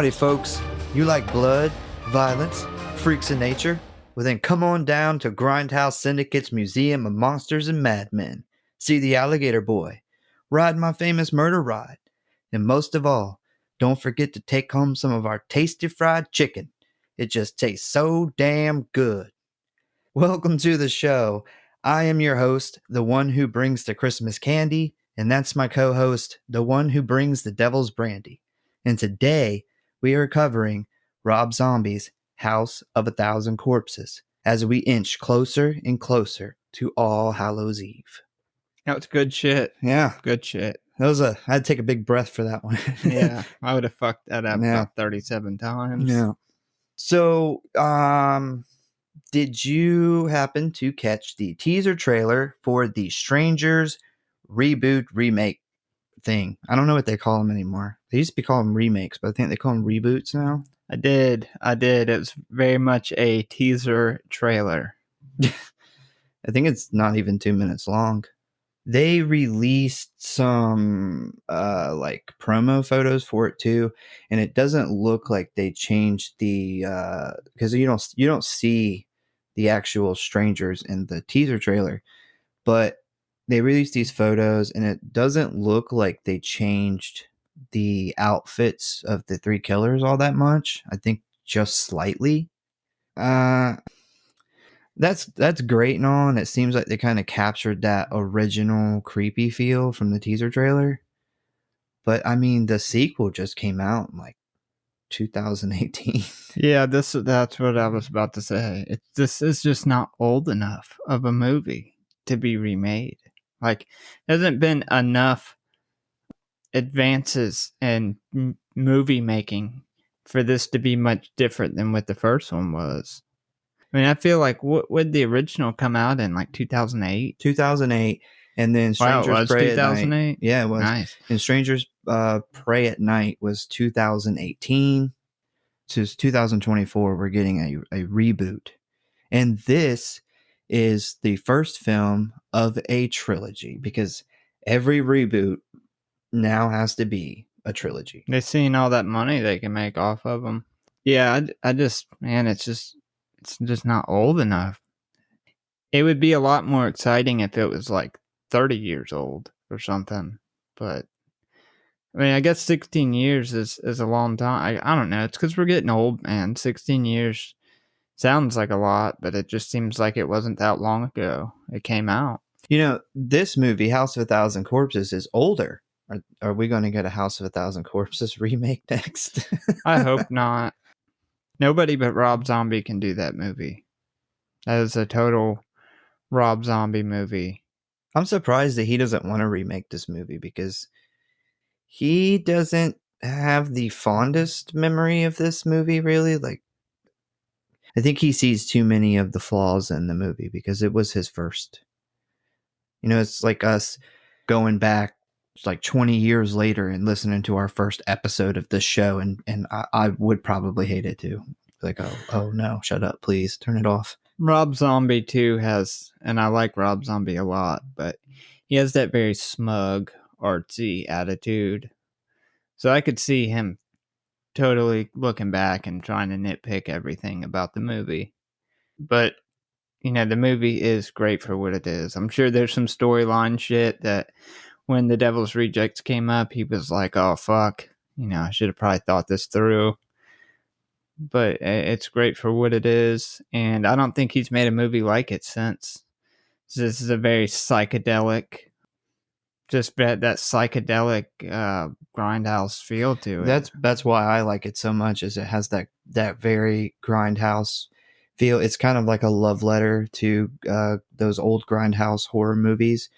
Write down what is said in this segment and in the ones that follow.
Howdy, folks. You like blood, violence, freaks of nature? Well, then come on down to Grindhouse Syndicate's Museum of Monsters and Madmen. See the alligator boy, ride my famous murder ride, and most of all, don't forget to take home some of our tasty fried chicken. It just tastes so damn good. Welcome to the show. I am your host, the one who brings the Christmas candy, and that's my co-host, the one who brings the devil's brandy. And today, we are covering Rob Zombie's House of a Thousand Corpses as we inch closer and closer to All Hallows Eve. That was good shit. Yeah, Good shit. I had to take a big breath for that one. Yeah, I would have fucked that up Yeah. about 37 times. Yeah. So, did you happen to catch the teaser trailer for the Strangers reboot remake thing? I don't know what they call them anymore. They used to be called them remakes, but I think they call them reboots now. I did. It was very much a teaser trailer. I think it's not even 2 minutes long. They released some like promo photos for it too, and it doesn't look like they changed the because you don't see the actual strangers in the teaser trailer, but they released these photos and it doesn't look like they changed the outfits of the three killers all that much. I think just slightly. That's great and all, and it seems like they kind of captured that original creepy feel from the teaser trailer. But I mean, the sequel just came out in like 2018. Yeah, that's what I was about to say. This is just not old enough of a movie to be remade. Like, there hasn't been enough advances in movie making for this to be much different than what the first one was. I mean, I feel like what would the original come out in, like 2008? 2008, and then Wow, it Strangers was Pray at 2008? Night. Yeah, it was. Nice. And Strangers Pray at Night was 2018. To 2024, we're getting a reboot. And this is the first film of a trilogy because every reboot now has to be a trilogy. They've seen all that money they can make off of them. Yeah, I just, man, it's just not old enough. It would be a lot more exciting if it was like 30 years old or something. But, I mean, I guess 16 years is a long time. I don't know. It's because we're getting old, man. 16 years sounds like a lot, but it just seems like it wasn't that long ago it came out. You know, this movie, House of a Thousand Corpses, is older. Are we going to get a House of a Thousand Corpses remake next? I hope not. Nobody but Rob Zombie can do that movie. That is a total Rob Zombie movie. I'm surprised that he doesn't want to remake this movie because he doesn't have the fondest memory of this movie, really. Like, I think he sees too many of the flaws in the movie because it was his first. You know, it's like us going back like 20 years later and listening to our first episode of this show, and I would probably hate it too. Like, oh no, shut up, please, turn it off. Rob Zombie too has, and I like Rob Zombie a lot, but he has that very smug, artsy attitude. So I could see him totally looking back and trying to nitpick everything about the movie. But, you know, the movie is great for what it is. I'm sure there's some storyline shit that when The Devil's Rejects came up, he was like, oh, fuck. You know, I should have probably thought this through. But it's great for what it is. And I don't think he's made a movie like it since. This is a very psychedelic, just that psychedelic Grindhouse feel to it. That's why I like it so much, is it has that very Grindhouse feel. It's kind of like a love letter to those old Grindhouse horror movies,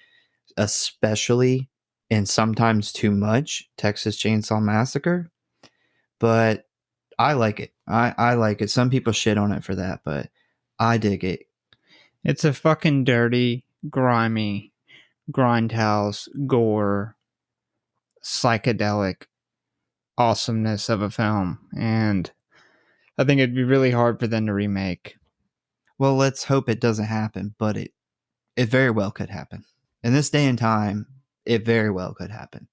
especially, and sometimes too much, Texas Chainsaw Massacre. But I like it. I like it. Some people shit on it for that, but I dig it. It's a fucking dirty, grimy, Grindhouse, gore, psychedelic awesomeness of a film. And I think it'd be really hard for them to remake. Well, let's hope it doesn't happen, but it very well could happen. In this day and time, it very well could happen.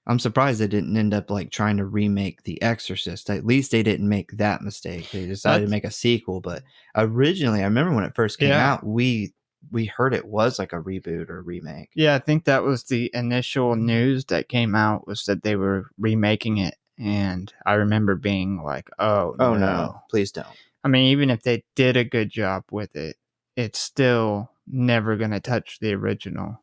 I'm surprised they didn't end up like trying to remake The Exorcist. At least they didn't make that mistake. They decided to make a sequel, but originally, I remember when it first came out, we heard it was like a reboot or remake. Yeah, I think that was the initial news that came out, was that they were remaking it, and I remember being like, "Oh no, please don't." I mean, even if they did a good job with it, it's still never going to touch the original.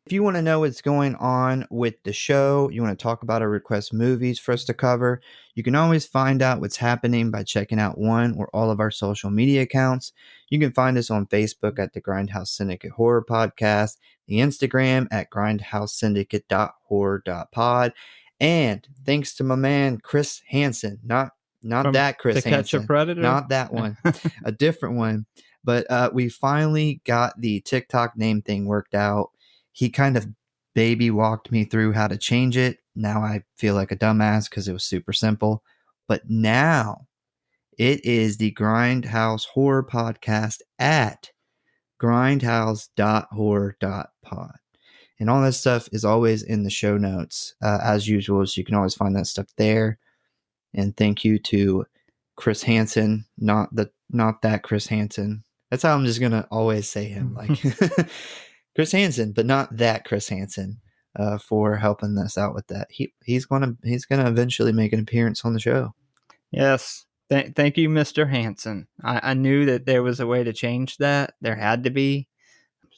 If you want to know what's going on with the show, you want to talk about or request movies for us to cover, you can always find out what's happening by checking out one or all of our social media accounts. You can find us on Facebook at the Grindhouse Syndicate Horror Podcast, the Instagram at grindhousesyndicate.horror.pod. And thanks to my man Chris Hansen, not From that Chris To Catch a Hansen, Predator? not that one, a different one. But we finally got the TikTok name thing worked out. He kind of baby walked me through how to change it. Now I feel like a dumbass because it was super simple. But now it is the Grindhouse Horror Podcast at grindhouse.horror.pod. And all that stuff is always in the show notes, as usual. So you can always find that stuff there. And thank you to Chris Hansen, not that Chris Hansen. That's how I'm just gonna always say him, like Chris Hansen, but not that Chris Hansen, for helping us out with that. He's gonna eventually make an appearance on the show. Yes. Thank you, Mr. Hansen. I knew that there was a way to change that. There had to be.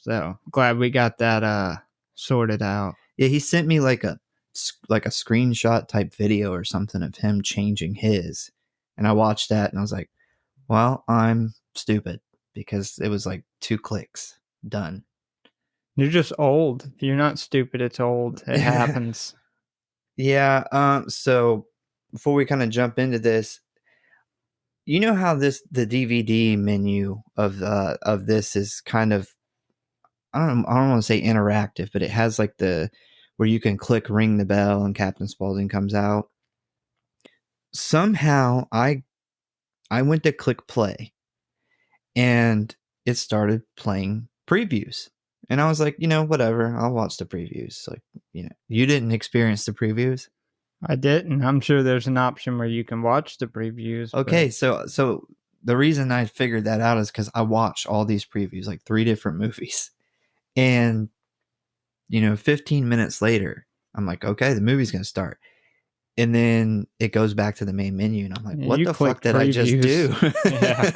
So glad we got that sorted out. Yeah, he sent me like a screenshot type video or something of him changing his, and I watched that and I was like, well, I'm stupid because it was like 2 clicks done. You're just old. You're not stupid. It's old. It happens. Yeah. So before we kind of jump into this, you know how the DVD menu of this is kind of, I don't want to say interactive, but it has like where you can click ring the bell and Captain Spaulding comes out. Somehow I went to click play and it started playing previews. And I was like, whatever, I'll watch the previews. Like, you didn't experience the previews? I didn't. I'm sure there's an option where you can watch the previews. Okay, so the reason I figured that out is because I watched all these previews, like 3 different movies. And, 15 minutes later, I'm like, okay, the movie's going to start. And then it goes back to the main menu. And I'm like, what the fuck did I just do? Yeah.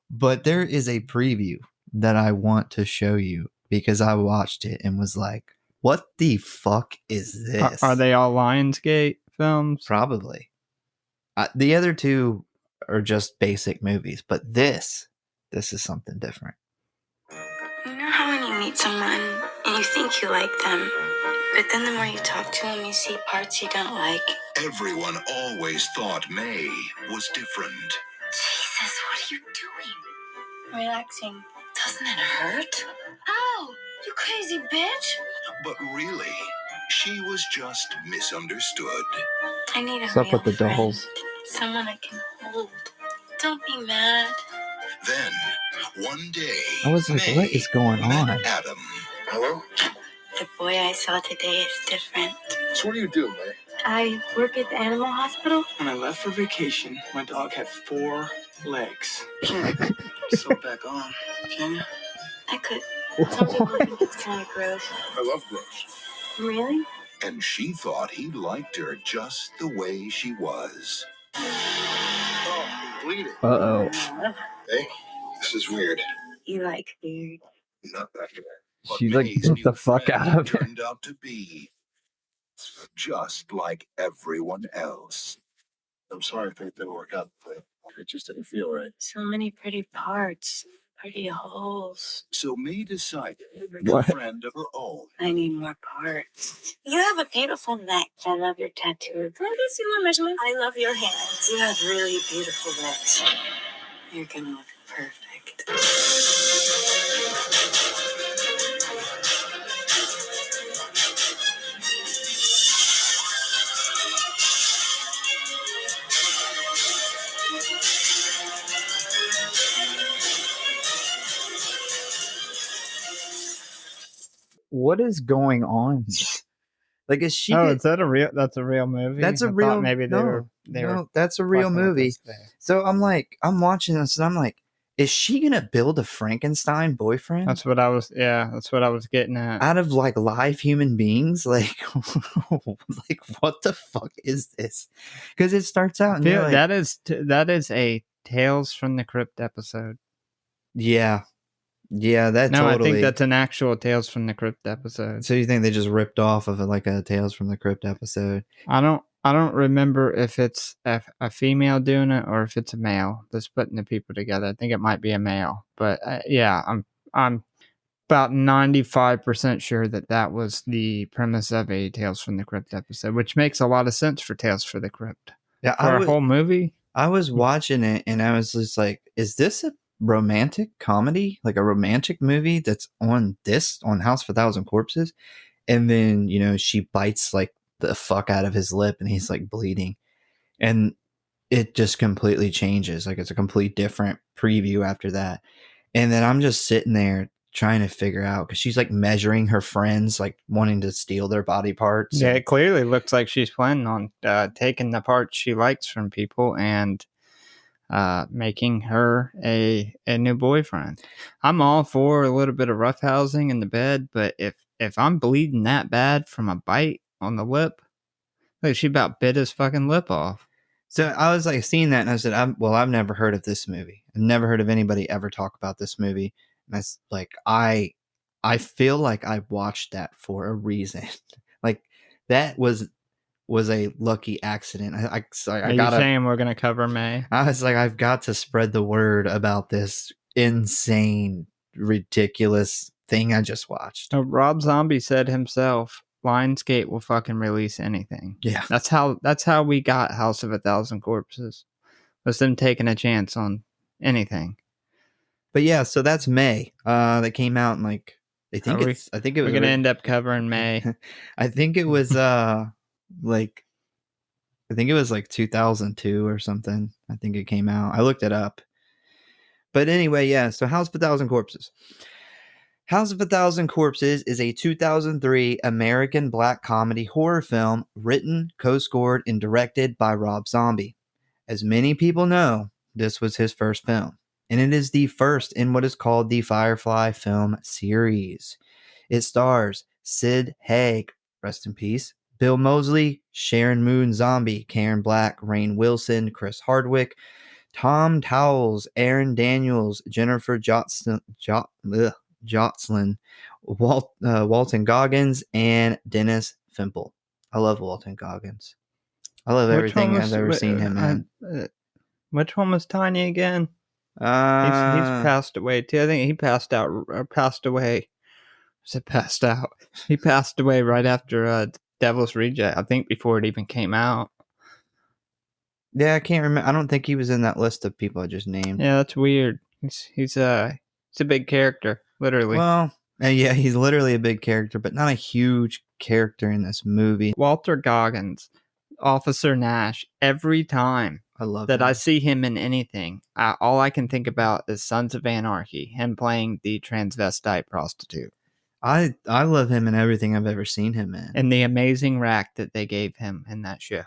But there is a preview that I want to show you because I watched it and was like, what the fuck is this? Are they all Lionsgate films? Probably. The other 2 are just basic movies, but this is something different. You know how when you meet someone and you think you like them, but then the more you talk to them, you see parts you don't like? Everyone always thought May was different. Jesus, what are you doing? Relaxing. Doesn't it hurt? Ow! You crazy bitch! But really, she was just misunderstood. I need a What's up real with the friend. dolls? Someone I can hold. Don't be mad. Then, one day, I was like, May what is going met on? Adam. Hello? The boy I saw today is different. So what do you do, May? I work at the animal hospital. When I left for vacation, my dog had 4 legs. Sew it back on, can you? I could. Some people think it's kind of gross. I love gross. Really? And she thought he liked her just the way she was. Oh, bleeding. Uh-oh. Hey, this is weird. You like weird. Not that weird. But She's like, May's get new the fuck friend out of here. turned out to be just like everyone else. I'm sorry if it didn't work out. It just didn't feel right. So many pretty parts. Pretty holes. So May decided to make a What? friend of her own. I need more parts. You have a beautiful neck. I love your tattoo. Can I see my measurement? I love your hands. You have really beautiful legs. You're gonna look perfect. What is going on? Like, is she Oh, good? is that a real? That's a real movie. That's a I thought real maybe they were that's a real fucking with movie. us there. So I'm watching this and I'm like, is she gonna build a Frankenstein boyfriend That's what I was. Yeah, that's what I was getting at. out of like live human beings? Like, like what the fuck is this? Because it starts out and you're like, That is a Tales from the Crypt episode. yeah, that No, I think totally. that's an actual Tales from the Crypt episode. So you think they just ripped off of it like a Tales from the Crypt episode? I don't remember if it's a female doing it or if it's a male that's putting the people together. I think it might be a male, but yeah, I'm about 95% sure that was the premise of a Tales from the Crypt episode, which makes a lot of sense for Tales from the Crypt. Yeah, For a whole movie? I was watching it and I was just like, is this a romantic comedy? Like a romantic movie that's on House of a Thousand Corpses? And then, she bites like the fuck out of his lip and he's like bleeding. And it just completely changes. Like it's a complete different preview after that. And then I'm just sitting there trying to figure out because she's like measuring her friends, like wanting to steal their body parts. Yeah, it clearly looks like she's planning on taking the parts she likes from people and making her a new boyfriend. I'm all for a little bit of roughhousing in the bed, but if I'm bleeding that bad from a bite on the lip, like she about bit his fucking lip off. So I was like seeing that and I said, I've never heard of this movie. I've never heard of anybody ever talk about this movie. And that's like, I feel like I watched that for a reason. Like that was a lucky accident. I Are you saying we're gonna cover May? I was like, I've got to spread the word about this insane, ridiculous thing I just watched. Rob Zombie said himself, Lionsgate will fucking release anything. Yeah. That's how we got House of a Thousand Corpses. Was them taking a chance on anything. But yeah, so that's May. That came out in like I think it was we're gonna end up covering May. I think it was like 2002 or something. I think it came out. I looked it up. But anyway, yeah, so House of a Thousand Corpses. House of a Thousand Corpses is a 2003 American black comedy horror film written, co-scored, and directed by Rob Zombie. As many people know, this was his first film, and it is the first in what is called the Firefly film series. It stars Sid Haig, rest in peace, Bill Moseley, Sharon Moon Zombie, Karen Black, Rainn Wilson, Chris Hardwick, Tom Towles, Aaron Daniels, Jennifer Jocelyn, Walton Goggins, and Dennis Fimple. I love Walton Goggins. I love everything I've ever seen him in. Which one was Tiny again? He's passed away too. I think he passed away. Passed out. He passed away right after Devil's Reject. I think before it even came out. Yeah, I can't remember. I don't think he was in that list of people I just named. Yeah, that's weird. He's a big character, literally. Well, yeah, he's literally a big character, but not a huge character in this movie. Walter Goggins, Officer Nash. Every time I love that him. I see him in anything, all I can think about is Sons of Anarchy. Him playing the transvestite prostitute. I love him in everything I've ever seen him in. And the amazing rack that they gave him in that show.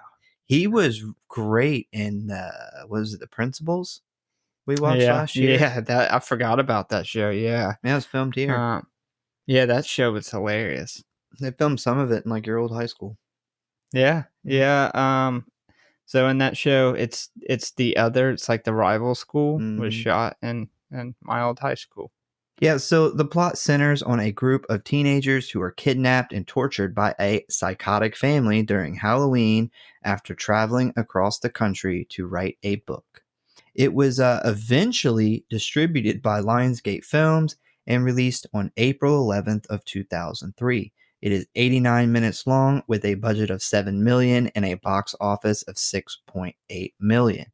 He was great in was it The Principals we watched last year? Yeah, I forgot about that show. Yeah, it was filmed here. Yeah, that show was hilarious. They filmed some of it in like your old high school. Yeah. So in that show, it's like the rival school was shot in my old high school. Yeah, so the plot centers on a group of teenagers who are kidnapped and tortured by a psychotic family during Halloween after traveling across the country to write a book. It was eventually distributed by Lionsgate Films and released on April 11th of 2003. It is 89 minutes long with a budget of $7 million and a box office of $6.8 million.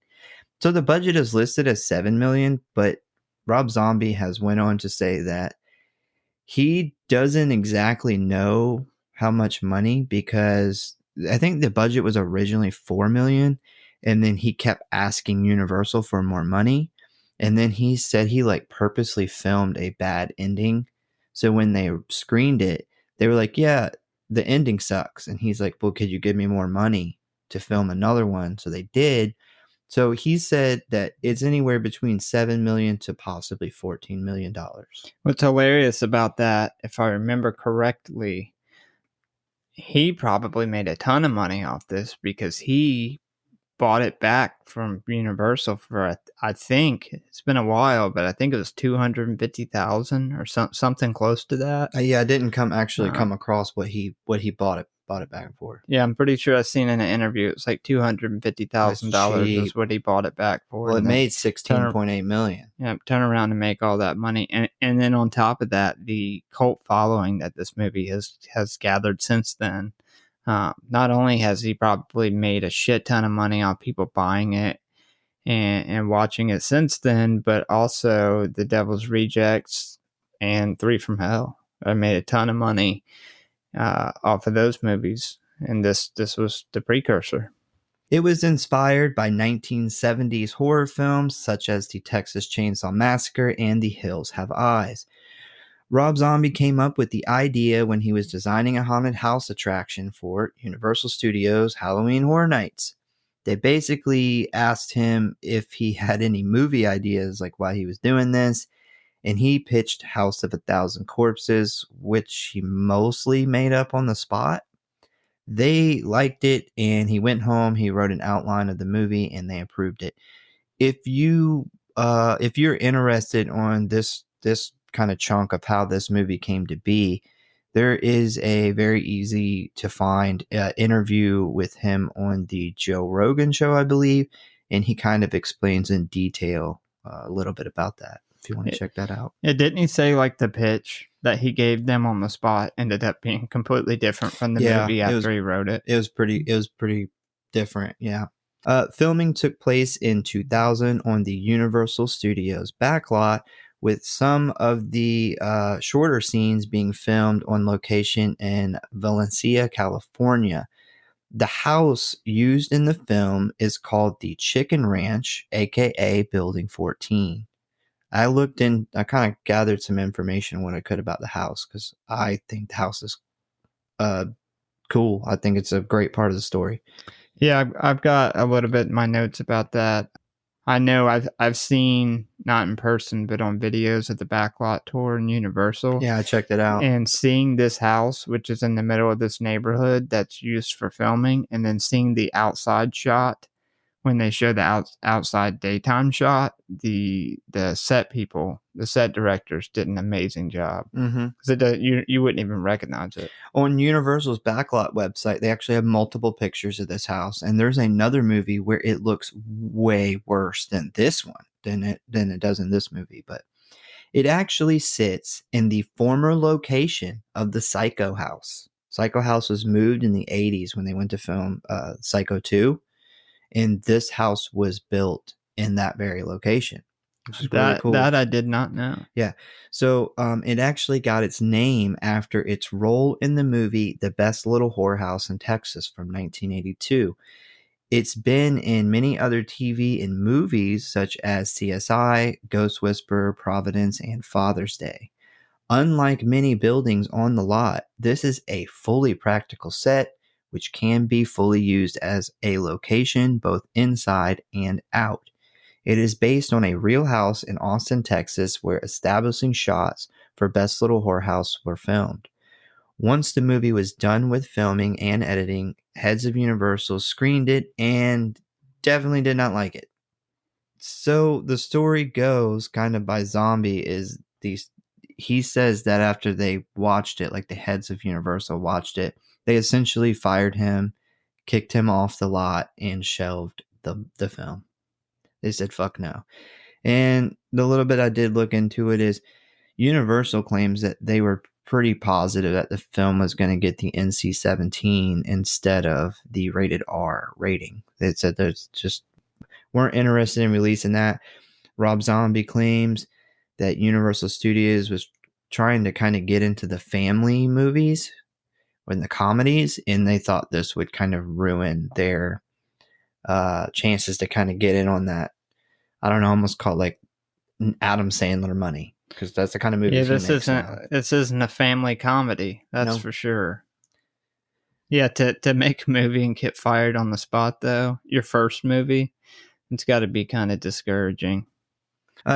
So the budget is listed as $7 million, but Rob Zombie has went on to say that he doesn't exactly know how much money, because I think the budget was originally $4 million, and then he kept asking Universal for more money, and then he said he like purposely filmed a bad ending, so when they screened it, they were like, yeah, the ending sucks. And he's like, well, could you give me more money to film another one? So they did. So he said that it's anywhere between $7 million to possibly $14 million. What's hilarious about that, if I remember correctly, he probably made a ton of money off this because he bought it back from Universal for I think it's been a while, but I think it was $250,000 or something close to that. Yeah, I didn't come across what he bought it back for. Yeah, I'm pretty sure I seen in an interview it's like $250,000 is what he bought it back for. Well, it made $16.8 million. Yeah, turn around and make all that money, and then on top of that, the cult following that this movie has gathered since then. Not only has he probably made a shit ton of money on people buying it and watching it since then, but also The Devil's Rejects and Three from Hell. I made a ton of money off of those movies, and this was the precursor. It was inspired by 1970s horror films such as The Texas Chainsaw Massacre and The Hills Have Eyes. Rob Zombie came up with the idea when he was designing a haunted house attraction for Universal Studios Halloween Horror Nights. They basically asked him if he had any movie ideas, like why he was doing this, and he pitched House of 1,000 Corpses, which he mostly made up on the spot. They liked it, and he went home, he wrote an outline of the movie, and they approved it. If you're interested on this kind of chunk of how this movie came to be, there is a very easy to find interview with him on the Joe Rogan show, I believe, and he kind of explains in detail a little bit about that, if you want to check that out. Yeah, didn't he say like the pitch that he gave them on the spot ended up being completely different from the movie after he wrote it? It was pretty different, yeah. Filming took place in 2000 on the Universal Studios backlot, with some of the shorter scenes being filmed on location in Valencia, California. The house used in the film is called the Chicken Ranch, aka Building 14. I kind of gathered some information what I could about the house, because I think the house is cool. I think it's a great part of the story. Yeah, I've got a little bit in my notes about that. I know I've seen, not in person, but on videos of the backlot tour in Universal. Yeah, I checked it out. And seeing this house, which is in the middle of this neighborhood that's used for filming, and then seeing the outside shot when they show the outside daytime shot, the set people, the set directors did an amazing job. Because you wouldn't even recognize it. On Universal's backlot website, they actually have multiple pictures of this house, and there's another movie where it looks way worse than this one, than it does in this movie. But it actually sits in the former location of the Psycho house. Psycho house was moved in the 80s when they went to film Psycho 2. And this house was built in that very location, which is really cool. That I did not know. Yeah. So it actually got its name after its role in the movie The Best Little Whorehouse in Texas from 1982. It's been in many other TV and movies such as CSI, Ghost Whisperer, Providence, and Father's Day. Unlike many buildings on the lot, this is a fully practical set, which can be fully used as a location both inside and out. It is based on a real house in Austin, Texas, where establishing shots for Best Little Whorehouse were filmed. Once the movie was done with filming and editing, heads of Universal screened it and definitely did not like it. So the story goes, kind of by Zombie, he says that after they watched it, like the heads of Universal watched it, they essentially fired him, kicked him off the lot, and shelved the film. They said, fuck no. And the little bit I did look into it is Universal claims that they were pretty positive that the film was going to get the NC-17 instead of the rated R rating. They said they just weren't interested in releasing that. Rob Zombie claims that Universal Studios was trying to kind of get into the family movies and the comedies, and they thought this would kind of ruin their chances to kind of get in on that. I don't know, almost call it like Adam Sandler money, because that's the kind of movie. Yeah, this isn't a family comedy. That's for sure. Yeah, to make a movie and get fired on the spot, though, your first movie, it's got to be kind of discouraging.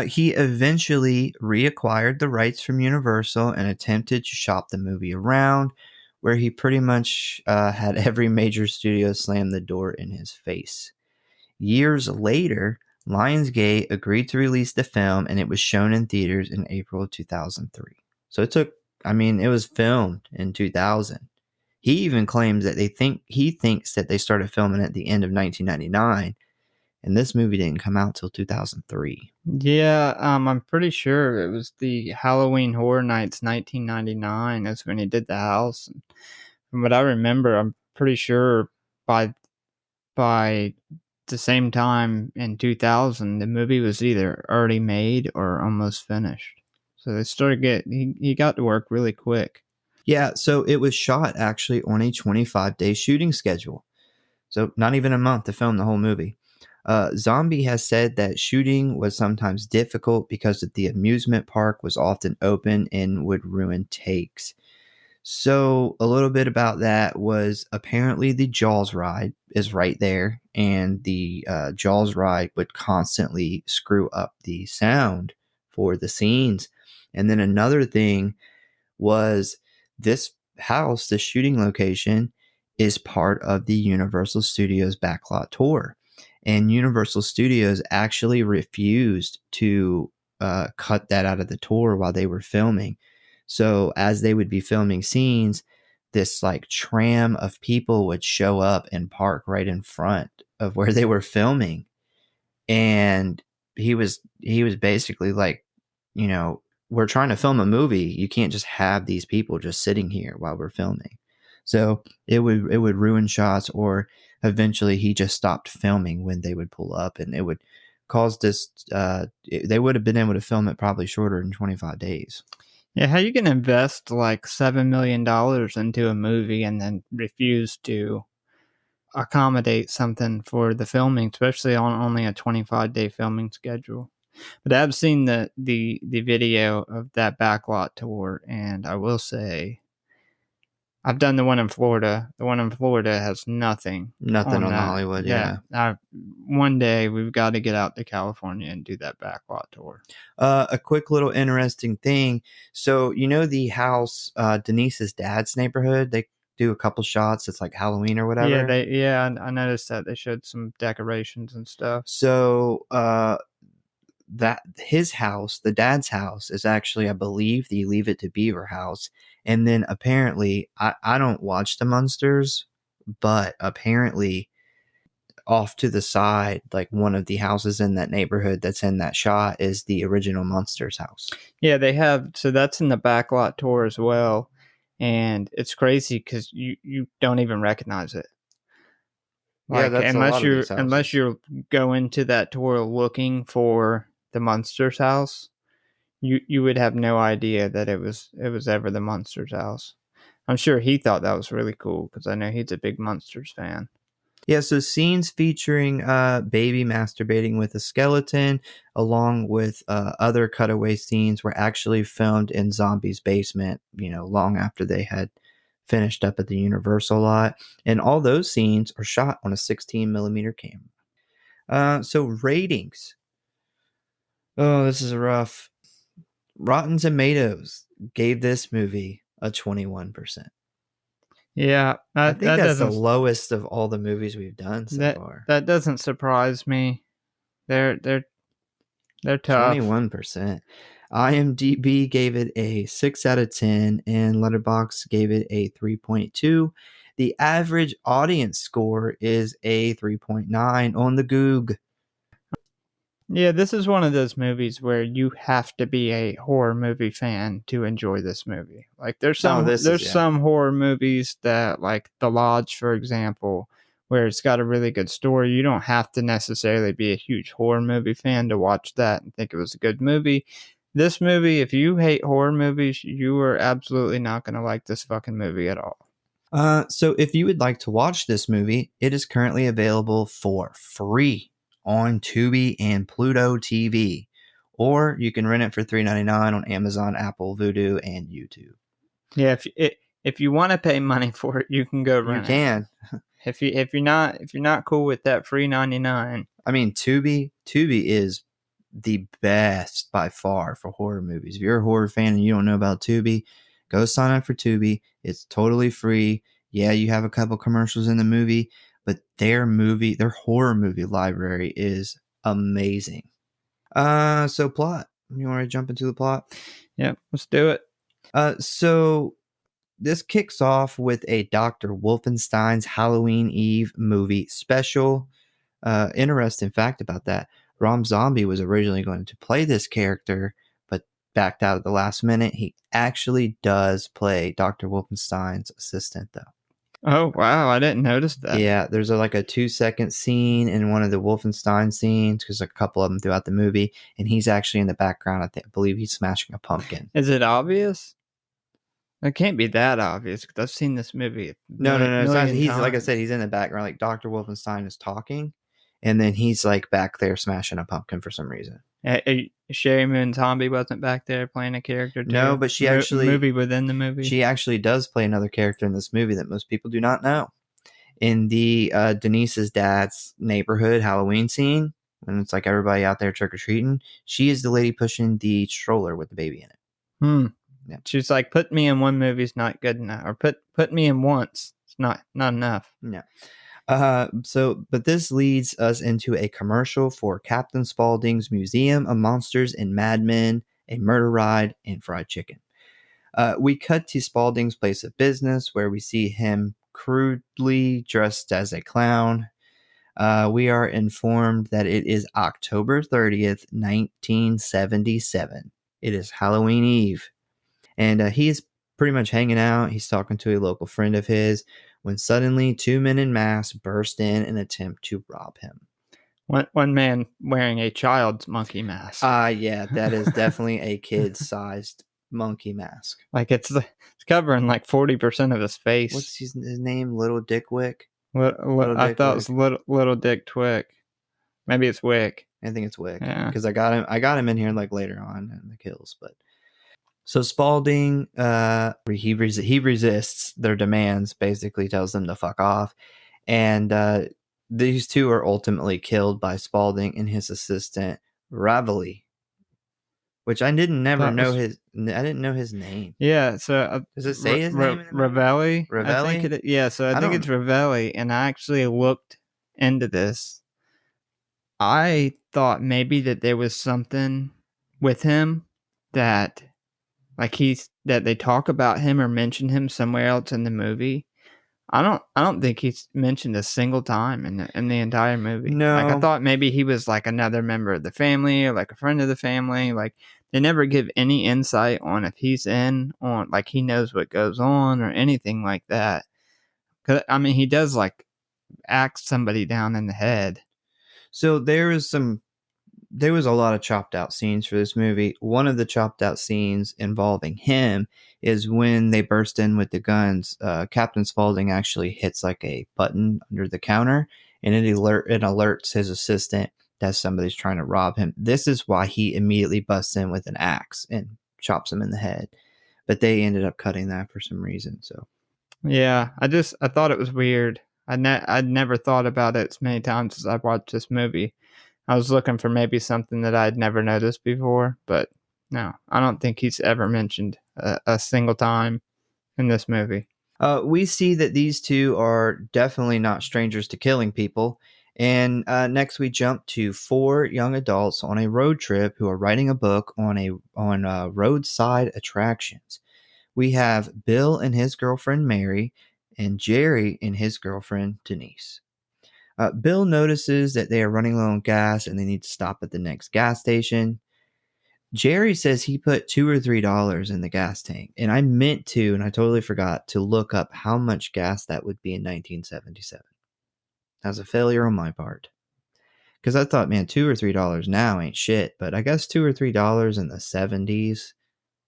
He eventually reacquired the rights from Universal and attempted to shop the movie around, where he pretty much had every major studio slam the door in his face. Years later, Lionsgate agreed to release the film, and it was shown in theaters in April of 2003. So it was filmed in 2000. He even claims that he thinks that they started filming at the end of 1999, and this movie didn't come out till 2003. Yeah, I'm pretty sure it was the Halloween Horror Nights 1999. That's when he did the house. And from what I remember, I'm pretty sure by the same time in 2000, the movie was either already made or almost finished. So they he got to work really quick. Yeah, so it was shot actually on a 25-day shooting schedule. So not even a month to film the whole movie. Zombie has said that shooting was sometimes difficult because the amusement park was often open and would ruin takes. So a little bit about that was apparently the Jaws ride is right there, and the Jaws ride would constantly screw up the sound for the scenes. And then another thing was this house, the shooting location, is part of the Universal Studios backlot tour. And Universal Studios actually refused to cut that out of the tour while they were filming. So as they would be filming scenes, this like tram of people would show up and park right in front of where they were filming. And he was basically like, we're trying to film a movie. You can't just have these people just sitting here while we're filming. So it would ruin shots, or eventually he just stopped filming when they would pull up, and it would cause this. They would have been able to film it probably shorter than 25 days. Yeah, how you can invest like $7 million into a movie and then refuse to accommodate something for the filming, especially on only a 25-day filming schedule. But I've seen the video of that backlot tour, and I will say I've done the one in Florida. The one in Florida has nothing Nothing on the that. Hollywood, yeah. One day we've got to get out to California and do that backlot tour. A quick little interesting thing. So the house, Denise's dad's neighborhood. They do a couple shots. It's like Halloween or whatever. I noticed that they showed some decorations and stuff. So that his house, the dad's house, is actually, I believe, the Leave It to Beaver house. And then apparently, I don't watch the Munsters, but apparently off to the side, like one of the houses in that neighborhood that's in that shot is the original Munsters house. Yeah, they have. So that's in the backlot tour as well. And it's crazy because you don't even recognize it. Like, yeah, that's unless you go into that tour looking for the Munsters house, you would have no idea that it was ever the Munsters house. I'm sure he thought that was really cool because I know he's a big Munsters fan. Yeah, so scenes featuring baby masturbating with a skeleton, along with other cutaway scenes, were actually filmed in Zombie's basement, long after they had finished up at the Universal lot. And all those scenes are shot on a 16 millimeter camera. So ratings. Oh, this is rough. Rotten Tomatoes gave this movie a 21%. Yeah, I think that's the lowest of all the movies we've done so far. That doesn't surprise me. They're tough. 21%. IMDb gave it a 6 out of 10, and Letterboxd gave it a 3.2. The average audience score is a 3.9 on the Goog. Yeah, this is one of those movies where you have to be a horror movie fan to enjoy this movie. Like there's some horror movies that, like The Lodge, for example, where it's got a really good story. You don't have to necessarily be a huge horror movie fan to watch that and think it was a good movie. This movie, if you hate horror movies, you are absolutely not going to like this fucking movie at all. So if you would like to watch this movie, it is currently available for free on Tubi and Pluto TV, or you can rent it for $3.99 on Amazon, Apple, Vudu, and YouTube. Yeah, if you want to pay money for it, you can go You rent it. can. If you're not cool with that free 99. I mean, Tubi is the best by far for horror movies. If you're a horror fan and you don't know about Tubi, go sign up for Tubi. It's totally free. Yeah, you have a couple commercials in the movie, but their horror movie library is amazing. So plot. You want to jump into the plot? Yep, let's do it. So this kicks off with a Dr. Wolfenstein's Halloween Eve movie special. Interesting fact about that. Rob Zombie was originally going to play this character, but backed out at the last minute. He actually does play Dr. Wolfenstein's assistant, though. Oh, wow. I didn't notice that. Yeah, there's a 2-second scene in one of the Wolfenstein scenes, because a couple of them throughout the movie, and he's actually in the background. I believe he's smashing a pumpkin. Is it obvious? It can't be that obvious, because I've seen this movie. No. It's not, he's like I said, he's in the background. Like Dr. Wolfenstein is talking, and then he's like back there smashing a pumpkin for some reason. Sherry Moon Zombie wasn't back there playing a character too? No, but she actually movie within the movie. She actually does play another character in this movie that most people do not know. In the Denise's dad's neighborhood Halloween scene, when it's like everybody out there trick or treating, she is the lady pushing the stroller with the baby in it. Yeah. She's like, put me in one movie is not good enough, or put me in once. It's not enough. No. But this leads us into a commercial for Captain Spaulding's Museum of Monsters and Madmen, a murder ride, and fried chicken. We cut to Spaulding's place of business, where we see him crudely dressed as a clown. We are informed that it is October 30th, 1977. It is Halloween Eve. And he's pretty much hanging out. He's talking to a local friend of his, when suddenly 2 men in masks burst in and attempt to rob him. One man wearing a child's monkey mask. Yeah, that is definitely a kid-sized monkey mask. Like it's covering like 40% of his face. What's his name? Little Dick Wick? I thought it was Little Dick Twick. Maybe it's Wick. I think it's Wick. Yeah. Because I got him in here like later on in the kills, but. So Spaulding, he resists their demands, basically tells them to fuck off. And these two are ultimately killed by Spaulding and his assistant, Ravelli, which I didn't know his name. Yeah, so does it say his name? Ravelli? Ravelli? I think I think it's Ravelli, and I actually looked into this. I thought maybe that there was something with him that that they talk about him or mention him somewhere else in the movie. I don't think he's mentioned a single time in the entire movie. No. Like I thought maybe he was like another member of the family or like a friend of the family. Like they never give any insight on if he's in on like he knows what goes on or anything like that. 'Cause I mean he does like axe somebody down in the head. So there was a lot of chopped out scenes for this movie. One of the chopped out scenes involving him is when they burst in with the guns. Captain Spaulding actually hits like a button under the counter, and it alerts his assistant that somebody's trying to rob him. This is why he immediately busts in with an axe and chops him in the head. But they ended up cutting that for some reason. So yeah, I thought it was weird. I'd never thought about it as many times as I've watched this movie. I was looking for maybe something that I'd never noticed before, but no, I don't think he's ever mentioned a single time in this movie. We see that these two are definitely not strangers to killing people. And next we jump to 4 young adults on a road trip who are writing a book on roadside attractions. We have Bill and his girlfriend Mary, and Jerry and his girlfriend Denise. Bill notices that they are running low on gas and they need to stop at the next gas station. Jerry says he put $2 or $3 in the gas tank, and I meant to, and I totally forgot to look up how much gas that would be in 1977. That was a failure on my part, because I thought, man, $2 or $3 now ain't shit, but I guess $2 or $3 in the 70s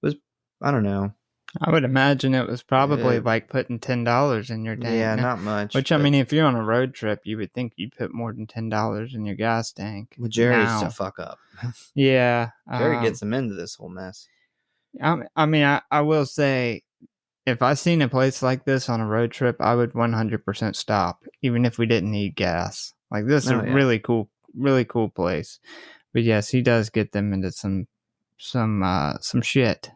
was, I don't know. I would imagine it was probably like putting $10 in your tank. Yeah, not much. Which, I mean, if you're on a road trip, you would think you'd put more than $10 in your gas tank. Well, Jerry's a fuck up. Yeah. Jerry gets him into this whole mess. I mean, I will say if I seen a place like this on a road trip, I would 100% stop, even if we didn't need gas. Like, this is a really cool place. But yes, he does get them into some shit.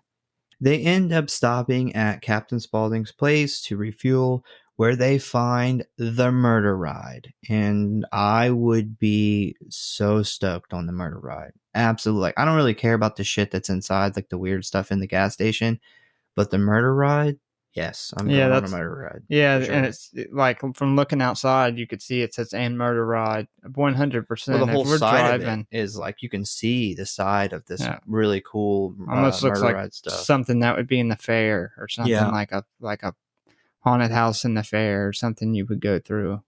They end up stopping at Captain Spaulding's place to refuel, where they find the murder ride. And I would be so stoked on the murder ride. Absolutely. Like, I don't really care about the shit that's inside, like the weird stuff in the gas station, but the murder ride, yes, I'm going on a murder ride. Yeah, sure. And it's like, from looking outside, you could see it says "and murder ride" 100%. Well, the whole side of it is like, you can see the side of this really cool almost looks murder like ride stuff. Something that would be in the fair, or something like a haunted house in the fair, or something you would go through.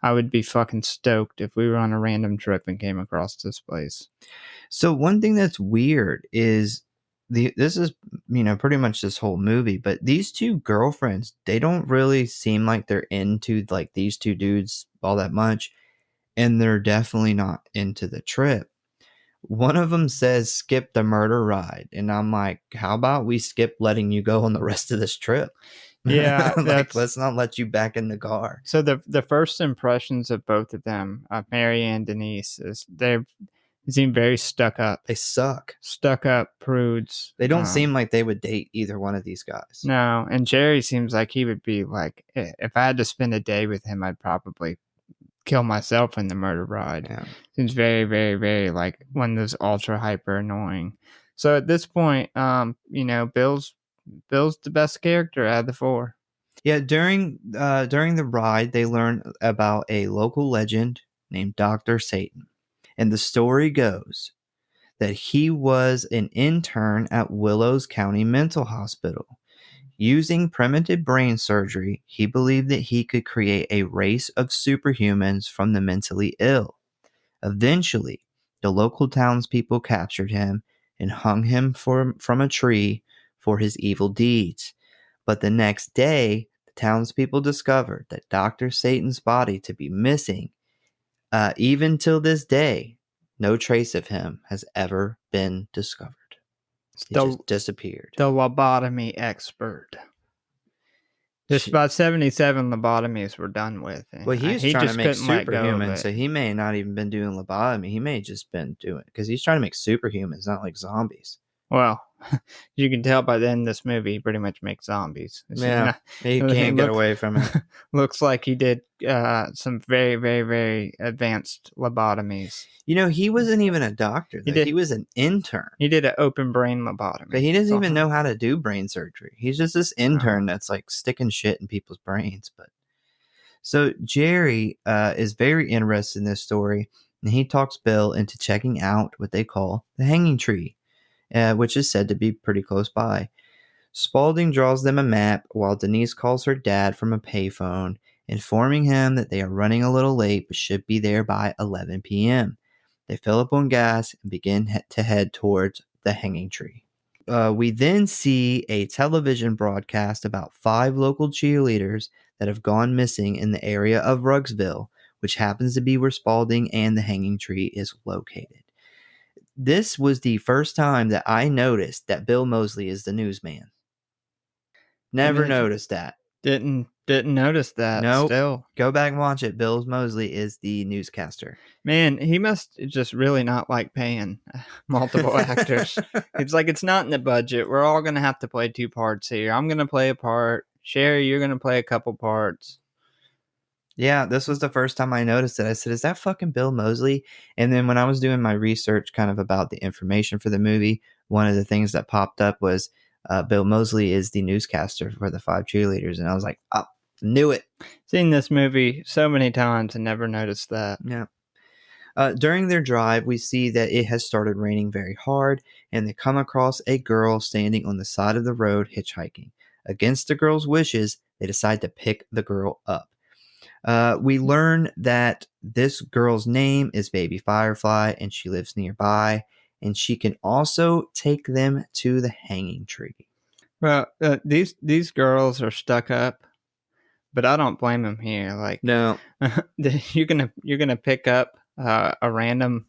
I would be fucking stoked if we were on a random trip and came across this place. So one thing that's weird is this is, pretty much this whole movie, but these two girlfriends, they don't really seem like they're into like these two dudes all that much, and they're definitely not into the trip. One of them says skip the murder ride, and I'm like, how about we skip letting you go on the rest of this trip? Yeah, like, let's not let you back in the car. So the first impressions of both of them, Mary and Denise, is they seem very stuck up. They suck. Stuck up prudes. They don't seem like they would date either one of these guys. No, and Jerry seems like he would be like, if I had to spend a day with him, I'd probably kill myself in the murder ride. Yeah. Seems very, very, very like one of those ultra hyper annoying. So at this point, Bill's the best character out of the four. Yeah, during the ride, they learn about a local legend named Dr. Satan. And the story goes that he was an intern at Willows County Mental Hospital. Using primitive brain surgery, he believed that he could create a race of superhumans from the mentally ill. Eventually, the local townspeople captured him and hung him from a tree for his evil deeds. But the next day, the townspeople discovered that Dr. Satan's body to be missing. Even till this day, no trace of him has ever been discovered. He just disappeared. The lobotomy expert. Just about 77 lobotomies were done with. Well, he trying to make superhuman, so he may not even been doing lobotomy. He may just been doing it because he's trying to make superhumans, not like zombies. Well, you can tell by the end of this movie, he pretty much makes zombies. He can't get away from it. Looks like he did some very, very, very advanced lobotomies. He wasn't even a doctor. He was an intern. He did an open brain lobotomy. But he doesn't even know how to do brain surgery. He's just this intern that's like sticking shit in people's brains. But so Jerry is very interested in this story, and he talks Bill into checking out what they call the hanging tree, which is said to be pretty close by. Spaulding draws them a map while Denise calls her dad from a payphone, informing him that they are running a little late but should be there by 11 p.m. They fill up on gas and begin to head towards the hanging tree. We then see a television broadcast about 5 local cheerleaders that have gone missing in the area of Ruggsville, which happens to be where Spaulding and the hanging tree is located. This was the first time that I noticed that Bill Moseley is the newsman. Never noticed that. Didn't notice that. Nope. Still. Go back and watch it. Bill Moseley is the newscaster. Man, he must just really not like paying multiple actors. It's like, it's not in the budget. We're all going to have to play 2 parts here. I'm going to play a part. Sherry, you're going to play a couple parts. Yeah, this was the first time I noticed it. I said, is that fucking Bill Moseley? And then when I was doing my research kind of about the information for the movie, one of the things that popped up was Bill Moseley is the newscaster for the 5 cheerleaders. And I was like, oh, knew it. Seen this movie so many times and never noticed that. Yeah. During their drive, we see that it has started raining very hard, and they come across a girl standing on the side of the road hitchhiking. Against the girl's wishes, they decide to pick the girl up. We learn that this girl's name is Baby Firefly, and she lives nearby, and she can also take them to the hanging tree. Well, these girls are stuck up, but I don't blame them here. Like, no, you're gonna pick up a random,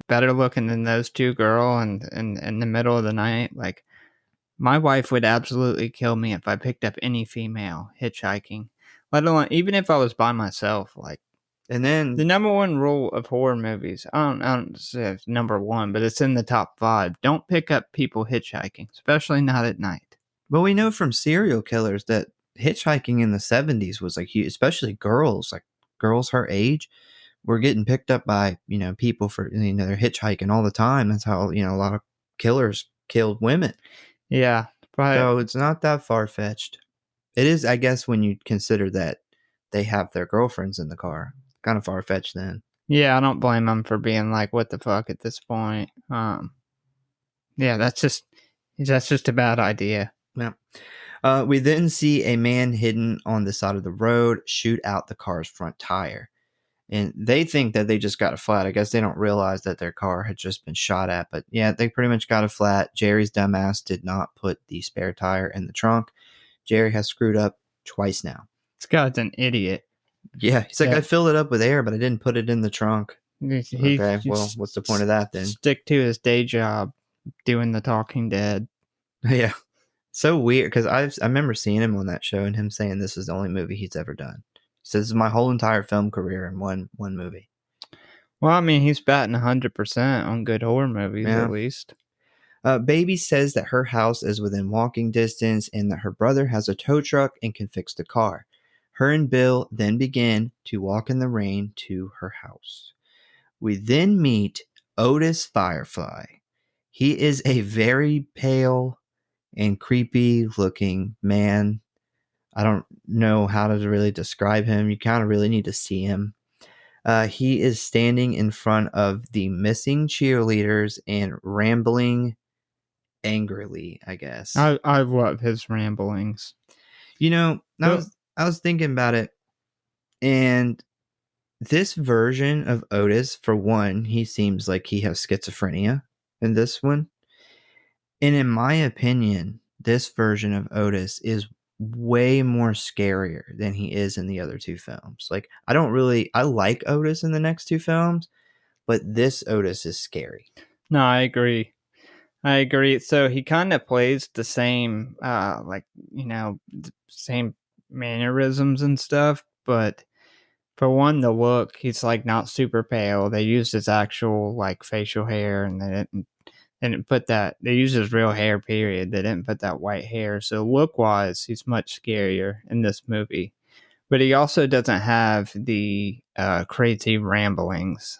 better looking than those 2 girl, and in the middle of the night. Like, My wife would absolutely kill me if I picked up any female hitchhiking, let alone even if I was by myself. Like, And then, the number one rule of horror movies, I don't say it's number one, but it's in the top 5. Don't pick up people hitchhiking, especially not at night. well, we know from serial killers that hitchhiking in the 70s was like huge, especially girls, like girls her age were getting picked up by, people for, they're hitchhiking all the time. That's how, a lot of killers killed women. Yeah, but So it's not that far-fetched. It is, I guess, when you consider that they have their girlfriends in the car. Kind of far-fetched then. yeah, I don't blame them for being like, what the fuck at this point. Yeah, that's just a bad idea. Yeah. We then see a man hidden on the side of the road shoot out the car's front tire. And they think that they just got a flat. I guess they don't realize that their car had just been shot at. But yeah, they pretty much got a flat. Jerry's dumbass did not put the spare tire in the trunk. Jerry has screwed up twice now. This guy's an idiot. Yeah, he's like, Yeah. I filled it up with air, but I didn't put it in the trunk. He Okay, well, what's the point of that then? Stick to his day job, doing the Talking Dead. Yeah. So weird, because I remember seeing him on that show and him saying this is the only movie he's ever done. He says, this is my whole entire film career in one movie. Well, I mean, he's batting 100% on good horror movies, Yeah. at least. Baby says that her house is within walking distance and that her brother has a tow truck and can fix the car. Her and Bill then begin to walk in the rain to her house. We then meet Otis Firefly. He is a very pale and creepy looking man. I don't know how to really describe him. You kind of really need to see him. He is standing in front of the missing cheerleaders and rambling angrily, I guess. I love his ramblings. I was thinking about it, and this version of Otis, for one, he seems like he has schizophrenia in this one. And in my opinion, this version of Otis is way more scarier than he is in the other two films. Like, I like Otis in the next two films, but this Otis is scary. No, I agree. So he kind of plays the same, same mannerisms and stuff. But for one, the look, he's like not super pale. They used his actual like facial hair, and they didn't put that. They used his real hair. Period. They didn't put that white hair. So look wise, he's much scarier in this movie. But he also doesn't have the crazy ramblings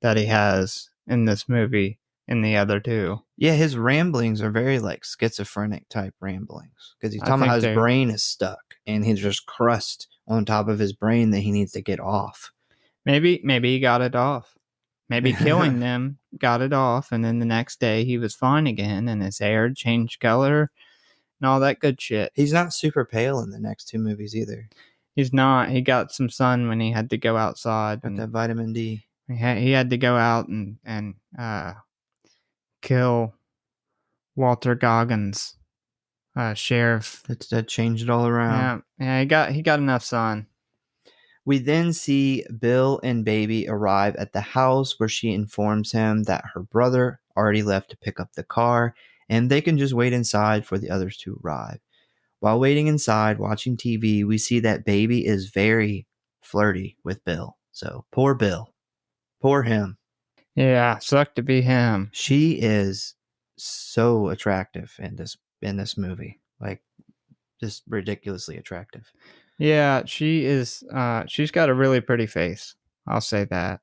that he has in this movie. In the other two. Yeah, his ramblings are very like schizophrenic type ramblings because he's I talking about think his brain is stuck and he's just crust on top of his brain that he needs to get off. Maybe he got it off. Maybe killing them got it off, and then the next day he was fine again, and his hair changed color and all that good shit. He's not super pale in the next two movies either. He's not. He got some sun when he had to go outside. Got that vitamin D. He had to go out and kill Walter Goggins, sheriff. That changed it all around. Yeah, he got enough sun. We then see Bill and Baby arrive at the house where she informs him that her brother already left to pick up the car and they can just wait inside for the others to arrive. While waiting inside, watching TV, we see that Baby is very flirty with Bill. So poor Bill. Poor him. Yeah, sucked to be him. She is so attractive in this movie. Like, just ridiculously attractive. Yeah, she is. She's got a really pretty face. I'll say that.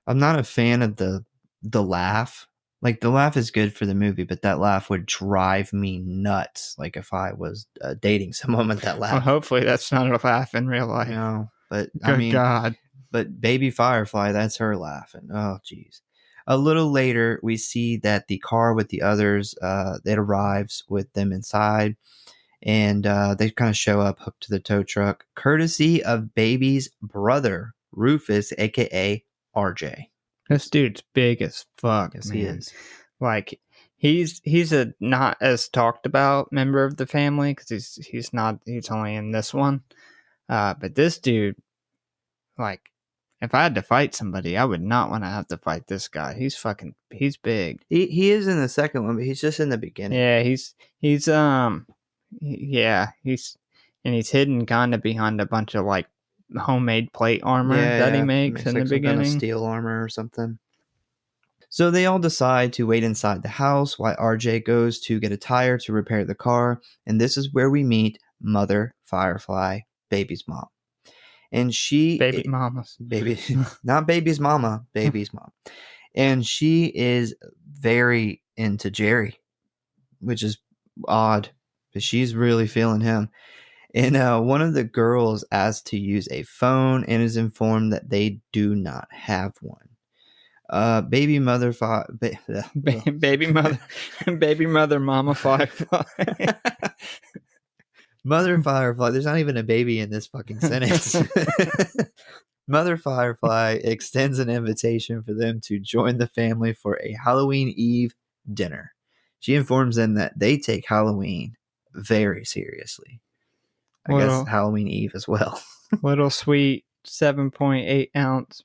I'm not a fan of the laugh. Like, the laugh is good for the movie, but that laugh would drive me nuts. Like, if I was dating someone with that laugh. Well, hopefully that's not a laugh in real life. No, but Good God. But Baby Firefly, that's her laughing. Oh, geez. A little later, we see that the car with the others, it arrives with them inside. And they kind of show up hooked to the tow truck, courtesy of Baby's brother, Rufus, a.k.a. RJ. This dude's big as fuck. Yes, man. he is. Like, he's a not as talked about member of the family because he's only in this one. But this dude, like, if I had to fight somebody, I would not want to have to fight this guy. He's big. He is in the second one, but he's just in the beginning. Yeah, he's he's hidden kind of behind a bunch of like homemade plate armor that he makes in like the some kind of beginning. steel armor or something. So they all decide to wait inside the house while RJ goes to get a tire to repair the car, and this is where we meet Mother Firefly, baby's mom. And Baby mamas. Not baby's mama, baby's mom. And she is very into Jerry, which is odd because she's really feeling him. And one of the girls asked to use a phone and is informed that they do not have one. Baby mother baby mother mama Firefly. Mother Firefly, there's not even a baby in this fucking sentence. Mother Firefly extends an invitation for them to join the family for a Halloween Eve dinner. She informs them that they take Halloween very seriously. I guess Halloween Eve as well. Little sweet 7.8 ounce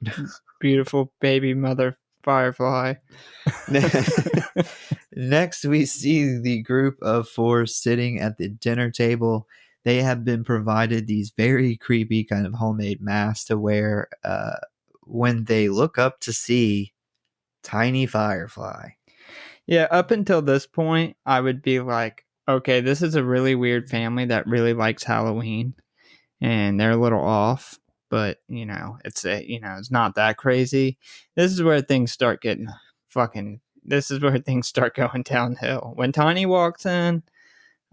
beautiful baby mother Firefly. Next, we see the group of four sitting at the dinner table. They have been provided these very creepy kind of homemade masks to wear when they look up to see tiny Firefly. Yeah, up until this point, I would be like, okay, this is a really weird family that really likes Halloween, and they're a little off. But it's not that crazy. This is where things start getting This is where things start going downhill. When Tiny walks in,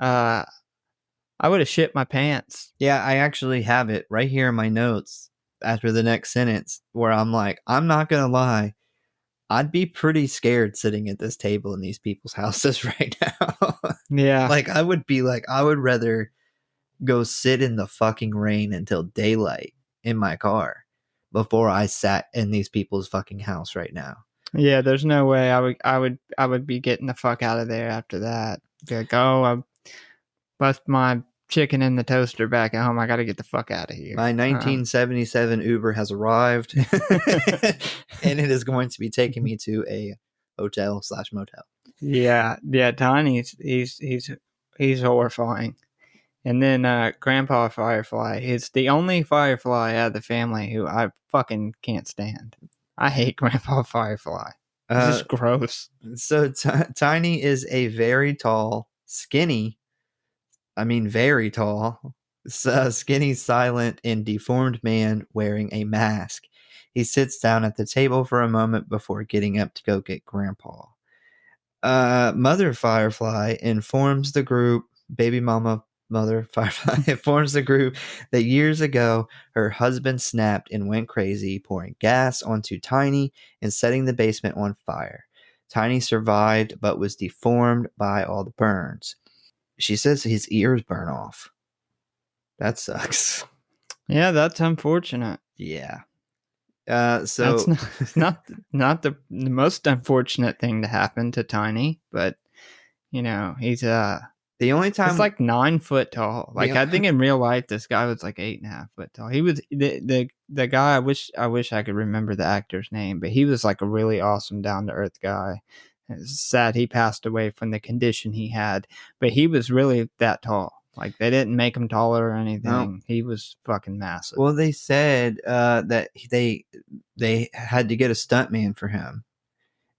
I would have shit my pants. Yeah, I actually have it right here in my notes after the next sentence where I'm like, I'm not gonna lie, I'd be pretty scared sitting at this table in these people's houses right now. Yeah. Like, I would rather go sit in the fucking rain until daylight in my car before I sat in these people's fucking house right now. Yeah, there's no way I would be getting the fuck out of there after that. Be like, oh, I left my chicken in the toaster back at home. I got to get the fuck out of here. My 1977 Uber has arrived, and it is going to be taking me to a hotel/motel. Yeah, Tiny, he's horrifying. And then Grandpa Firefly is the only Firefly out of the family who I fucking can't stand. I hate Grandpa Firefly. It's just gross. So Tiny is a very tall, very tall, skinny, silent, and deformed man wearing a mask. He sits down at the table for a moment before getting up to go get Grandpa. Mother Firefly informs the group, baby mama Mother Firefly informs the group that years ago her husband snapped and went crazy, pouring gas onto Tiny and setting the basement on fire. Tiny survived but was deformed by all the burns. She says his ears burn off. That sucks. Yeah, that's unfortunate. Yeah. So that's not the most unfortunate thing to happen to Tiny, but he's the only time he's like 9 foot tall. Like I think in real life, this guy was like 8.5 foot tall. He was the guy. I wish I could remember the actor's name, but he was like a really awesome, down to earth guy. It's sad he passed away from the condition he had, but he was really that tall. Like they didn't make him taller or anything. No. He was fucking massive. Well, they said that they had to get a stuntman for him,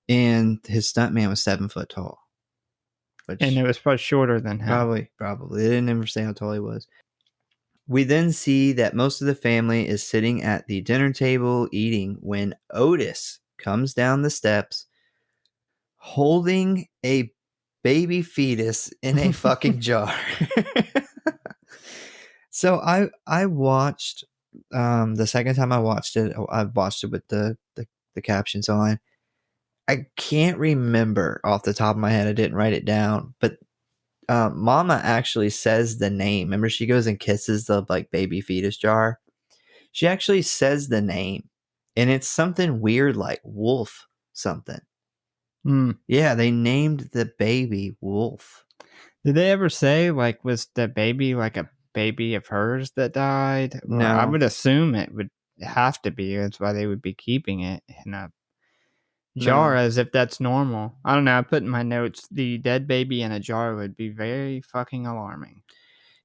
and his stuntman was 7 foot tall. And it was probably shorter than him. Probably. They didn't ever say how tall he was. We then see that most of the family is sitting at the dinner table eating when Otis comes down the steps holding a baby fetus in a fucking jar. So I watched the second time I watched it with the captions on. I can't remember off the top of my head. I didn't write it down, but Mama actually says the name. Remember, she goes and kisses the baby fetus jar. She actually says the name, and it's something weird like Wolf something. Yeah, they named the baby Wolf. Did they ever say was the baby like a baby of hers that died? No, I would assume it would. have to be. That's why they would be keeping it in a jar as if that's normal. I don't know. I put in my notes the dead baby in a jar would be very fucking alarming.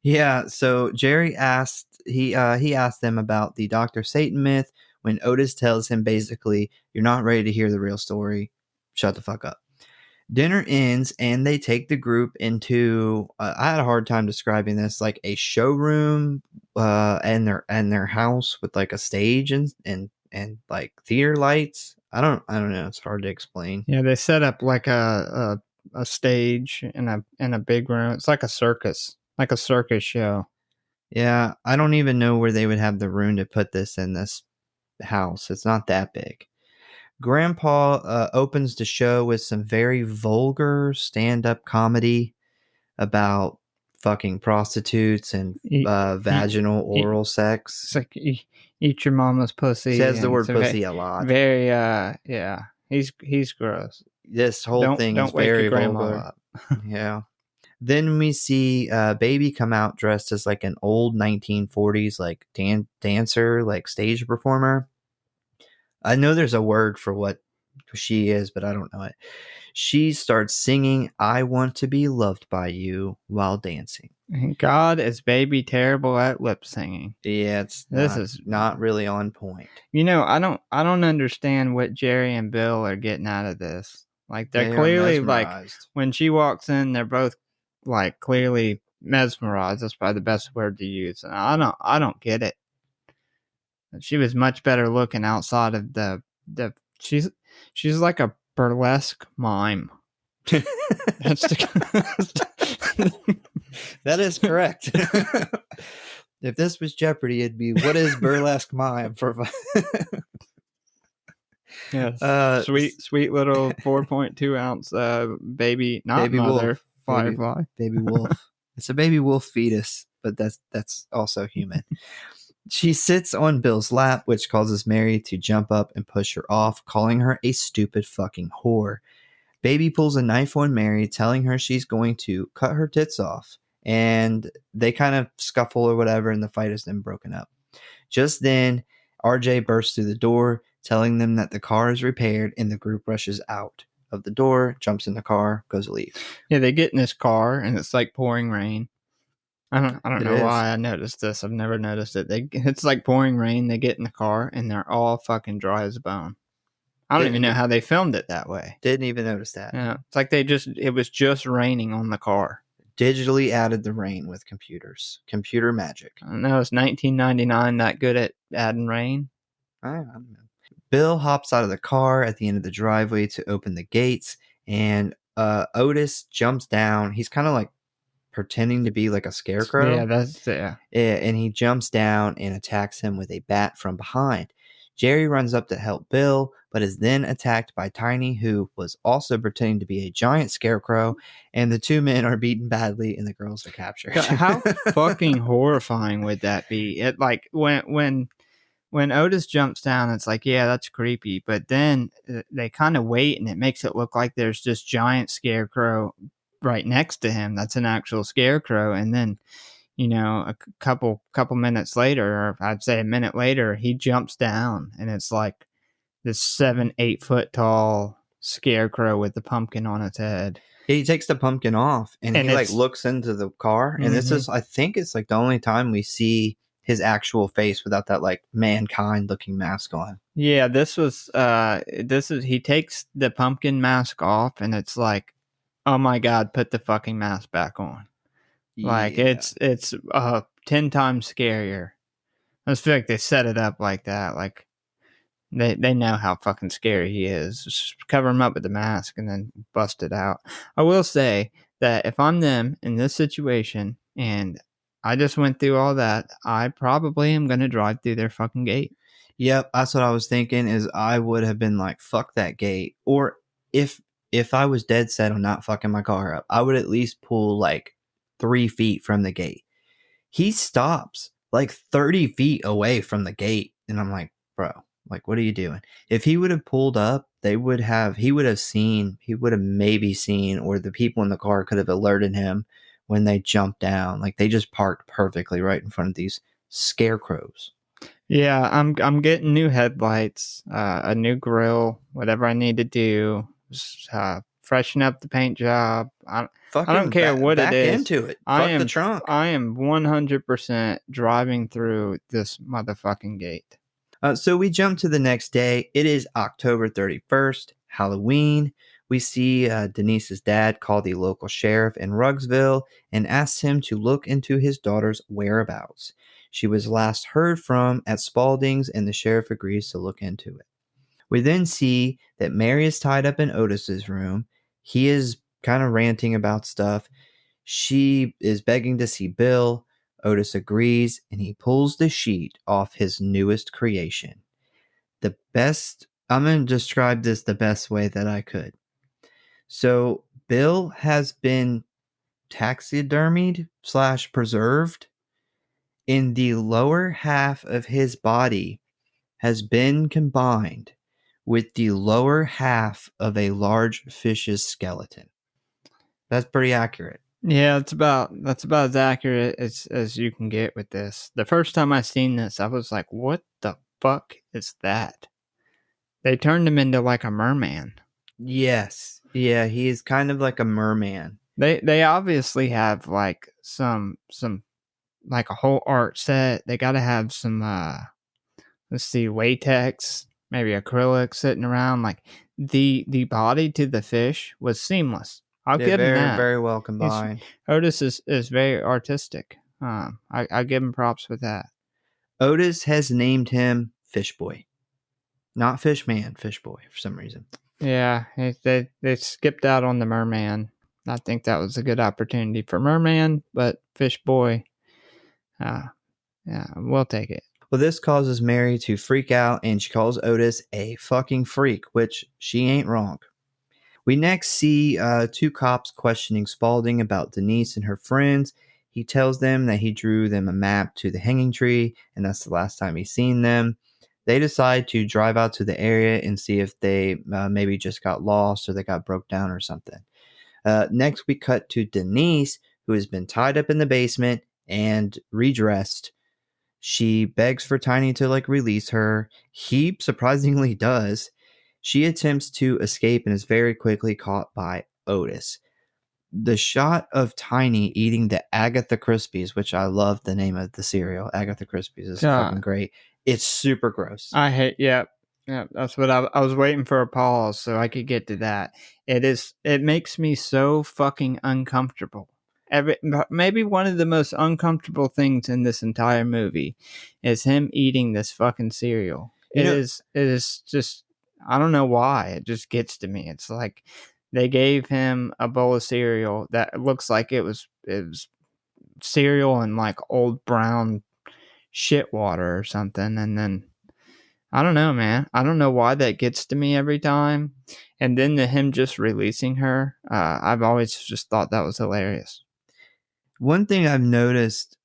Yeah, so Jerry he asked them about the Dr. Satan myth when Otis tells him basically, you're not ready to hear the real story. Shut the fuck up. Dinner ends and they take the group into I had a hard time describing this, like a showroom and their house with like a stage and like theater lights. I don't know, it's hard to explain. Yeah, they set up like a stage in a big room. It's like a circus show. Yeah, I don't even know where they would have the room to put this in this house. It's not that big. Grandpa opens the show with some very vulgar stand-up comedy about fucking prostitutes and Eat, vaginal eat, oral it's sex. like eat your mama's pussy. Says the and word it's pussy a lot. Very yeah. He's gross. This whole thing is Don't wake very your grandma vulgar. up. Yeah. Then we see Baby come out dressed as like an old 1940s like dancer, like stage performer. I know there's a word for what she is, but I don't know it. She starts singing I Want to Be Loved by You while dancing. God, is Baby terrible at lip singing? Yeah, it's This is not really on point. I don't understand what Jerry and Bill are getting out of this. Like they're They are clearly like mesmerized. when she walks in, they're both like clearly mesmerized. That's probably the best word to use. And I don't get it. She was much better looking outside of the she's like a burlesque mime. That's That is correct. If this was Jeopardy, it'd be what is burlesque mime for yes. Sweet little 4.2 ounce baby, not baby mother wolf. Firefly. Baby wolf. It's a baby wolf fetus, but that's also human. She sits on Bill's lap, which causes Mary to jump up and push her off, calling her a stupid fucking whore. Baby pulls a knife on Mary, telling her she's going to cut her tits off. And they kind of scuffle or whatever, and the fight is then broken up. Just then, RJ bursts through the door, telling them that the car is repaired, and the group rushes out of the door, jumps in the car, goes to leave. Yeah, they get in this car, and it's like pouring rain. I don't know is. why I noticed this. I've never noticed it. It's like pouring rain. They get in the car, and they're all fucking dry as a bone. I don't even know how they filmed it that way. Didn't even notice that. Yeah, it's like it was just raining on the car. Digitally added the rain with computers. Computer magic. I know it's 1999 that good at adding rain. I don't know. Bill hops out of the car at the end of the driveway to open the gates, and Otis jumps down. He's kind of like pretending to be like a scarecrow. Yeah, that's Yeah, and he jumps down and attacks him with a bat from behind. Jerry runs up to help Bill, but is then attacked by Tiny, who was also pretending to be a giant scarecrow, and the two men are beaten badly and the girls are captured. How fucking horrifying would that be? It like when Otis jumps down, it's like, yeah, that's creepy. But then they kind of wait, and it makes it look like there's this giant scarecrow right next to him. That's an actual scarecrow, and then a couple minutes later, or I'd say a minute later, he jumps down, and it's like this 7-8 foot tall scarecrow with the pumpkin on its head. He takes the pumpkin off, and he like looks into the car, and this is, I think, it's like the only time we see his actual face without that like mankind looking mask on. Yeah, he takes the pumpkin mask off, and it's like, oh my god, put the fucking mask back on. Like it's 10 times scarier. I just feel like they set it up like that. Like they know how fucking scary he is. Just cover him up with the mask and then bust it out. I will say that if I'm them in this situation and I just went through all that, I probably am going to drive through their fucking gate. Yep, that's what I was thinking. Is I would have been like, fuck that gate. Or if I was dead set on not fucking my car up, I would at least pull like 3 feet from the gate. He stops like 30 feet away from the gate, and I'm like, bro, like, what are you doing? If he would have pulled up, he would have maybe seen, or the people in the car could have alerted him when they jumped down. Like, they just parked perfectly right in front of these scarecrows. Yeah, I'm getting new headlights, a new grill, whatever I need to do, freshen up the paint job. I don't Fucking care what it back is. into it. I Fuck the am trunk. I am 100% driving through this motherfucking gate. So we jump to the next day. It is October 31st, Halloween. We see Denise's dad call the local sheriff in Rugsville and asks him to look into his daughter's whereabouts. She was last heard from at Spalding's, and the sheriff agrees to look into it. We then see that Mary is tied up in Otis's room. He is kind of ranting about stuff. She is begging to see Bill. Otis agrees, and he pulls the sheet off his newest creation. I'm going to describe this the best way that I could. So, Bill has been taxidermied / preserved. In the lower half of his body has been combined with the lower half of a large fish's skeleton. That's pretty accurate. Yeah, that's about as accurate as you can get with this. The first time I seen this, I was like, "What the fuck is that?" They turned him into like a merman. Yes. Yeah, he is kind of like a merman. They obviously have like some like a whole art set. They got to have some let's see, latex, maybe acrylic sitting around. Like the body to the fish was seamless. I'll They're give him very, that. very well combined. Otis is very artistic. I give him props for that. Otis has named him Fish Boy. Not Fish Man, Fish Boy for some reason. Yeah, they skipped out on the merman. I think that was a good opportunity for merman, but fish boy, yeah, we'll take it. Well, this causes Mary to freak out, and she calls Otis a fucking freak, which she ain't wrong. We next see two cops questioning Spalding about Denise and her friends. He tells them that he drew them a map to the hanging tree, and that's the last time he's seen them. They decide to drive out to the area and see if they maybe just got lost or they got broke down or something. Next, we cut to Denise, who has been tied up in the basement and redressed. She begs for Tiny to release her. He surprisingly does. She attempts to escape and is very quickly caught by Otis. The shot of Tiny eating the Agatha Crispies, which I love the name of the cereal, Agatha Crispies, is fucking great. It's super gross. I hate, yeah, that's what I was waiting for a pause so I could get to that. It makes me so fucking uncomfortable. Maybe one of the most uncomfortable things in this entire movie is him eating this fucking cereal. It is just, I don't know why. It just gets to me. It's like they gave him a bowl of cereal that looks like it was cereal and like old brown shit water or something, and then I don't know, man. I don't know why that gets to me every time. And then him just releasing her, I've always just thought that was hilarious. One thing I've noticed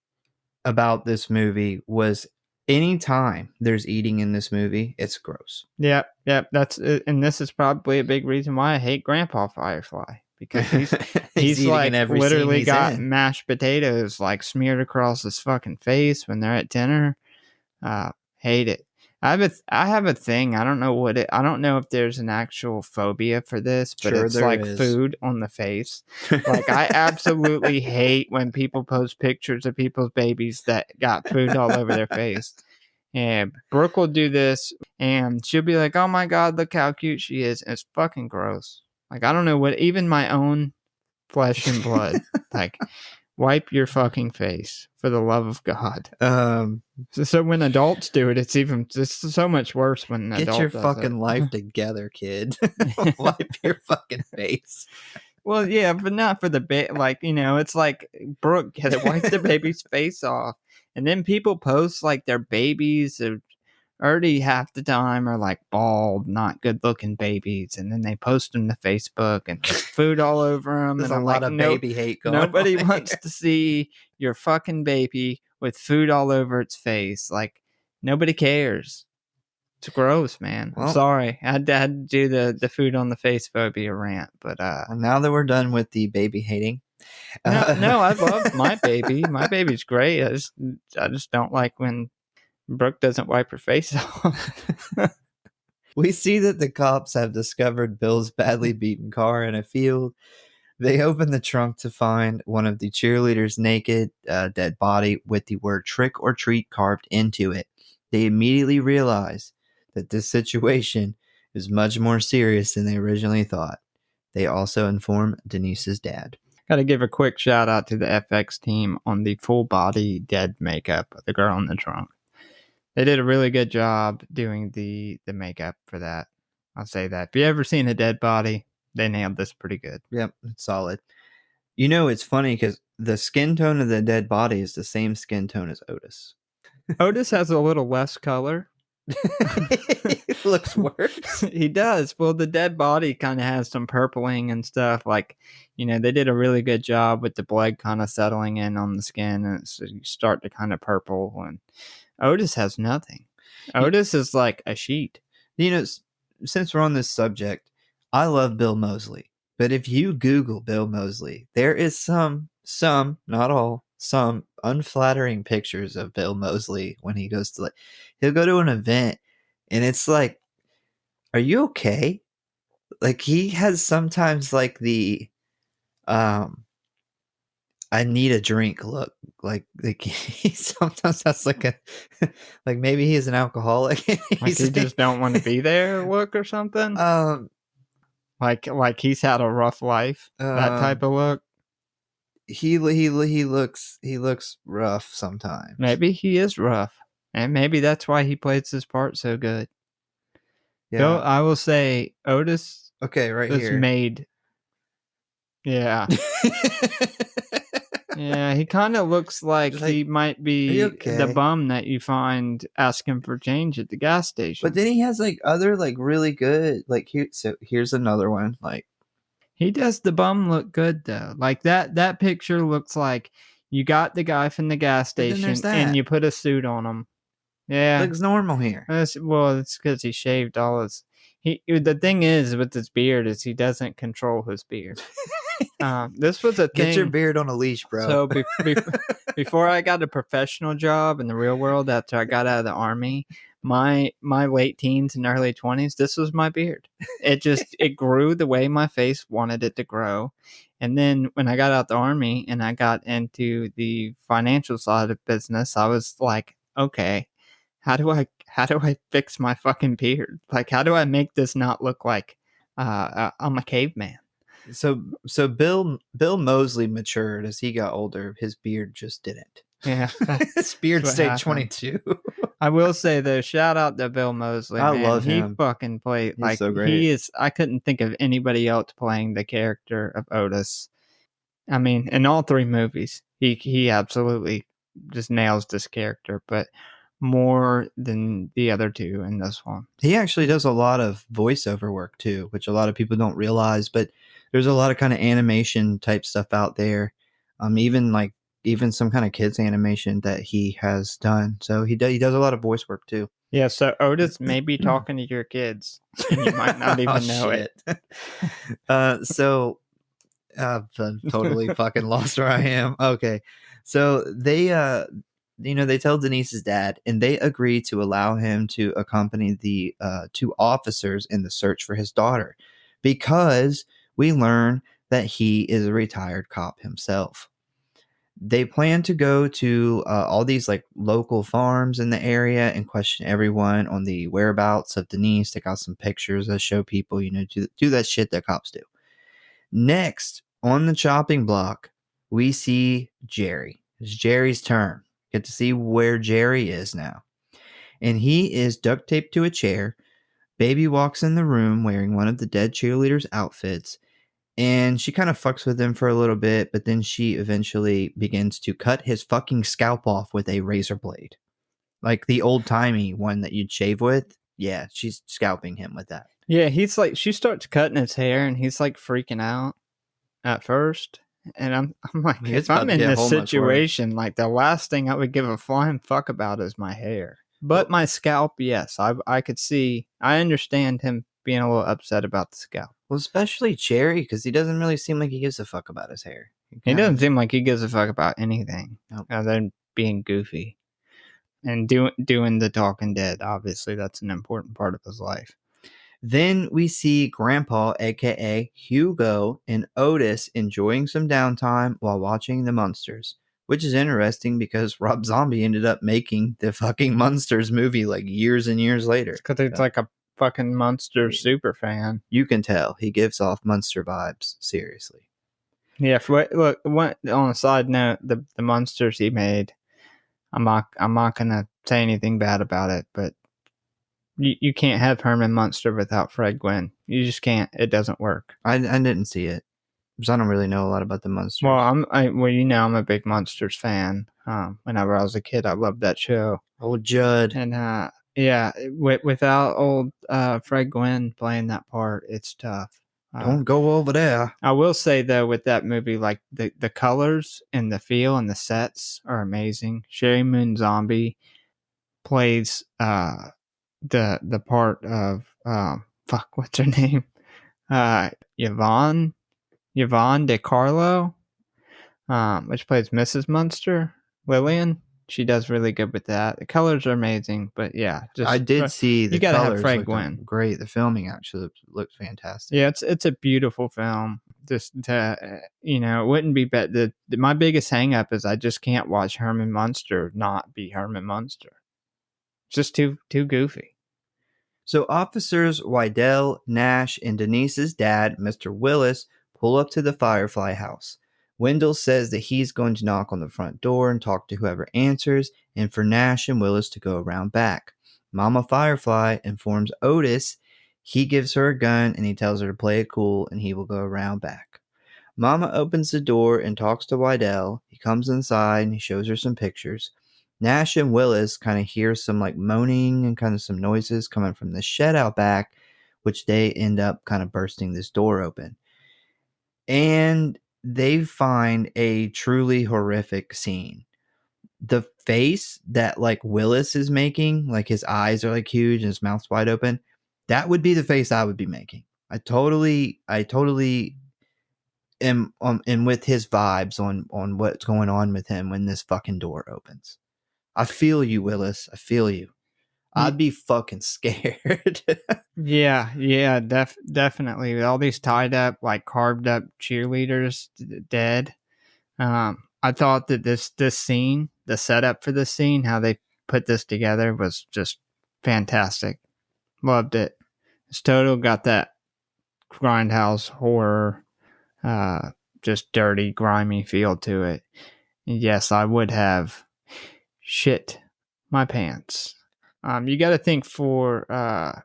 about this movie was anytime there's eating in this movie, it's gross. Yep. That's and this is probably a big reason why I hate Grandpa Firefly, because he's like literally got mashed potatoes like smeared across his fucking face when they're at dinner. Hate it. I have a thing. I don't know I don't know if there's an actual phobia for this, but sure, it's like food on the face. Like I absolutely hate when people post pictures of people's babies that got food all over their face. And Brooke will do this and she'll be like, "Oh my God, look how cute she is." And it's fucking gross. Like I don't know what, even my own flesh and blood, like wipe your fucking face for the love of God. So when adults do it, it's so much worse when an adult get your does fucking it. life together, kid. Wipe your fucking face. Well, yeah, but not for the it's like Brooke had to wipe the baby's face off, and then people post like their babies are already half the time are like bald, not good looking babies, and then they post them to Facebook and there's food all over them. There's and a I'm lot like, of baby hate going nobody on wants to see your fucking baby with food all over its face. Like nobody cares. It's gross, man. I'm sorry. I had to do the food on the face phobia rant, but well, now that we're done with the baby hating, no, I love my baby. My baby's great. I just don't like when Brooke doesn't wipe her face off. We see that the cops have discovered Bill's badly beaten car in a field. They open the trunk to find one of the cheerleaders' naked, dead body with the word trick or treat carved into it. They immediately realize that this situation is much more serious than they originally thought. They also inform Denise's dad. Got to give a quick shout out to the FX team on the full body dead makeup of the girl in the trunk. They did a really good job doing the makeup for that. I'll say that. If you ever seen a dead body, they nailed this pretty good. Yep, it's solid. You know, it's funny because the skin tone of the dead body is the same skin tone as Otis. Otis has a little less color. It looks worse. He does. Well, the dead body kind of has some purpling and stuff. Like, you know, they did a really good job with the blood kind of settling in on the skin, and so you start to kind of purple. And Otis has nothing. Otis is like a sheet. You know, since we're on this subject, I love Bill Moseley. But if you Google Bill Moseley, there is some, not all, some unflattering pictures of Bill Moseley when he goes to, like, he'll go to an event and it's like, are you okay? Like, he has sometimes like the, I need a drink look. Like he sometimes has like a, like maybe he's an alcoholic. Like he just don't want to be there look or something. Like he's had a rough life. That type of look. He looks rough sometimes. Maybe he is rough, and maybe that's why he plays this part so good. Yeah, Though I will say Otis. Okay, right is here. made. Yeah. Yeah, he kind of looks like he might be the bum that you find asking for change at the gas station. But then he has like other like really good like here. So here's another one. Like he does the bum look good though. Like that picture looks like you got the guy from the gas station and you put a suit on him. Yeah, looks normal here. Well, it's because he shaved all his. The thing is with his beard is he doesn't control his beard. This was a thing. Get your beard on a leash, bro. So before I got a professional job in the real world, after I got out of the army, my late teens and early 20s, this was my beard. It grew the way my face wanted it to grow. And then when I got out the army and I got into the financial side of business, I was like, okay, how do I fix my fucking beard? Like, how do I make this not look like I'm a caveman? So Bill Moseley matured as he got older. His beard just didn't. Yeah, his beard stayed 22. I will say though, shout out to Bill Moseley. I love him. He fucking played He's so great. He is. I couldn't think of anybody else playing the character of Otis. I mean, in all three movies, he absolutely just nails this character, but more than the other two in this one. He actually does a lot of voiceover work too, which a lot of people don't realize, but there's a lot of kind of animation type stuff out there. Even some kind of kids animation that he has done. So he does a lot of voice work too. Yeah, so Otis may be talking to your kids and you might not even know it. I've totally fucking lost where I am. Okay. So they tell Denise's dad and they agree to allow him to accompany the two officers in the search for his daughter because we learn that he is a retired cop himself. They plan to go to all these like local farms in the area and question everyone on the whereabouts of Denise. Take out some pictures that show people, do that shit that cops do. Next, on the chopping block, we see Jerry. It's Jerry's turn. Get to see where Jerry is now. And he is duct taped to a chair. Baby walks in the room wearing one of the dead cheerleaders' outfits. And she kind of fucks with him for a little bit, but then she eventually begins to cut his fucking scalp off with a razor blade. Like the old-timey one that you'd shave with. Yeah, she's scalping him with that. Yeah, he's like, she starts cutting his hair and he's like freaking out at first. And I'm like, if I'm in this situation, like the last thing I would give a flying fuck about is my hair. But my scalp, yes, I could see, I understand him being a little upset about the scalp. Well, especially Jerry, because he doesn't really seem like he gives a fuck about his hair. He doesn't seem like he gives a fuck about anything other than being goofy. and doing the Talking Dead. Obviously, that's an important part of his life. Then we see Grandpa, aka Hugo, and Otis enjoying some downtime while watching the Munsters, which is interesting because Rob Zombie ended up making the fucking Munsters movie like years and years later. Because he's like a fucking Munster super fan. You can tell he gives off Munster vibes, seriously. Yeah, look. On a side note, the Munsters he made, I'm not gonna say anything bad about it, but you can't have Herman Munster without Fred Gwynn. You just can't. It doesn't work. I didn't see it because I don't really know a lot about the Munsters. Well, I'm a big Munsters fan. Whenever I was a kid, I loved that show. Old Judd. And yeah, without old Fred Gwynn playing that part, it's tough. Don't go over there. I will say though, with that movie, like the colors and the feel and the sets are amazing. Sherry Moon Zombie plays the part of what's her name? Yvonne DeCarlo, which plays Mrs. Munster, Lillian. She does really good with that. The colors are amazing, but yeah, I did see the you gotta colors have Fred looked Gwynn. Great. The filming actually looked fantastic. Yeah, it's a beautiful film. Just it wouldn't be bad. My biggest hang up is I just can't watch Herman Munster not be Herman Munster. It's just too goofy. So officers Wydell, Nash, and Denise's dad, Mr. Willis, pull up to the Firefly house. Wendell says that he's going to knock on the front door and talk to whoever answers, and for Nash and Willis to go around back. Mama Firefly informs Otis he gives her a gun and he tells her to play it cool and he will go around back. Mama opens the door and talks to Wydell. He comes inside and he shows her some pictures. Nash and Willis kind of hear some like moaning and kind of some noises coming from the shed out back, which they end up kind of bursting this door open. And they find a truly horrific scene. The face that like Willis is making, like his eyes are like huge and his mouth's wide open, that would be the face I would be making. I totally am with his vibes on what's going on with him when this fucking door opens. I feel you, Willis. I feel you. I'd be fucking scared. Yeah, definitely. With all these tied up, like carved up cheerleaders dead. I thought that this scene, the setup for this scene, how they put this together was just fantastic. Loved it. It's total got that Grindhouse horror, just dirty, grimy feel to it. And yes, I would have shit my pants. You got to think for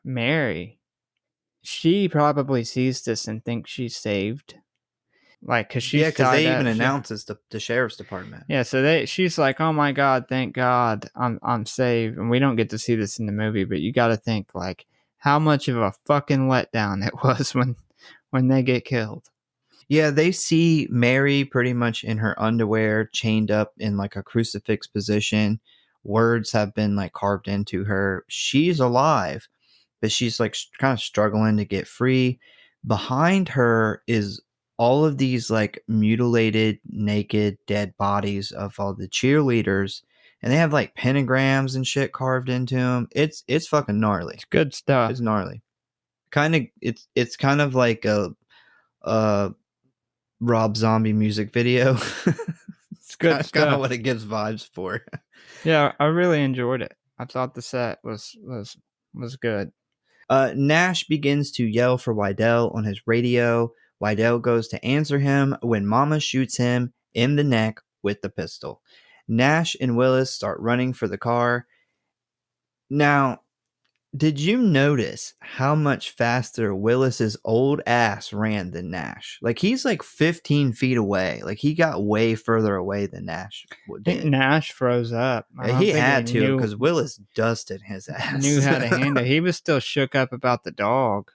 Mary, she probably sees this and thinks she's saved. Like, because she's because they even announces the sheriff's department. Yeah, so she's like, "Oh my God, thank God, I'm saved." And we don't get to see this in the movie, but you got to think like how much of a fucking letdown it was when they get killed. Yeah, they see Mary pretty much in her underwear, chained up in like a crucifix position. Words have been like carved into her. She's alive, but she's like kind of struggling to get free. Behind her is all of these like mutilated, naked, dead bodies of all the cheerleaders, and they have like pentagrams and shit carved into them. It's fucking gnarly. It's good stuff. It's gnarly. It's kind of like a Rob Zombie music video. It's good stuff. Kind of what it gives vibes for. Yeah, I really enjoyed it. I thought the set was good. Nash begins to yell for Wydell on his radio. Wydell goes to answer him when Mama shoots him in the neck with the pistol. Nash and Willis start running for the car. Now, did you notice how much faster Willis's old ass ran than Nash? Like, he's like 15 feet away. Like, he got way further away than Nash did. I think Nash froze up. He had to, because Willis dusted his ass. Knew how to handle it. He was still shook up about the dog.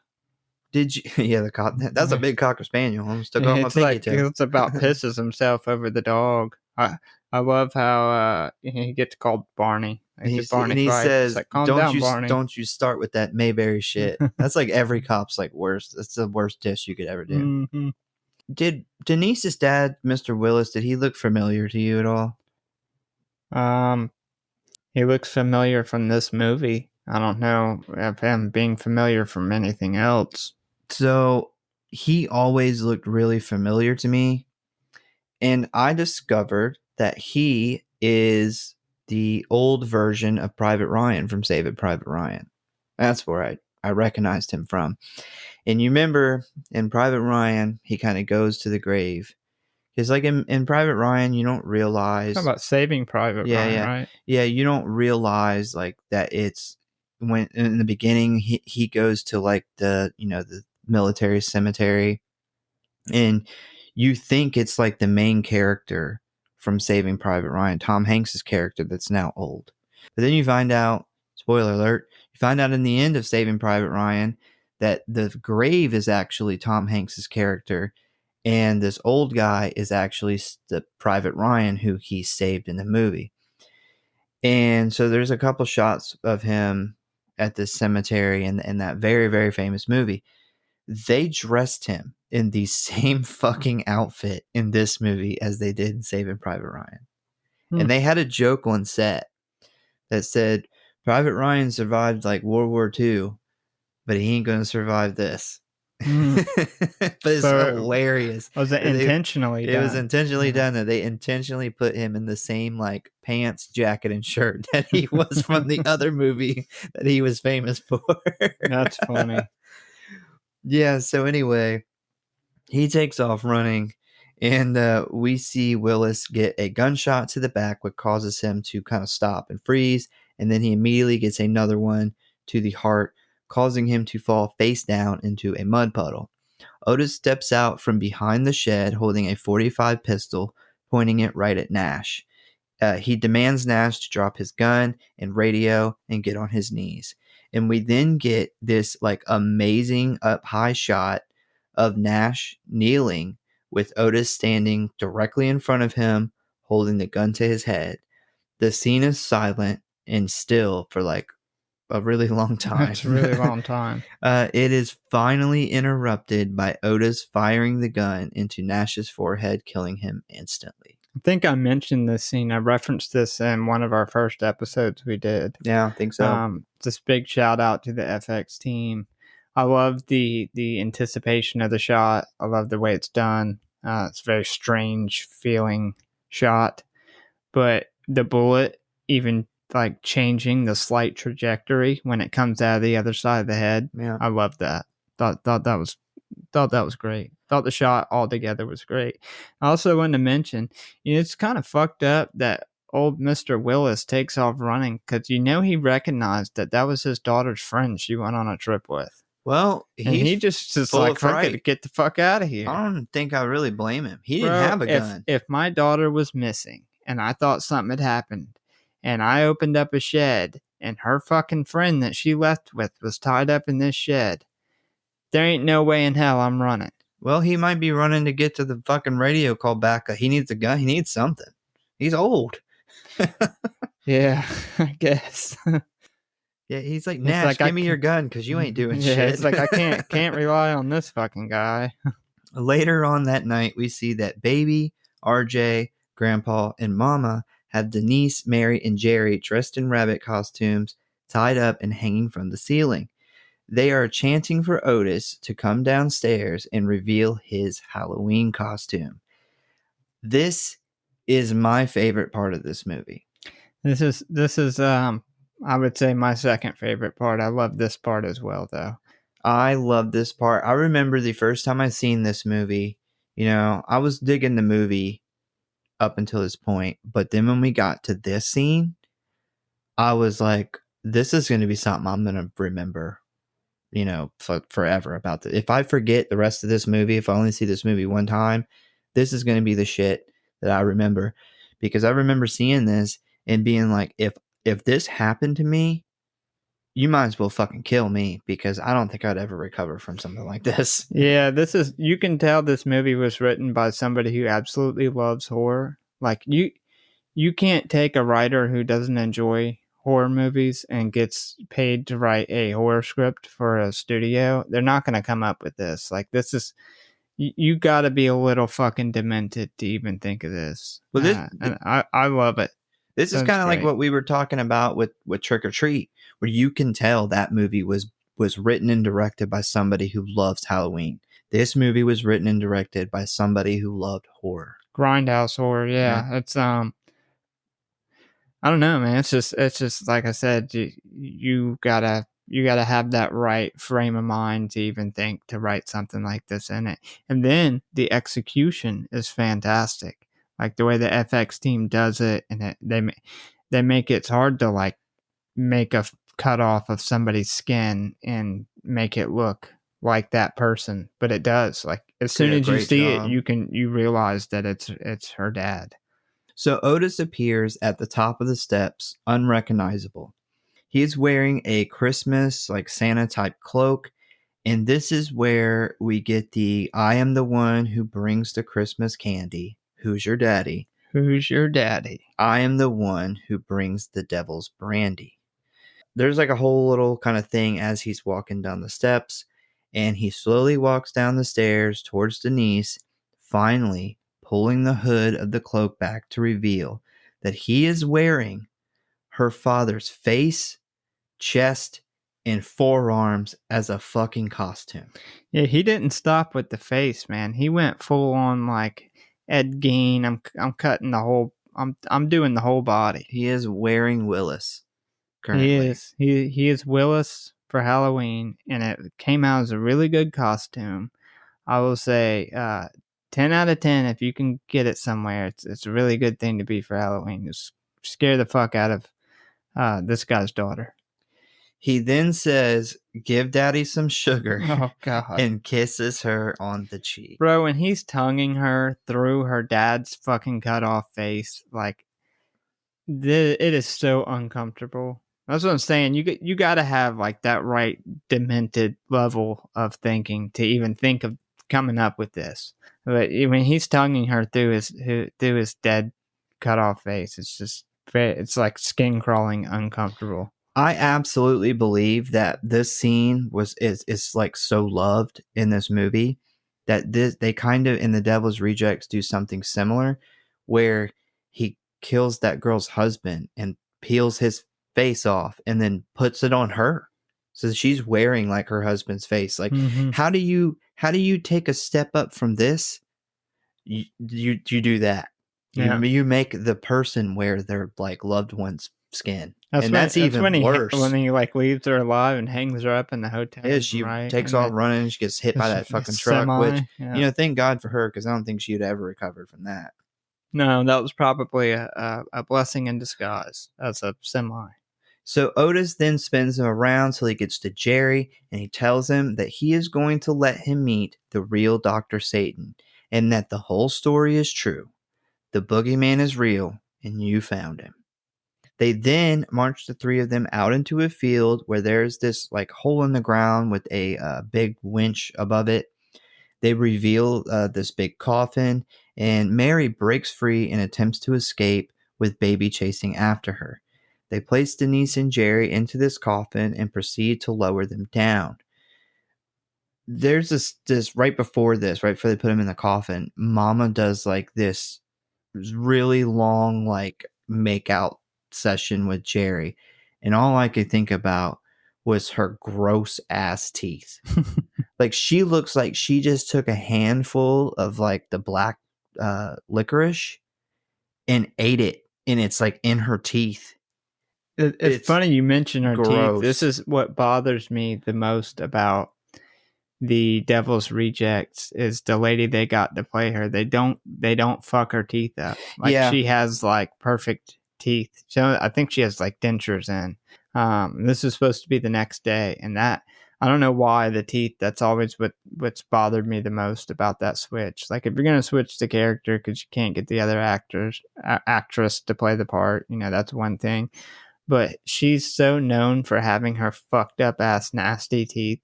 Did you? Yeah, the cock. That's a big cocker spaniel. I'm still going my pinky toe. It's about pisses himself over the dog. I love how he gets called Barney. He says, like, don't you start with that Mayberry shit. That's like every cop's like worst. That's the worst dish you could ever do. Mm-hmm. Did Denise's dad, Mr. Willis, did he look familiar to you at all? He looks familiar from this movie. I don't know of him being familiar from anything else. So he always looked really familiar to me. And I discovered that he is the old version of Private Ryan from Saving Private Ryan. That's where I recognized him from. And you remember in Private Ryan, he kind of goes to the grave. Because like in Private Ryan, you don't realize. Talking about Saving Private Ryan, right? Yeah, you don't realize like that it's when in the beginning he goes to like the military cemetery, and you think it's like the main character from Saving Private Ryan, Tom Hanks's character that's now old. But then you find out, spoiler alert, you find out in the end of Saving Private Ryan that the grave is actually Tom Hanks's character, and this old guy is actually the Private Ryan who he saved in the movie. And so there's a couple shots of him at this cemetery in that very, very famous movie. They dressed him in the same fucking outfit in this movie as they did in Saving Private Ryan. And they had a joke on set that said, Private Ryan survived like World War II, but he ain't going to survive this. But it's So, hilarious. Was it intentionally done? It was intentionally done that they intentionally put him in the same like pants, jacket, and shirt that he was from the other movie that he was famous for. That's funny. Yeah, so anyway, he takes off running, and we see Willis get a gunshot to the back, which causes him to kind of stop and freeze, and then he immediately gets another one to the heart, causing him to fall face down into a mud puddle. Otis steps out from behind the shed holding a .45 pistol, pointing it right at Nash. He demands Nash to drop his gun and radio and get on his knees. And we then get this like amazing up high shot of Nash kneeling with Otis standing directly in front of him, holding the gun to his head. The scene is silent and still for like a really long time. That's a really long time. It is finally interrupted by Otis firing the gun into Nash's forehead, killing him instantly. I think I mentioned this scene. I referenced this in one of our first episodes we did. Yeah, I think so. Just big shout out to the FX team. I love the anticipation of the shot. I love the way it's done. It's a very strange feeling shot. But the bullet, even like changing the slight trajectory when it comes out of the other side of the head. Yeah. I love that. Thought that was great. Thought the shot altogether was great. I also wanted to mention, it's kind of fucked up that old Mr. Willis takes off running because he recognized that was his daughter's friend she went on a trip with. Well, he just like, fuck it, get the fuck out of here. I don't think I really blame him. He didn't have a gun. If my daughter was missing and I thought something had happened and I opened up a shed and her fucking friend that she left with was tied up in this shed, there ain't no way in hell I'm running. Well, he might be running to get to the fucking radio call back. He needs a gun. He needs something. He's old. Yeah, I guess. Yeah, he's like, Nash, give me your gun because you ain't doing shit. It's like, I can't rely on this fucking guy. Later on that night, we see that Baby, RJ, Grandpa, and Mama have Denise, Mary, and Jerry dressed in rabbit costumes, tied up and hanging from the ceiling. They are chanting for Otis to come downstairs and reveal his Halloween costume. This is my favorite part of this movie. This is I would say my second favorite part. I love this part as well, though. I love this part. I remember the first time I seen this movie, I was digging the movie up until this point, but then when we got to this scene, I was like, this is going to be something I'm going to remember, forever about this. If I forget the rest of this movie, if I only see this movie one time, this is going to be the shit that I remember, because I remember seeing this and being like, if this happened to me, you might as well fucking kill me, because I don't think I'd ever recover from something like this. Yeah, you can tell this movie was written by somebody who absolutely loves horror. Like, you can't take a writer who doesn't enjoy horror movies and gets paid to write a horror script for a studio. They're not going to come up with this. Like, this is, you got to be a little fucking demented to even think of this. Well, and I love it. This is That's kind of like great. what we were talking about with Trick or Treat, where you can tell that movie was written and directed by somebody who loves Halloween. This movie was written and directed by somebody who loved horror. Grindhouse horror, yeah. It's I don't know, man. It's just like I said, you gotta have that right frame of mind to even think to write something like this in it. And then the execution is fantastic. Like the way the FX team does it, and they make it's hard to like make a cut off of somebody's skin and make it look like that person, but it does. Like as soon as you see it, you realize that it's her dad. So Otis appears at the top of the steps, unrecognizable. He is wearing a Christmas, like Santa type cloak, and this is where we get the I am the one who brings the Christmas candy. Who's your daddy? Who's your daddy? I am the one who brings the devil's brandy. There's like a whole little kind of thing as he's walking down the steps, and he slowly walks down the stairs towards Denise, finally pulling the hood of the cloak back to reveal that he is wearing her father's face, chest, and forearms as a fucking costume. Yeah, he didn't stop with the face, man. He went full on like Ed Gein. I'm cutting the whole. I'm doing the whole body. He is wearing Willis currently. He is. He is Willis for Halloween, and it came out as a really good costume. I will say 10 out of 10 if you can get it somewhere. It's a really good thing to be for Halloween. Just scare the fuck out of this guy's daughter. He then says, "Give daddy some sugar." Oh, God. And kisses her on the cheek. Bro, when he's tonguing her through her dad's fucking cut off face, like, it is so uncomfortable. That's what I'm saying. You got to have like that right demented level of thinking to even think of coming up with this. But when he's tonguing her through his dead cut off face, it's like skin crawling uncomfortable. I absolutely believe that this scene is like so loved in this movie that they kind of in The Devil's Rejects do something similar where he kills that girl's husband and peels his face off and then puts it on her. So she's wearing like her husband's face. Like how do you take a step up from this? You do that. You make the person wear their like loved one's skin. That's even worse. When he like leaves her alive and hangs her up in the hotel. Yeah, she takes off running and she gets hit by that fucking truck. Which thank God for her because I don't think she'd ever recovered from that. No, that was probably a blessing in disguise as a semi. So Otis then spins him around till he gets to Jerry and he tells him that he is going to let him meet the real Dr. Satan and that the whole story is true. The boogeyman is real and you found him. They then march the three of them out into a field where there's this like hole in the ground with a big winch above it. They reveal this big coffin, and Mary breaks free and attempts to escape with Baby chasing after her. They place Denise and Jerry into this coffin and proceed to lower them down. There's this right before they put him in the coffin, Mama does like this really long like make out session with Jerry, and all I could think about was her gross ass teeth. Like she looks like she just took a handful of like the black licorice and ate it, and it's like in her teeth. It's funny you mention her gross. teeth. This is what bothers me the most about the Devil's Rejects is the lady they got to play her. They don't fuck her teeth up. Like she has like perfect teeth. So I think she has like dentures in. This is supposed to be the next day, and that I don't know why the teeth. That's always what's bothered me the most about that switch. Like if you're gonna switch the character because you can't get the other actress to play the part, that's one thing. But she's so known for having her fucked up ass nasty teeth.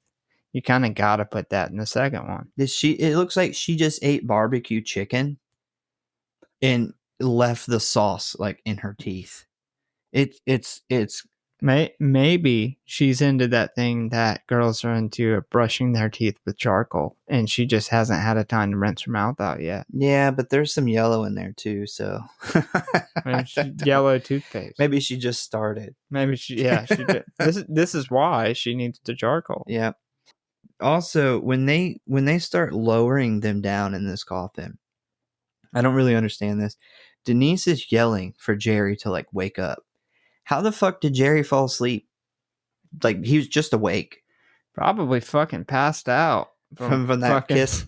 You kind of gotta put that in the second one. It looks like she just ate barbecue chicken and left the sauce like in her teeth. It's Maybe she's into that thing that girls are into, of brushing their teeth with charcoal, and she just hasn't had a time to rinse her mouth out yet. Yeah, but there's some yellow in there too, so Yellow toothpaste. Maybe she just started. Maybe she did. This is why she needs the charcoal. Yeah. Also, when they start lowering them down in this coffin, I don't really understand this. Denise is yelling for Jerry to like wake up. How the fuck did Jerry fall asleep? Like, he was just awake Probably fucking passed out from that kiss.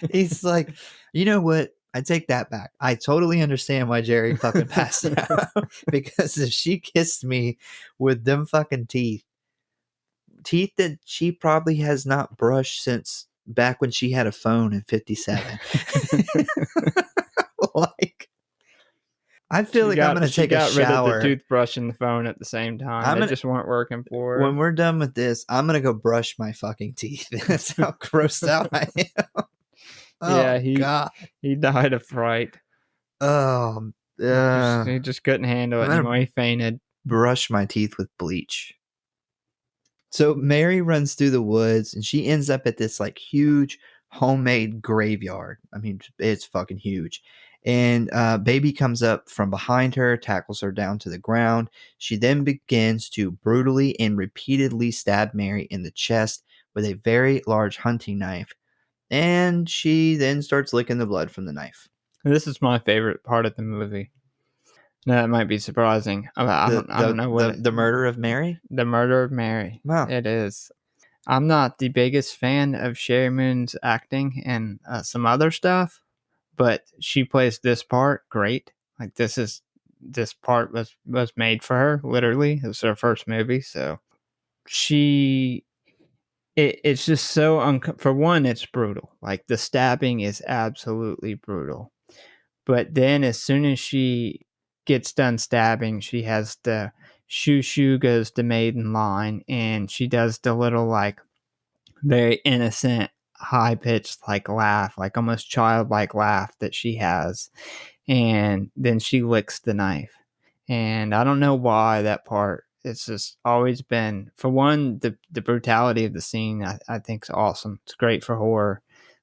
He's like, you know what? I take that back. I totally understand why Jerry fucking passed out. Because if she kissed me with them fucking teeth that she probably has not brushed since back when she had a phone in 57. Like, I feel like I'm going to take a shower. She got rid of the toothbrush and the phone at the same time. They just weren't working for her. When we're done with this, I'm going to go brush my fucking teeth. That's how grossed out I am. Oh, yeah, he died of fright. He just couldn't handle it anymore. He fainted. Brush my teeth with bleach. So Mary runs through the woods, and she ends up at this like huge homemade graveyard. I mean, it's fucking huge. And Baby comes up from behind her, tackles her down to the ground. She then begins to brutally and repeatedly stab Mary in the chest with a very large hunting knife. And she then starts licking the blood from the knife. This is my favorite part of the movie. Now, that might be surprising. I don't know what the murder of Mary? The murder of Mary. Wow. It is. I'm not the biggest fan of Sherry Moon's acting and some other stuff, but she plays this part great. Like, this part was made for her, literally. It was her first movie, so it's just so for one, it's brutal. Like, the stabbing is absolutely brutal. But then as soon as she gets done stabbing, she has the shoo goes the maiden line, and she does the little like very innocent, high pitched like laugh, like almost childlike laugh that she has, and then she licks the knife. And I don't know why that part. It's just always been, for one, the brutality of the scene. I think is awesome. It's great for horror.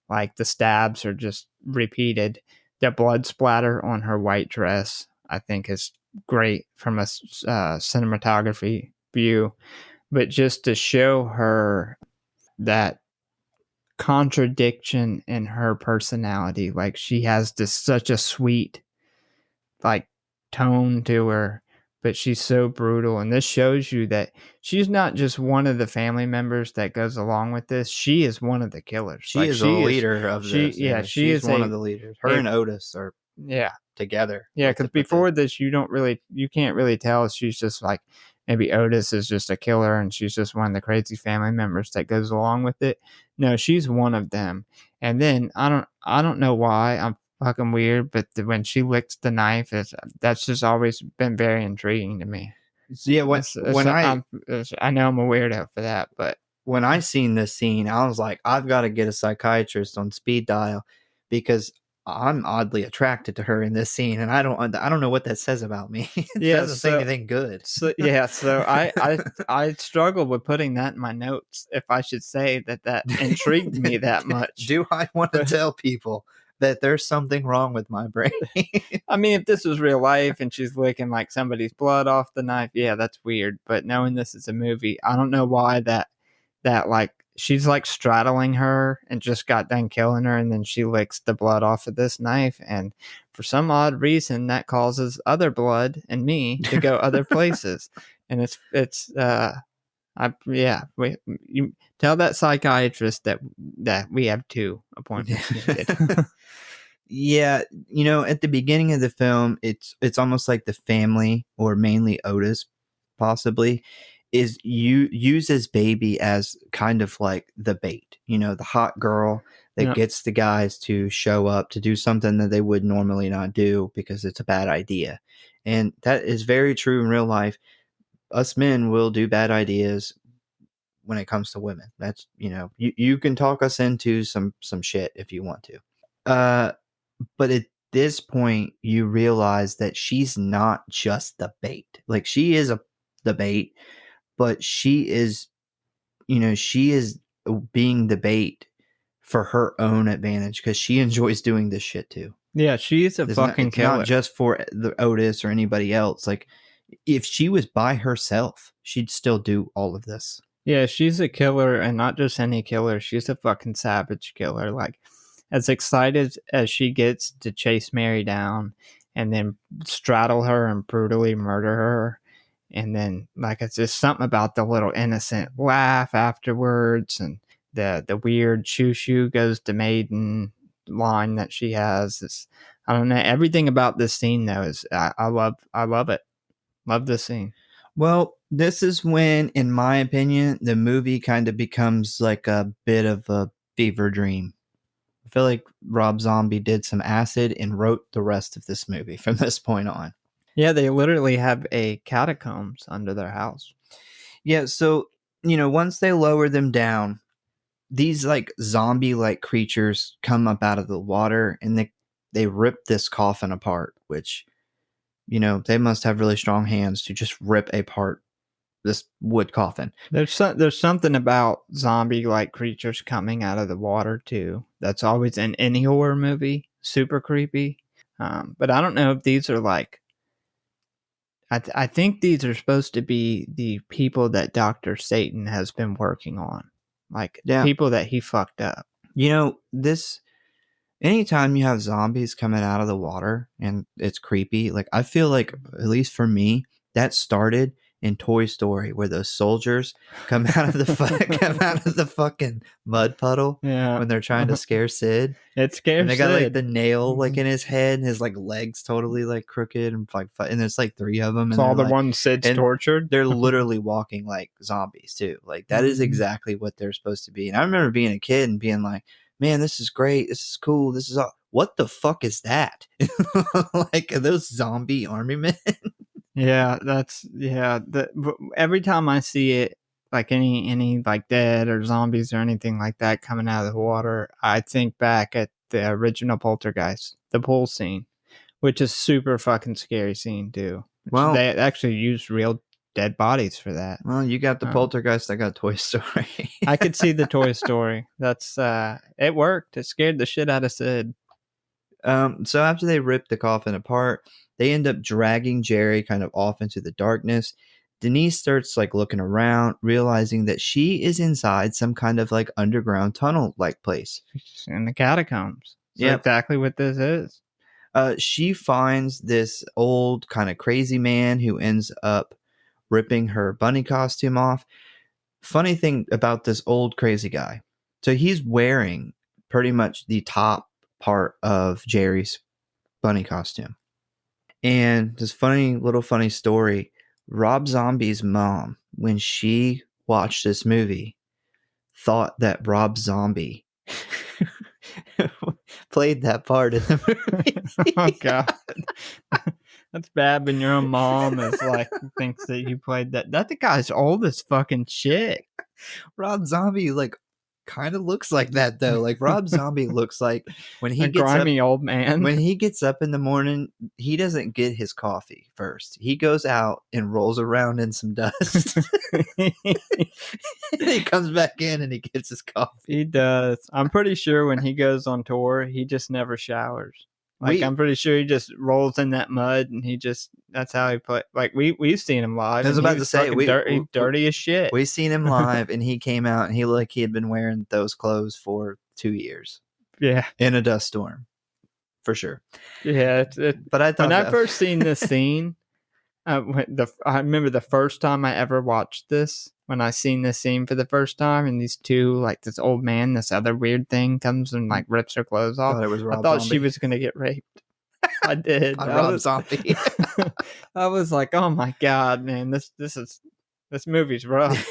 Like, the stabs are just repeated. The blood splatter on her white dress, I think, is great from a cinematography view. But just to show her that contradiction in her personality, like, she has this such a sweet, like, tone to her, but she's so brutal. And this shows you that she's not just one of the family members that goes along with this. She is one of the killers. She is a leader of this. Yeah, she's one of the leaders. Her and Otis are together. Yeah, because before this, you can't really tell. She's just like, maybe Otis is just a killer and she's just one of the crazy family members that goes along with it. No, she's one of them. And then I don't know why I'm fucking weird, but when she licks the knife, that's just always been very intriguing to me. Yeah, I know I'm a weirdo for that, but when I seen this scene, I was like, I've got to get a psychiatrist on speed dial, because I'm oddly attracted to her in this scene, and I don't know what that says about me. It doesn't say anything good. So I struggled with putting that in my notes, if I should say that intrigued me that much. Do I want to tell people that there's something wrong with my brain? I mean, if this was real life and she's licking like somebody's blood off the knife, yeah, that's weird. But knowing this is a movie, I don't know why that like she's like straddling her and just got done killing her, and then she licks the blood off of this knife, and for some odd reason that causes other blood and me to go other places. And you tell that psychiatrist that we have 2 appointments needed. Yeah, at the beginning of the film, it's almost like the family, or mainly Otis, possibly, uses Baby as kind of like the bait. The hot girl that gets the guys to show up to do something that they would normally not do because it's a bad idea. And that is very true in real life. Us men will do bad ideas when it comes to women. That's, you can talk us into some shit if you want to. But this point you realize that she's not just the bait. Like she is the bait, but she is, she is being the bait for her own advantage because she enjoys doing this shit too. Yeah, she's a fucking It's killer. not just for the Otis or anybody else. Like if she was by herself, she'd still do all of this. Yeah, she's a killer, and not just any killer. She's a fucking savage killer. Like, as excited as she gets to chase Mary down and then straddle her and brutally murder her, and then like it's just something about the little innocent laugh afterwards, and the weird shoo shoo goes to maiden line that she has. It's, I don't know, everything about this scene though is I love it. Love this scene. Well, this is when, in my opinion, the movie kind of becomes like a bit of a fever dream. I feel like Rob Zombie did some acid and wrote the rest of this movie from this point on. Yeah, they literally have a catacombs under their house. Yeah, so, once they lower them down, these like zombie-like creatures come up out of the water and they rip this coffin apart, which, they must have really strong hands to just rip apart this wood coffin. There's something about zombie-like creatures coming out of the water too. That's always in any horror movie. Super creepy. But I don't know if these are like. I think these are supposed to be the people that Dr. Satan has been working on, like people that he fucked up. This. Anytime you have zombies coming out of the water and it's creepy, like I feel like, at least for me, that started in Toy Story where those soldiers come out of the fucking mud puddle when they're trying to scare Sid. It scares and they got Sid. like the nail like in his head and his like legs totally like crooked and like and there's like 3 of them. It's and all the like, ones Sid's tortured. They're literally walking like zombies too. Like that is exactly what they're supposed to be. And I remember being a kid and being like, man, this is great. This is cool. This is all. What the fuck is that? Like, are those zombie army men? Yeah, every time I see it, like any like dead or zombies or anything like that coming out of the water, I think back at the original Poltergeist, the pool scene, which is super fucking scary scene too. Well, they actually used real dead bodies for that. Well, you got the Poltergeist, I got Toy Story. I could see the Toy Story. That's it worked. It scared the shit out of Sid. So after they rip the coffin apart, they end up dragging Jerry kind of off into the darkness. Denise starts like looking around, realizing that she is inside some kind of like underground tunnel like place. In the catacombs. Yeah, exactly what this is. She finds this old kind of crazy man who ends up ripping her bunny costume off. Funny thing about this old crazy guy. So he's wearing pretty much the top part of Jerry's bunny costume. And this funny story, Rob Zombie's mom, when she watched this movie, thought that Rob Zombie played that part in the movie. Oh God. That's bad when your own mom is like thinks that you played that. That the guy's old as fucking shit. Rob Zombie like kind of looks like that though. Like Rob Zombie looks like when he a gets grimy up, old man. When he gets up in the morning, he doesn't get his coffee first. He goes out and rolls around in some dust. He comes back in and he gets his coffee. He does. I'm pretty sure when he goes on tour, he just never showers. Like I'm pretty sure he just rolls in that mud and that's how he play. Like we've seen him live. I was about to say dirty as shit. We've seen him live and he came out and he looked like he had been wearing those clothes for 2 years. Yeah. In a dust storm. For sure. Yeah. But I thought when I first seen this scene, I remember the first time I ever watched this, when I seen this scene for the first time, and these two, like this old man, this other weird thing comes and like rips her clothes off. I thought she was going to get raped. I did. Rob Zombie. I was like, oh my God, man, this movie's rough.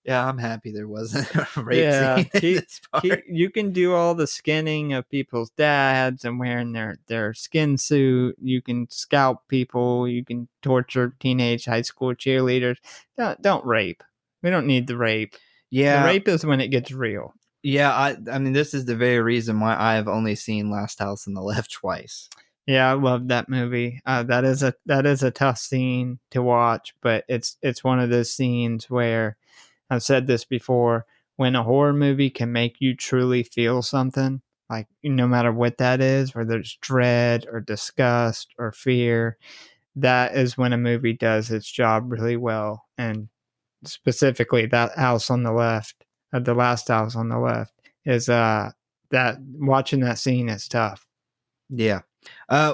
Yeah, I'm happy there wasn't a rape scene in this part. You can do all the skinning of people's dads and wearing their skin suit. You can scalp people. You can torture teenage high school cheerleaders. Don't rape. We don't need the rape. Yeah. The rape is when it gets real. Yeah, I mean, this is the very reason why I have only seen Last House on the Left twice. Yeah, I love that movie. That is a tough scene to watch, but it's one of those scenes where I've said this before. When a horror movie can make you truly feel something, like no matter what that is, whether it's dread or disgust or fear, that is when a movie does its job really well. And specifically, that house on the left, the last house on the left, is that watching that scene is tough. Yeah.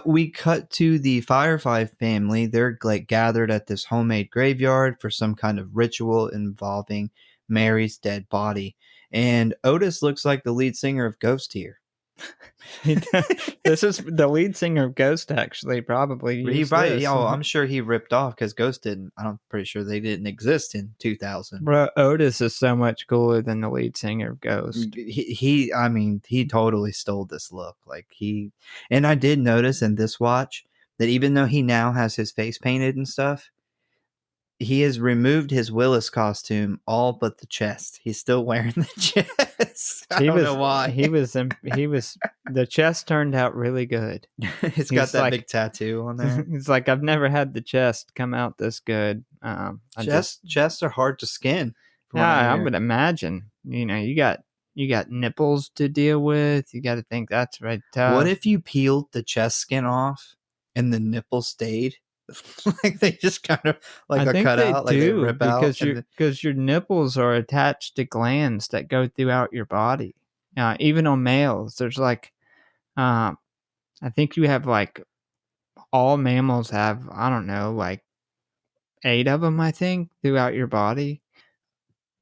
We cut to the Firefly family. They're like gathered at this homemade graveyard for some kind of ritual involving Mary's dead body. And Otis looks like the lead singer of Ghost here. This is the lead singer of Ghost, actually, probably. He probably, yeah, well, I'm sure he ripped off because Ghost didn't. I'm pretty sure they didn't exist in 2000. Bro, Otis is so much cooler than the lead singer of Ghost. I mean, he totally stole this look. And I did notice in this watch that even though he now has his face painted and stuff, he has removed his Willis costume all but the chest. He's still wearing the chest. I don't know why. The chest turned out really good. He's got that big tattoo on there. It's like, I've never had the chest come out this good. Chests are hard to skin. Yeah, I would imagine. You got nipples to deal with. You got to think that's right tough. What if you peeled the chest skin off and the nipple stayed? Like they just kind of like are cut out, like they rip out, because your nipples are attached to glands that go throughout your body. Even on males, there's like, I think you have like all mammals have, I don't know, like 8 of them, I think, throughout your body.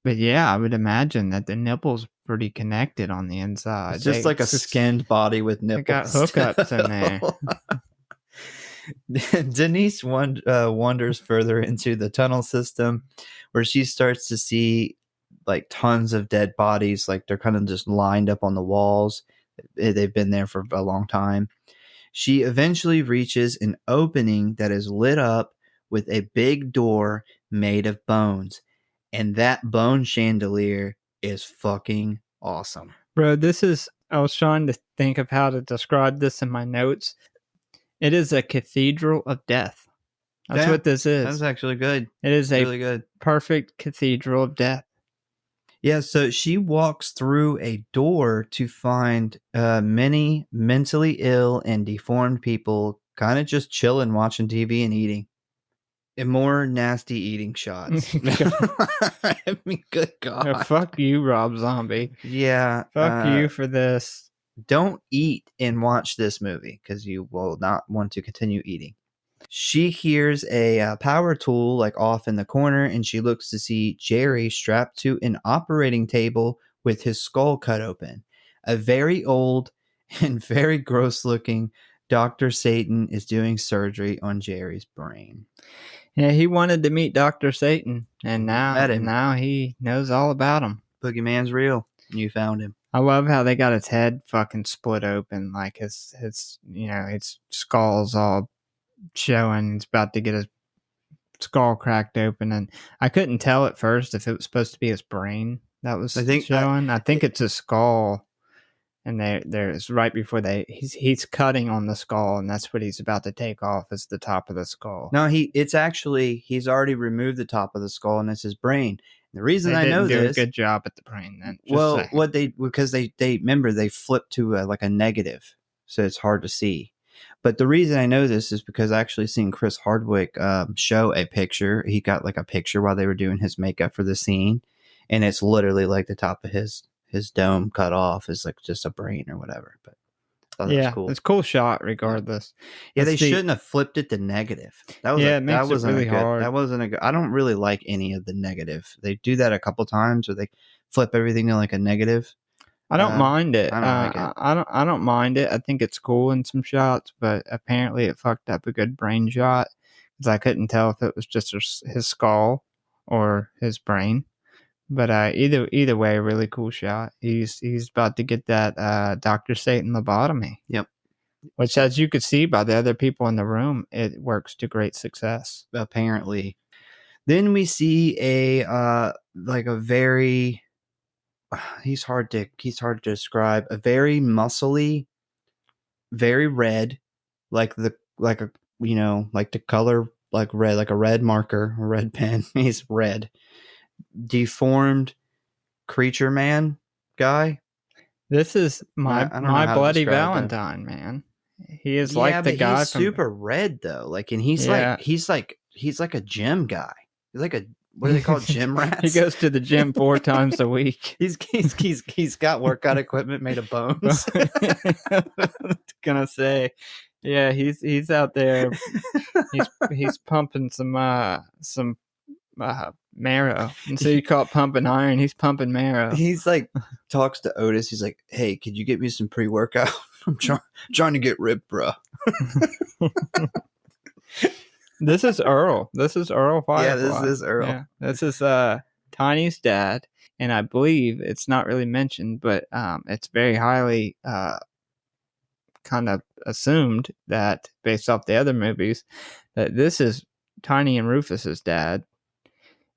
But yeah, I would imagine that the nipples pretty connected on the inside. It's just like a skinned body with nipples. Got hookups in there. Denise wanders further into the tunnel system where she starts to see like tons of dead bodies. Like they're kind of just lined up on the walls. They've been there for a long time. She eventually reaches an opening that is lit up with a big door made of bones. And that bone chandelier is fucking awesome. Bro, I was trying to think of how to describe this in my notes. It is a cathedral of death. That's what this is. That's actually good. It is really good. Perfect cathedral of death. Yeah, so she walks through a door to find many mentally ill and deformed people kind of just chilling, watching TV and eating. And more nasty eating shots. I mean, good God. Oh, fuck you, Rob Zombie. Yeah. Fuck you for this. Don't eat and watch this movie because you will not want to continue eating. She hears a power tool like off in the corner, and she looks to see Jerry strapped to an operating table with his skull cut open. A very old and very gross looking Dr. Satan is doing surgery on Jerry's brain. Yeah, he wanted to meet Dr. Satan, and now he knows all about him. Boogeyman's real. You found him. I love how they got his head fucking split open, like his skull's all showing. He's about to get his skull cracked open, and I couldn't tell at first if it was supposed to be his brain that was showing. I think it's his skull, and there's right before he's cutting on the skull, and that's what he's about to take off is the top of the skull. No, he's already removed the top of the skull, and it's his brain. The reason I know this, do a good job at the brain. Then, because they remember they flipped to like a negative, so it's hard to see. But the reason I know this is because I actually seen Chris Hardwick show a picture. He got like a picture while they were doing his makeup for the scene, and it's literally like the top of his dome cut off is like just a brain or whatever. But yeah, cool. It's a cool shot regardless. Yeah, they shouldn't have flipped it to negative. It makes it really hard. That wasn't a good. I don't really like any of the negative. They do that a couple times where they flip everything to like a negative. I don't mind it. I don't like it. I don't mind it. I think it's cool in some shots, but apparently it fucked up a good brain shot because I couldn't tell if it was just his skull or his brain. But either way, a really cool shot. He's about to get that Dr. Satan lobotomy. Yep. Which, as you could see by the other people in the room, it works to great success. Apparently. Then we see a very he's hard to describe. A very muscly, very red, like the color like red, like a red marker, a red pen. He's red, deformed creature man guy. This is I don't know my how to Bloody describe him. Valentine, man. He is Yeah, like the but guy he's from super red though. Like, and he's Yeah. he's like a gym guy. He's like a, what do they call gym rats? He goes to the gym 4 times a week. He's got workout equipment made of bones. I was gonna say, yeah, he's out there. He's pumping some marrow. And so you call it pumping iron. He's pumping marrow. He's like talks to Otis. He's like, "Hey, could you get me some pre-workout? I'm trying to get ripped, bro." This is Earl. This is Earl Firefly. Yeah, this is Earl. Yeah, this is Tiny's dad, and I believe it's not really mentioned, but it's very highly kind of assumed that based off the other movies that this is Tiny and Rufus's dad,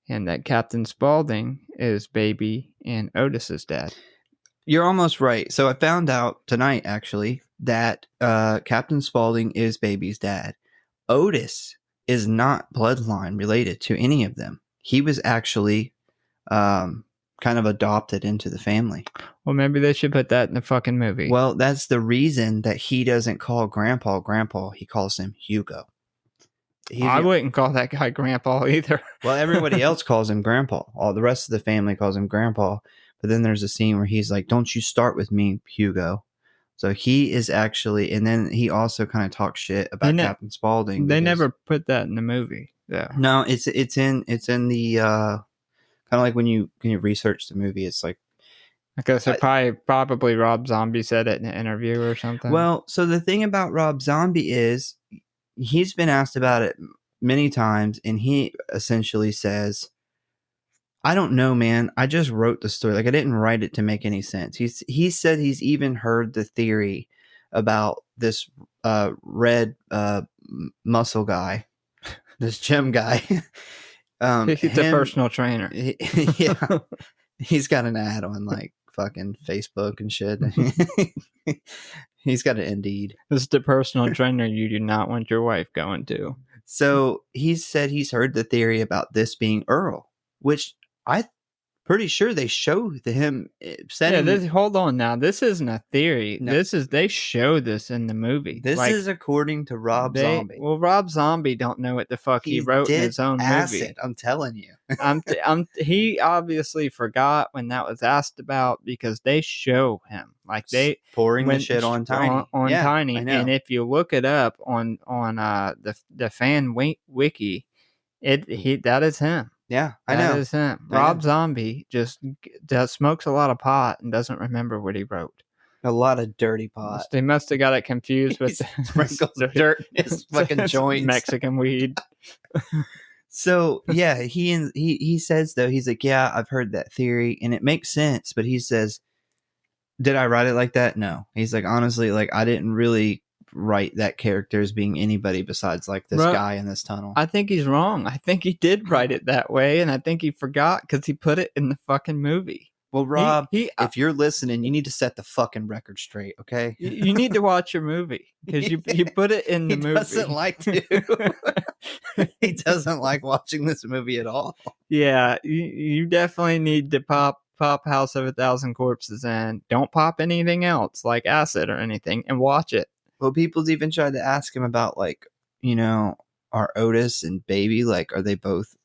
and that Captain Spaulding is Baby and Otis's dad. You're almost right. So I found out tonight, actually, that Captain Spaulding is Baby's dad. Otis is not bloodline related to any of them. He was actually kind of adopted into the family. Well, maybe they should put that in the fucking movie. Well, that's the reason that he doesn't call Grandpa Grandpa. He calls him Hugo. I wouldn't call that guy Grandpa either. Well, everybody else calls him Grandpa. All the rest of the family calls him Grandpa. But then there's a scene where he's like, "Don't you start with me, Hugo." So he is actually, and then he also kind of talks shit about Captain Spaulding. They never put that in the movie. Yeah. No, it's in the kind of like when you research the movie, it's like, Okay, so probably Rob Zombie said it in an interview or something. Well, so the thing about Rob Zombie is he's been asked about it many times, and he essentially says, "I don't know, man. I just wrote the story. Like, I didn't write it to make any sense." He said he's even heard the theory about this red muscle guy, this gym guy. He's a personal trainer. Yeah, he's got an ad on like fucking Facebook and shit. He's got an Indeed. This is the personal trainer you do not want your wife going to. So he said he's heard the theory about this being Earl, which I'm pretty sure they show him setting. Yeah, hold on now. This isn't a theory. No. They show this in the movie. This is according to Rob Zombie. Well, Rob Zombie don't know what the fuck he wrote in his own movie. I'm telling you. He obviously forgot when that was asked about because they show him like they pouring the shit on Tiny. On Tiny, and if you look it up on the fan wiki, that is him. Yeah, I know. That is him. Rob Zombie just smokes a lot of pot and doesn't remember what he wrote. A lot of dirty pot. They must have got it confused with the dirt. His fucking joints. Mexican weed. So yeah, he says though, he's like, yeah, I've heard that theory and it makes sense, but he says, did I write it like that? No. He's like, honestly, like I didn't really write that character as being anybody besides like this guy in this tunnel. I think he's wrong. I think he did write it that way, and I think he forgot because he put it in the fucking movie. Well, Rob, if you're listening, you need to set the fucking record straight, okay? You need to watch your movie because you put it in the movie. He doesn't like to. He doesn't like watching this movie at all. Yeah, you definitely need to pop House of a Thousand Corpses in. Don't pop anything else like acid or anything, and watch it. Well, people's even tried to ask him about like, are Otis and Baby, like, are they both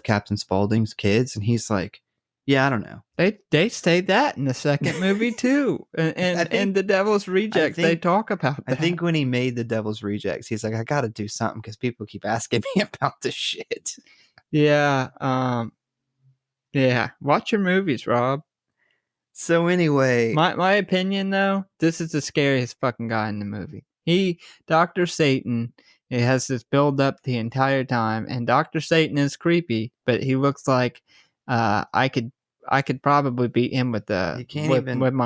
Captain Spaulding's kids? And he's like, yeah, I don't know. They say that in the second movie too, and the Devil's Rejects. They talk about that. I think when he made the Devil's Rejects, he's like, I got to do something because people keep asking me about this shit. Yeah, yeah. Watch your movies, Rob. So anyway, my opinion though, this is the scariest fucking guy in the movie. Dr. Satan, it has this build up the entire time, and Dr. Satan is creepy, but he looks like I could probably beat him with my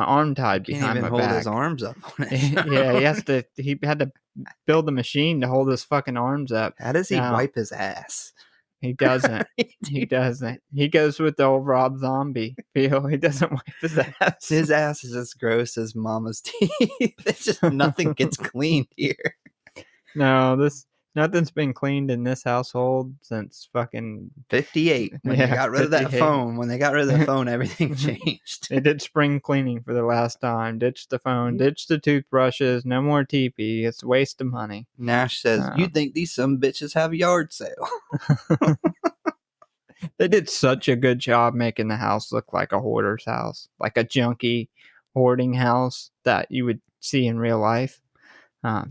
arm tied behind my back. He can't even hold his arms up on it. Yeah, he had to build a machine to hold his fucking arms up. How does he wipe his ass? He doesn't. He doesn't. He goes with the old Rob Zombie feel. He doesn't wipe his ass. His ass is as gross as Mama's teeth. It's just nothing gets cleaned here. No, nothing's been cleaned in this household since fucking 58. When they got rid of that 58. phone. When they got rid of that phone, everything changed. They did spring cleaning for the last time. Ditch the phone, ditch the toothbrushes, no more TP. It's a waste of money. Nash says, "You think these some bitches have a yard sale?" They did such a good job making the house look like a hoarder's house, like a junky hoarding house that you would see in real life.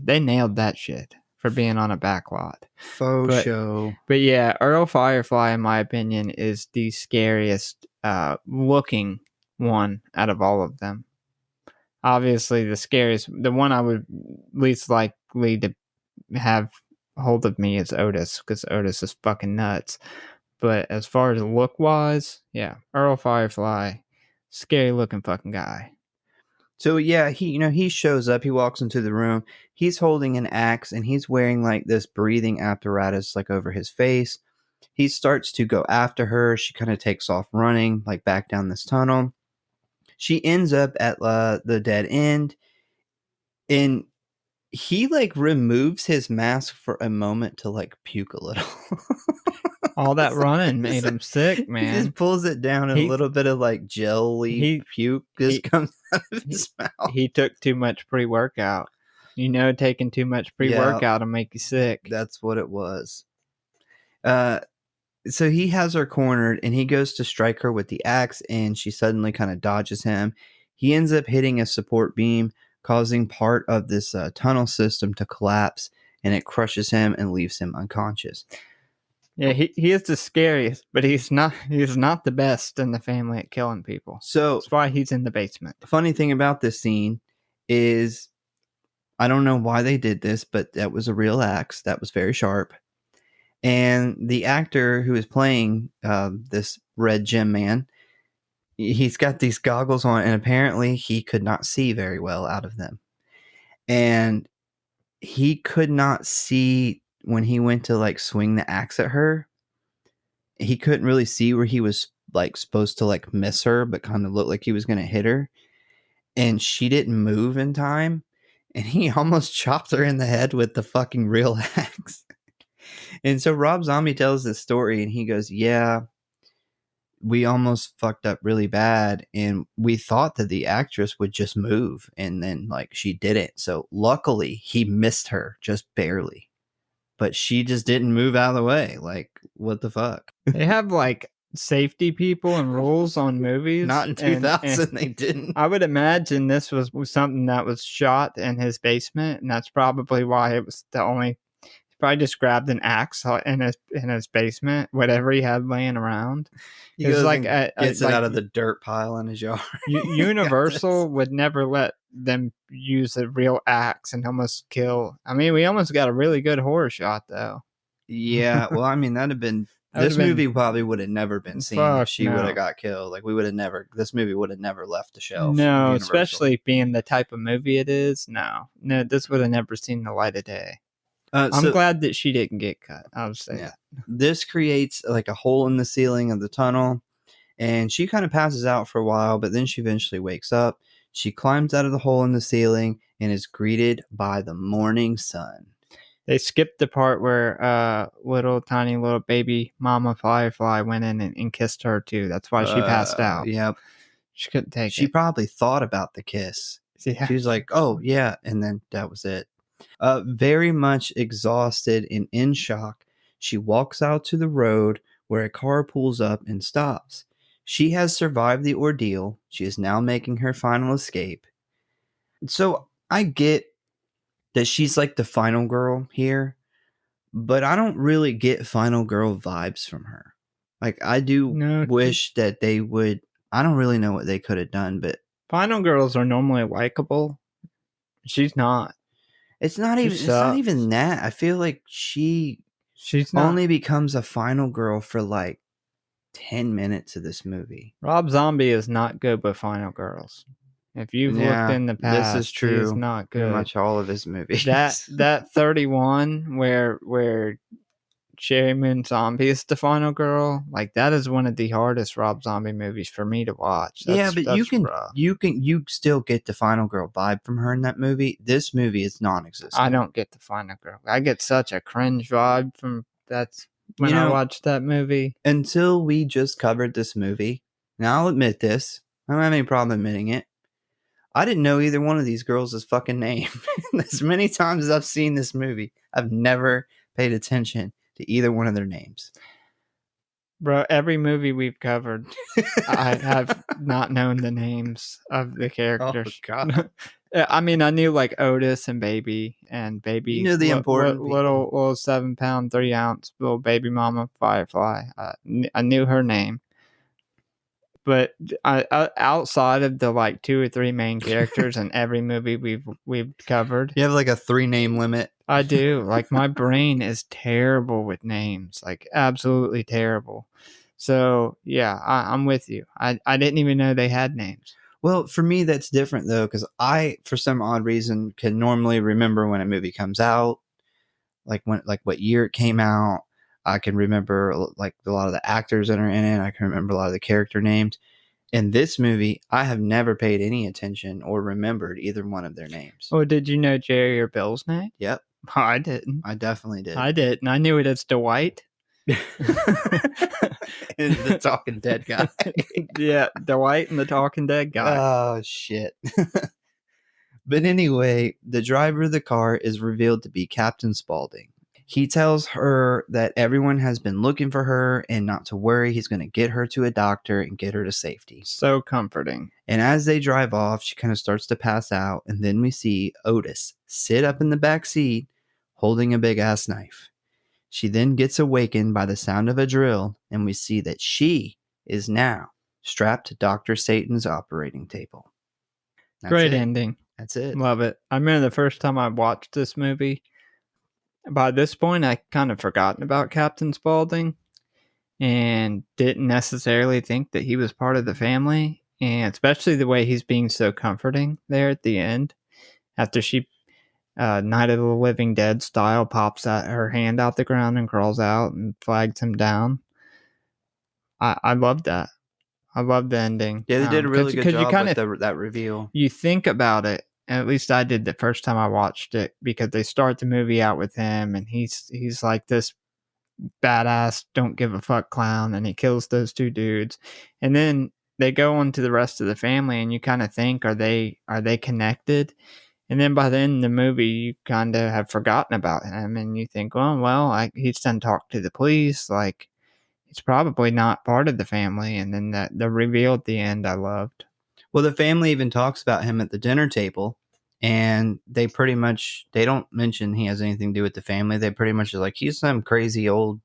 They nailed that shit for being on a back lot. Faux show. But yeah, Earl Firefly, in my opinion, is the scariest looking one out of all of them. Obviously, the one I would least likely to have hold of me is Otis, because Otis is fucking nuts. But as far as look-wise, yeah, Earl Firefly, scary looking fucking guy. So yeah, he shows up, he walks into the room, he's holding an axe and he's wearing like this breathing apparatus like over his face. He starts to go after her. She kind of takes off running like back down this tunnel. She ends up at the dead end, and he like removes his mask for a moment to like puke a little. All that running made him sick, man. He just pulls it down and a little bit of like jelly puke just comes out of his mouth. He took too much pre-workout. Taking too much pre-workout will make you sick. That's what it was. So he has her cornered and he goes to strike her with the axe and she suddenly kind of dodges him. He ends up hitting a support beam, causing part of this tunnel system to collapse, and it crushes him and leaves him unconscious. Yeah, he is the scariest, but he's not the best in the family at killing people. So that's why he's in the basement. The funny thing about this scene is, I don't know why they did this, but that was a real axe. That was very sharp. And the actor who is playing this red gem man, he's got these goggles on, and apparently he could not see very well out of them. And he could not see when he went to like swing the axe at her. He couldn't really see where he was like supposed to like miss her, but kind of looked like he was going to hit her. And she didn't move in time. And he almost chopped her in the head with the fucking real axe. And so Rob Zombie tells this story and he goes, yeah, we almost fucked up really bad. And we thought that the actress would just move. And then like she didn't. So luckily he missed her just barely. But she just didn't move out of the way. Like, what the fuck? They have like safety people and rules on movies. Not in 2000, they didn't. I would imagine this was something that was shot in his basement, and that's probably why it was the only. He probably just grabbed an axe in his basement, whatever he had laying around. He goes like gets it out of the dirt pile in his yard. Universal would never let them use a real axe and almost kill. I mean, we almost got a really good horror shot though. Yeah, well, I mean, that'd have been. This movie probably would have never been seen if she would have got killed. Like, this movie would have never left the shelf. No, especially being the type of movie it is. No, this would have never seen the light of day. I'm glad that she didn't get cut. I would say that. This creates like a hole in the ceiling of the tunnel, and she kind of passes out for a while, but then she eventually wakes up. She climbs out of the hole in the ceiling and is greeted by the morning sun. They skipped the part where tiny little baby mama Firefly went in and kissed her too. That's why she passed out. Yep. She couldn't take it. She probably thought about the kiss. Yeah. She was like, oh, yeah. And then that was it. Very much exhausted and in shock, she walks out to the road where a car pulls up and stops. She has survived the ordeal. She is now making her final escape. So I get that she's like the final girl here, but I don't really get final girl vibes from her. Like, I do wish that they would. I don't really know what they could have done, but final girls are normally likable. She's not. It's not even that. I feel like she's only becomes a final girl for like 10 minutes of this movie. Rob Zombie is not good with final girls. If you've looked in the past, this is true. He's not good. Pretty much all of his movies. That 31 where Cherry Moon Zombie is the final girl, like that is one of the hardest Rob Zombie movies for me to watch. But That's rough. you still get the final girl vibe from her in that movie. This movie is non-existent. I don't get the final girl. I get such a cringe vibe from that's when I watched that movie. Until we just covered this movie, and I'll admit this, I don't have any problem admitting it. I didn't know either one of these girls' fucking name. As many times as I've seen this movie, I've never paid attention to either one of their names. Bro, every movie we've covered, I have not known the names of the characters. Oh, God. I mean, I knew like Otis and Baby. You knew the important little 7-pound, 3-ounce little baby mama Firefly. I knew her name. But outside of the like 2 or 3 main characters in every movie we've covered, you have like a 3-name limit. I do. Like my brain is terrible with names, like absolutely terrible. So yeah, I'm with you. I didn't even know they had names. Well, for me that's different though, because I, for some odd reason, can normally remember when a movie comes out, like what year it came out. I can remember like a lot of the actors that are in it. I can remember a lot of the character names. In this movie, I have never paid any attention or remembered either one of their names. Oh, did you know Jerry or Bill's name? Yep. Oh, I didn't. I definitely did. I didn't. I knew it as Dwight. The Talking Dead guy. Yeah, Dwight and the Talking Dead guy. Oh, shit. But anyway, the driver of the car is revealed to be Captain Spaulding. He tells her that everyone has been looking for her and not to worry. He's going to get her to a doctor and get her to safety. So comforting. And as they drive off, she kind of starts to pass out. And then we see Otis sit up in the back seat holding a big ass knife. She then gets awakened by the sound of a drill. And we see that she is now strapped to Dr. Satan's operating table. Great ending. That's it. Love it. I remember the first time I watched this movie. By this point, I kind of forgotten about Captain Spaulding and didn't necessarily think that he was part of the family. And especially the way he's being so comforting there at the end after she, Night of the Living Dead style, pops out her hand out the ground and crawls out and flags him down. I love that. I love the ending. Yeah, they did a really good job with that reveal. You think about it. At least I did the first time I watched it, because they start the movie out with him and he's like this badass don't give a fuck clown, and he kills those 2 dudes, and then they go on to the rest of the family and you kind of think, are they connected? And then by the end of the movie you kind of have forgotten about him and you think, well, he's done talked to the police, like he's probably not part of the family. And then the reveal at the end I loved. Well, the family even talks about him at the dinner table, and they don't mention he has anything to do with the family. They pretty much are like, he's some crazy old,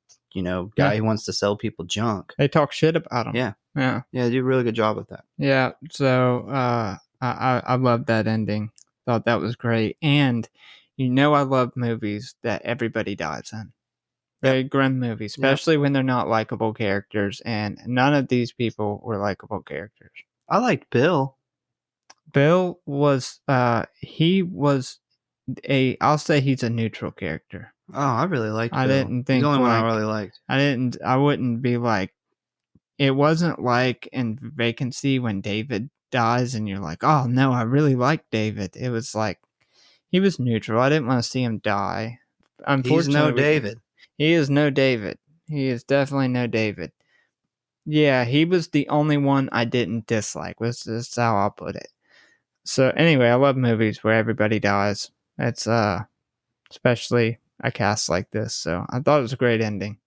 guy who wants to sell people junk. They talk shit about him. Yeah. They do a really good job with that. Yeah. So I love that ending. Thought that was great. And I love movies that everybody dies in. Very grim movies, especially when they're not likable characters, and none of these people were likable characters. I liked Bill. Bill was I'll say he's a neutral character. Oh, I really liked Bill. I didn't think he's the only one I really liked. I wouldn't be like, it wasn't like in Vacancy when David dies and you're like, oh no, I really like David. It was like, he was neutral. I didn't want to see him die. Unfortunately, he's no David. He is no David. He is definitely no David. Yeah, he was the only one I didn't dislike. That's how I'll put it. So anyway, I love movies where everybody dies. It's especially a cast like this. So I thought it was a great ending.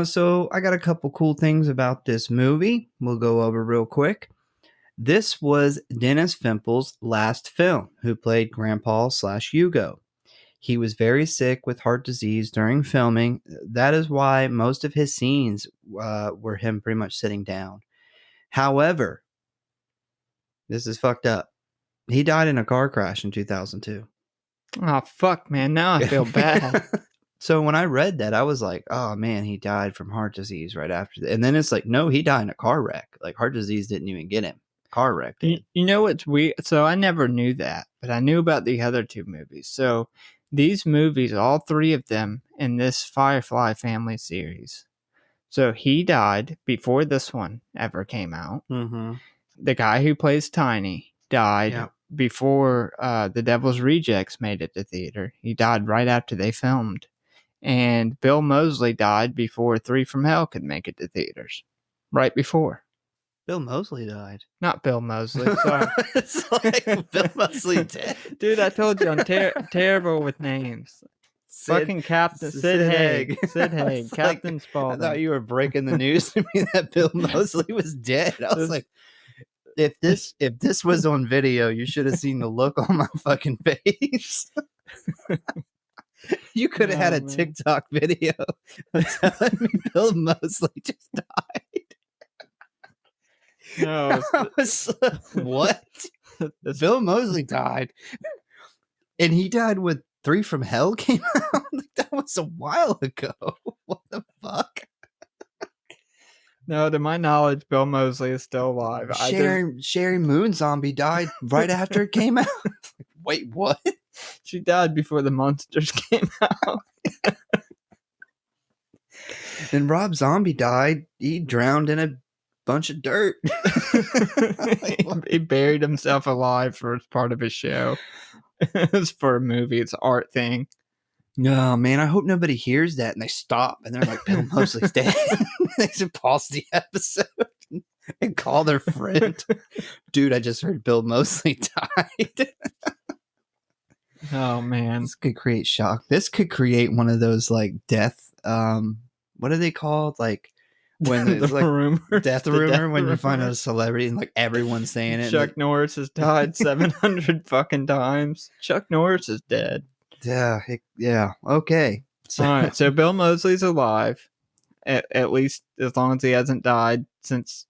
So I got a couple cool things about this movie. We'll go over real quick. This was Dennis Fimple's last film, who played Grandpa/Hugo. He was very sick with heart disease during filming. That is why most of his scenes were him pretty much sitting down. However, this is fucked up. He died in a car crash in 2002. Oh, fuck, man. Now I feel bad. So when I read that, I was like, oh, man, he died from heart disease right after that. And then it's like, no, he died in a car wreck. Like, heart disease didn't even get him. Car wreck did. You know what's weird? So I never knew that, but I knew about the other 2 movies. So these movies, all three of them in this Firefly family series. So he died before this one ever came out. Mm-hmm. The guy who plays Tiny died Yep. before The Devil's Rejects made it to theater. He died right after they filmed. And Bill Moseley died before Three from Hell could make it to theaters. Right before. Bill Moseley died. Not Bill Moseley, sorry. It's like Bill Moseley dead. Dude, I told you I'm terrible with names. Fucking Captain Sid Haig. Sid Haig. It's Captain like, Spaulding. I thought you were breaking the news to me that Bill Moseley was dead. I was like, if this was on video, you should have seen the look on my fucking face. You could have had a man. TikTok video of telling me Bill Moseley just died. No, I was like, what? Bill Moseley died. And he died with Three from Hell came out? Like, that was a while ago. What the fuck? no, to my knowledge, Bill Moseley is still alive. Sherry Moon Zombie died right after it came out. Wait, what? She died before the monsters came out. And Rob Zombie died. He drowned in a bunch of dirt. He buried himself alive for part of his show. It's for a movie. It's an art thing. No, man, I hope nobody hears that and they stop and they're like, Bill Moseley's dead. They should pause the episode and call their friend. Dude, I just heard Bill Moseley died. Oh, man. This could create shock. This could create one of those like death. What are they called? Like when the there's like rumor, death the rumor when you rumor. find out a celebrity and like everyone's saying it. Chuck Like, Norris has died 700 fucking times. Chuck Norris is dead. yeah. Okay. So, All right, so Bill Moseley's alive, at least as long as he hasn't died since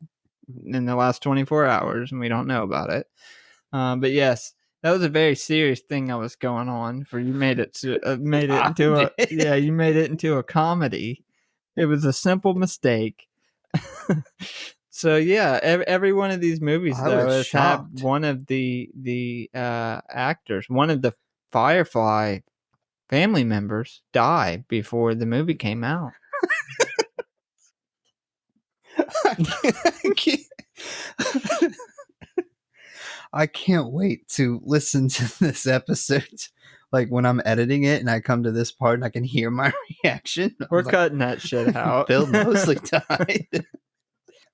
in the last 24 hours, and we don't know about it. But yes, that was a very serious thing that was going on. For you made it you made it into a comedy. It was a simple mistake. So yeah, every one of these movies I though was has shocked. had one of the actors, one of the Firefly family members die before the movie came out. I can't wait to listen to this episode. Like when I'm editing it and I come to this part and I can hear my reaction. We're like, cutting that shit out. Bill Moseley died.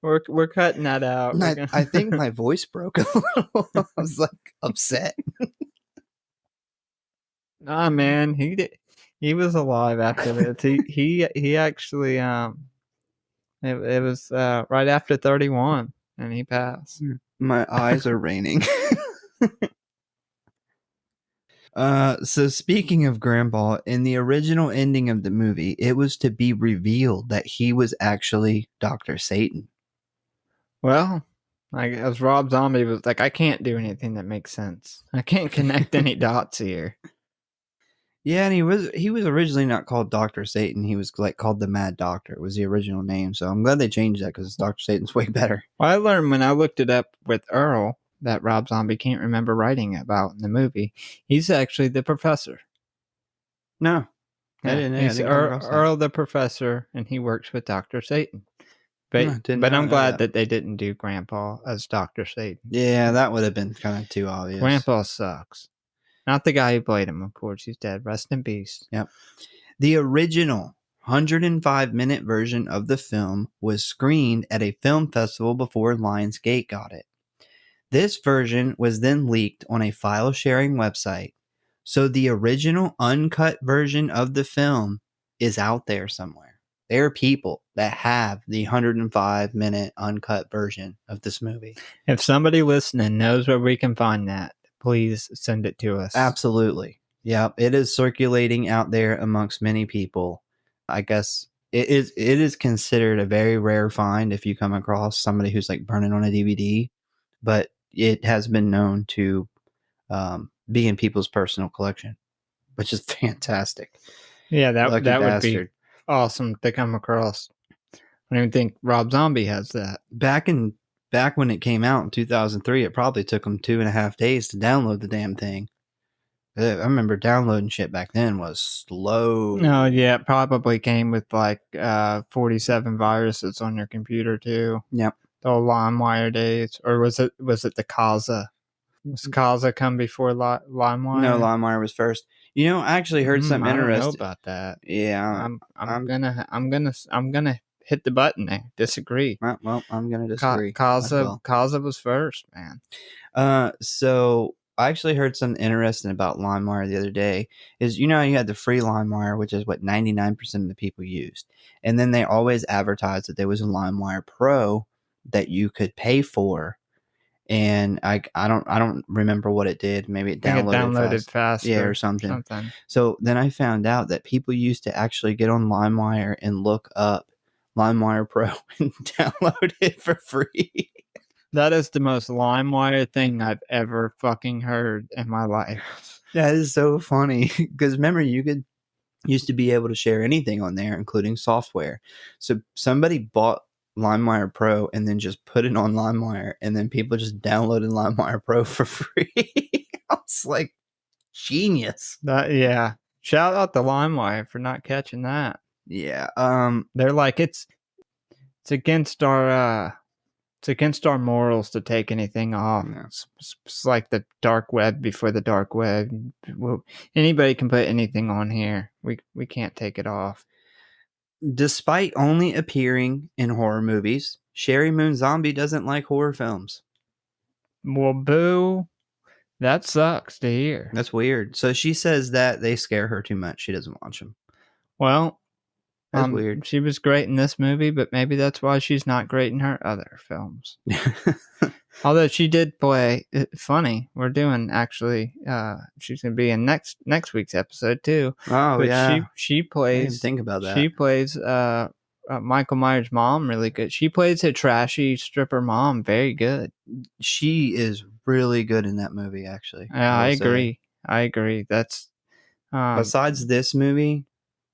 We're cutting that out. And I think my voice broke a little. I was like upset. Nah, man, he was alive after this. He actually it was right after 31 and he passed. My eyes are raining. So speaking of Grandpa, in the original ending of the movie, it was to be revealed that he was actually Dr. Satan. Well, like as Rob Zombie was like, I can't do anything that makes sense. I can't connect any dots here. Yeah, and he was originally not called Dr. Satan. He was like called the Mad Doctor. It was the original name. So I'm glad they changed that because Dr. Satan's way better. Well, I learned when I looked it up with Earl that Rob Zombie can't remember writing about in the movie. He's actually the professor. No. He's Earl the professor, and he works with Dr. Satan. But I'm glad that they didn't do Grandpa as Dr. Satan. Yeah, that would have been kind of too obvious. Grandpa sucks. Not the guy who played him, of course. He's dead. Rest in peace. Yep. The original 105-minute version of the film was screened at a film festival before Lionsgate got it. This version was then leaked on a file-sharing website, so the original uncut version of the film is out there somewhere. There are people that have the 105-minute uncut version of this movie. If somebody listening knows where we can find that, please send it to us. Absolutely. Yeah, it is circulating out there amongst many people. I guess it is considered a very rare find if you come across somebody who's like burning on a DVD, but it has been known to be in people's personal collection, which is fantastic. Yeah, that would bastard. be awesome to come across. I don't even think Rob Zombie has that. Back when it came out in 2003, it probably took them 2.5 days to download the damn thing. I remember downloading shit back then was slow. No, yeah, it probably came with like 47 viruses on your computer too. Yep. The old LimeWire days, or was it the Kaza? Was Kaza come before LimeWire? No, LimeWire was first. You know, I actually heard something I don't know interesting. about that. Yeah, I'm gonna hit the button there. Disagree. well, I'm gonna disagree. as well. Kaza was first, man. So I actually heard something interesting about LimeWire the other day. Is you had the free LimeWire, which is what 99% of the people used, and then they always advertised that there was a LimeWire Pro that you could pay for. And I don't remember what it did. Maybe it I think it downloaded faster. Yeah, or something. So then I found out that people used to actually get on LimeWire and look up LimeWire Pro and download it for free. That is the most LimeWire thing I've ever fucking heard in my life. That is so funny because remember used to be able to share anything on there, including software. So somebody bought LimeWire Pro and then just put it on LimeWire, and then people just downloaded LimeWire Pro for free. I was like, genius. Yeah. Shout out to LimeWire for not catching that. Yeah. They're like it's against our morals to take anything off. Yeah. It's like the dark web before the dark web. Anybody can put anything on here. We can't take it off. Despite only appearing in horror movies, Sherry Moon Zombie doesn't like horror films. Well, boo. That sucks to hear. That's weird. So she says that they scare her too much. She doesn't watch them. Well, that's weird. She was great in this movie, but maybe that's why she's not great in her other films. Although she did play funny. We're doing actually. She's gonna be in next week's episode too. Oh, but yeah. She plays. I didn't think about that. She plays Michael Myers' mom really good. She plays a trashy stripper mom very good. She is really good in that movie, actually. I agree. I agree. That's besides this movie,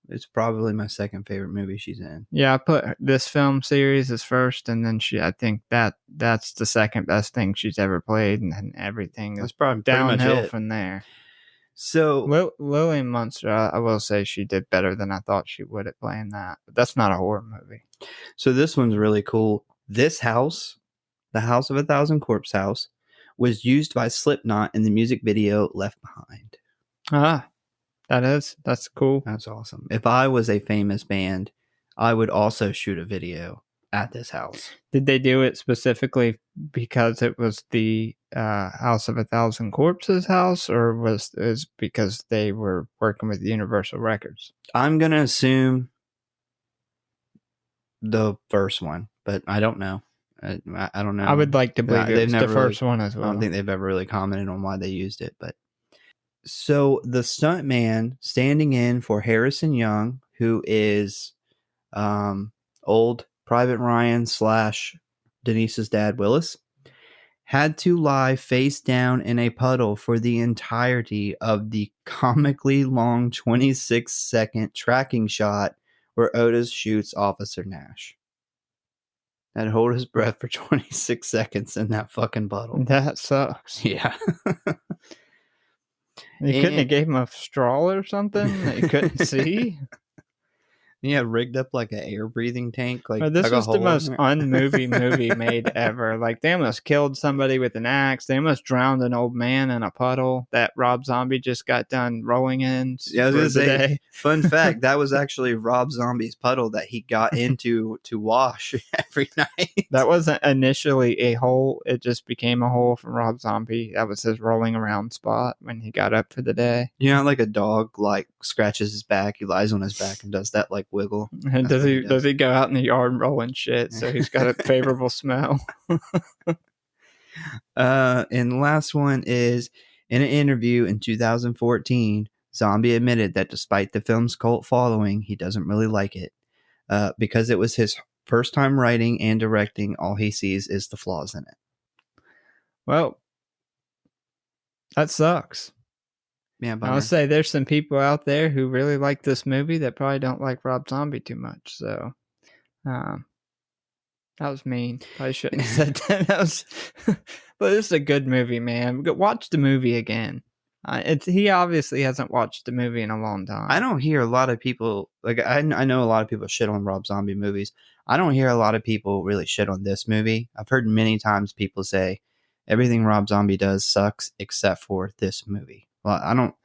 it's probably my second favorite movie she's in. Yeah, I put this film series as first, and then I think that's the second best thing she's ever played, and then everything is probably downhill from there. So Lillian Munster, I will say she did better than I thought she would at playing that, but that's not a horror movie. So this one's really cool. This house, the House of a Thousand Corpse House, was used by Slipknot in the music video Left Behind. That's cool. That's awesome. If I was a famous band, I would also shoot a video at this house. Did they do it specifically because it was the House of a Thousand Corpses house, or was it because they were working with Universal Records? I'm going to assume the first one, but I don't know. I don't know. I would like to believe it's the first one as well. I don't think they've ever really commented on why they used it, but so the stuntman standing in for Harrison Young, who is old Private Ryan / Denise's dad, Willis, had to lie face down in a puddle for the entirety of the comically long 26-second tracking shot where Otis shoots Officer Nash. And hold his breath for 26 seconds in that fucking puddle. That sucks. Yeah. You couldn't have gave him a straw or something that you couldn't see? Yeah, rigged up like an air breathing tank. Like this was the most unmovie movie made ever. Like they almost killed somebody with an axe. They almost drowned an old man in a puddle that Rob Zombie just got done rolling in. Yeah, I was gonna say, fun fact, that was actually Rob Zombie's puddle that he got into to wash every night. That wasn't initially a hole. It just became a hole from Rob Zombie. That was his rolling around spot when he got up for the day. You know, like a dog like scratches his back, he lies on his back and does that like wiggle. And does he go out in the yard rolling shit? So he's got a favorable smell. And the last one is, in an interview in 2014, Zombie admitted that despite the film's cult following, he doesn't really like it. Because it was his first time writing and directing, all he sees is the flaws in it. Well, that sucks. Yeah, bummer. I'll say there's some people out there who really like this movie that probably don't like Rob Zombie too much. So, that was mean. I shouldn't have said that. But it's a good movie, man. Watch the movie again. He obviously hasn't watched the movie in a long time. I don't hear a lot of people I know a lot of people shit on Rob Zombie movies. I don't hear a lot of people really shit on this movie. I've heard many times people say everything Rob Zombie does sucks except for this movie. Well, I don't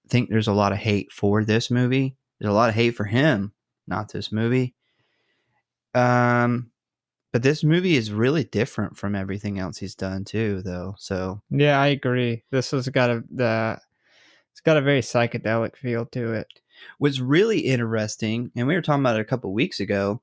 think there's a lot of hate for this movie. There's a lot of hate for him, not this movie. But this movie is really different from everything else he's done too, though. So yeah, I agree. This has got it's got a very psychedelic feel to it. what's really interesting, and we were talking about it a couple weeks ago,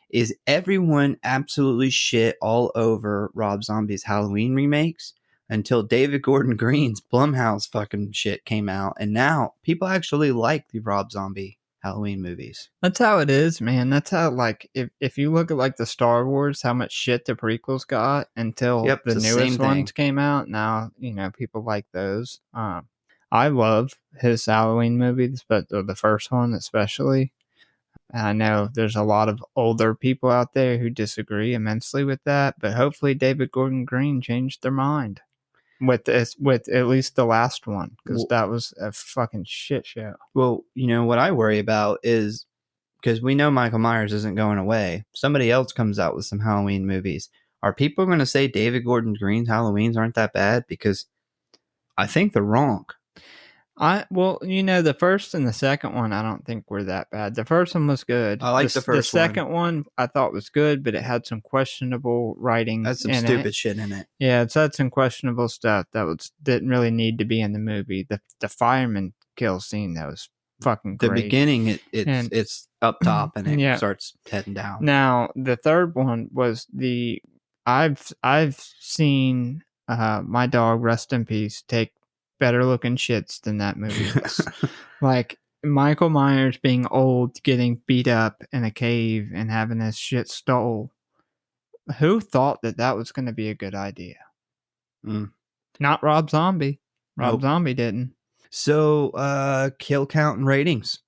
is everyone absolutely shit all over Rob Zombie's Halloween remakes until David Gordon Green's Blumhouse fucking shit came out, and now people actually like the Rob Zombie Halloween movies. That's how it is, man. That's how, like, if you look at, like, the Star Wars, how much shit the prequels got until Yep, the it's the same newest ones thing. came out. Now, people like those. I love his Halloween movies, but the first one especially. I know there's a lot of older people out there who disagree immensely with that, but hopefully David Gordon Green changed their mind with at least the last one, because that was a fucking shit show. Well, what I worry about is because we know Michael Myers isn't going away. Somebody else comes out with some Halloween movies. Are people going to say David Gordon Green's Halloweens aren't that bad? Because I think they're wrong. The first and the second one I don't think were that bad. The first one was good. I like the first one. The second one I thought was good, but it had some questionable writing. That's some stupid shit in it. Yeah, it's had some questionable stuff that didn't really need to be in the movie. The fireman kill scene, that was fucking great. The beginning, it's up top and it starts heading down. Now the third one was I've seen my dog, rest in peace, take better looking shits than that movie was. Like Michael Myers being old, getting beat up in a cave and having his shit stole. Who thought that was going to be a good idea? Not Rob Zombie. Rob Zombie didn't. So, kill count and ratings.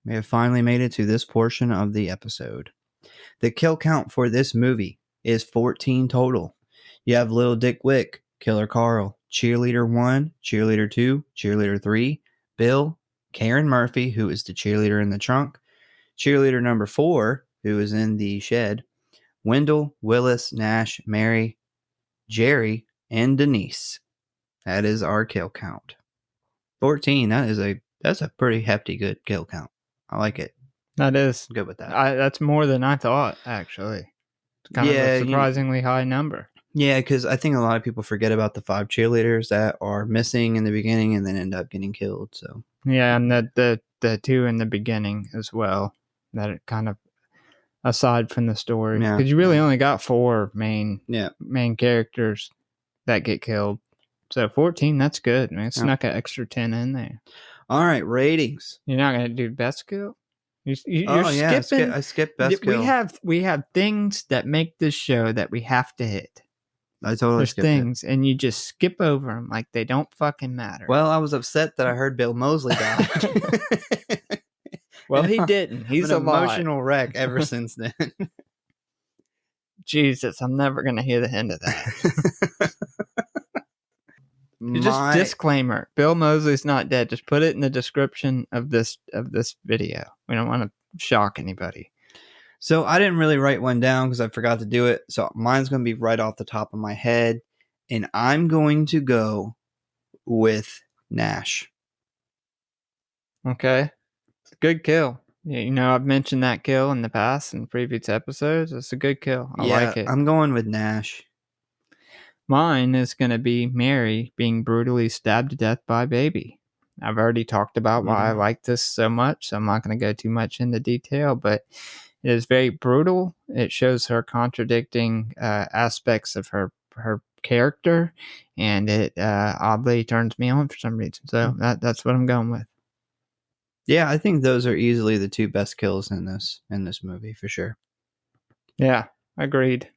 We have finally made it to this portion of the episode. The kill count for this movie is 14 total. You have Little Dick Wick, Killer Carl, Cheerleader 1, Cheerleader 2, Cheerleader 3, Bill, Karen Murphy, who is the cheerleader in the trunk, Cheerleader number 4, who is in the shed, Wendell, Willis, Nash, Mary, Jerry, and Denise. That is our kill count. 14, that's a pretty hefty good kill count. I like it. That is. Good with that. That's more than I thought, actually. It's kind of a surprisingly high number. Yeah, because I think a lot of people forget about the 5 cheerleaders that are missing in the beginning and then end up getting killed. So yeah, and the 2 in the beginning as well. That it kind of aside from the story, because you really only got 4 main characters that get killed. So 14, that's good, man. Snuck an extra 10 in there. All right, ratings. You're not gonna do best kill. You're skipping. I skipped best kill. We have things that make this show that we have to hit. I totally skipped things, and you just skip over them like they don't fucking matter. Well, I was upset that I heard Bill Moseley died. Well, he didn't. He's an emotional wreck ever since then. Jesus, I'm never gonna hear the end of that. Just disclaimer: Bill Moseley's not dead. Just put it in the description of this video. We don't want to shock anybody. So I didn't really write one down because I forgot to do it. So mine's going to be right off the top of my head. And I'm going to go with Nash. Okay. It's a good kill. Yeah, I've mentioned that kill in the past in previous episodes. It's a good kill. I like it. I'm going with Nash. Mine is going to be Mary being brutally stabbed to death by Baby. I've already talked about why I like this so much, so I'm not going to go too much into detail, but it is very brutal. It shows her contradicting aspects of her character, and it oddly turns me on for some reason. So that's what I'm going with. Yeah, I think those are easily the 2 best kills in this movie for sure. Yeah, agreed.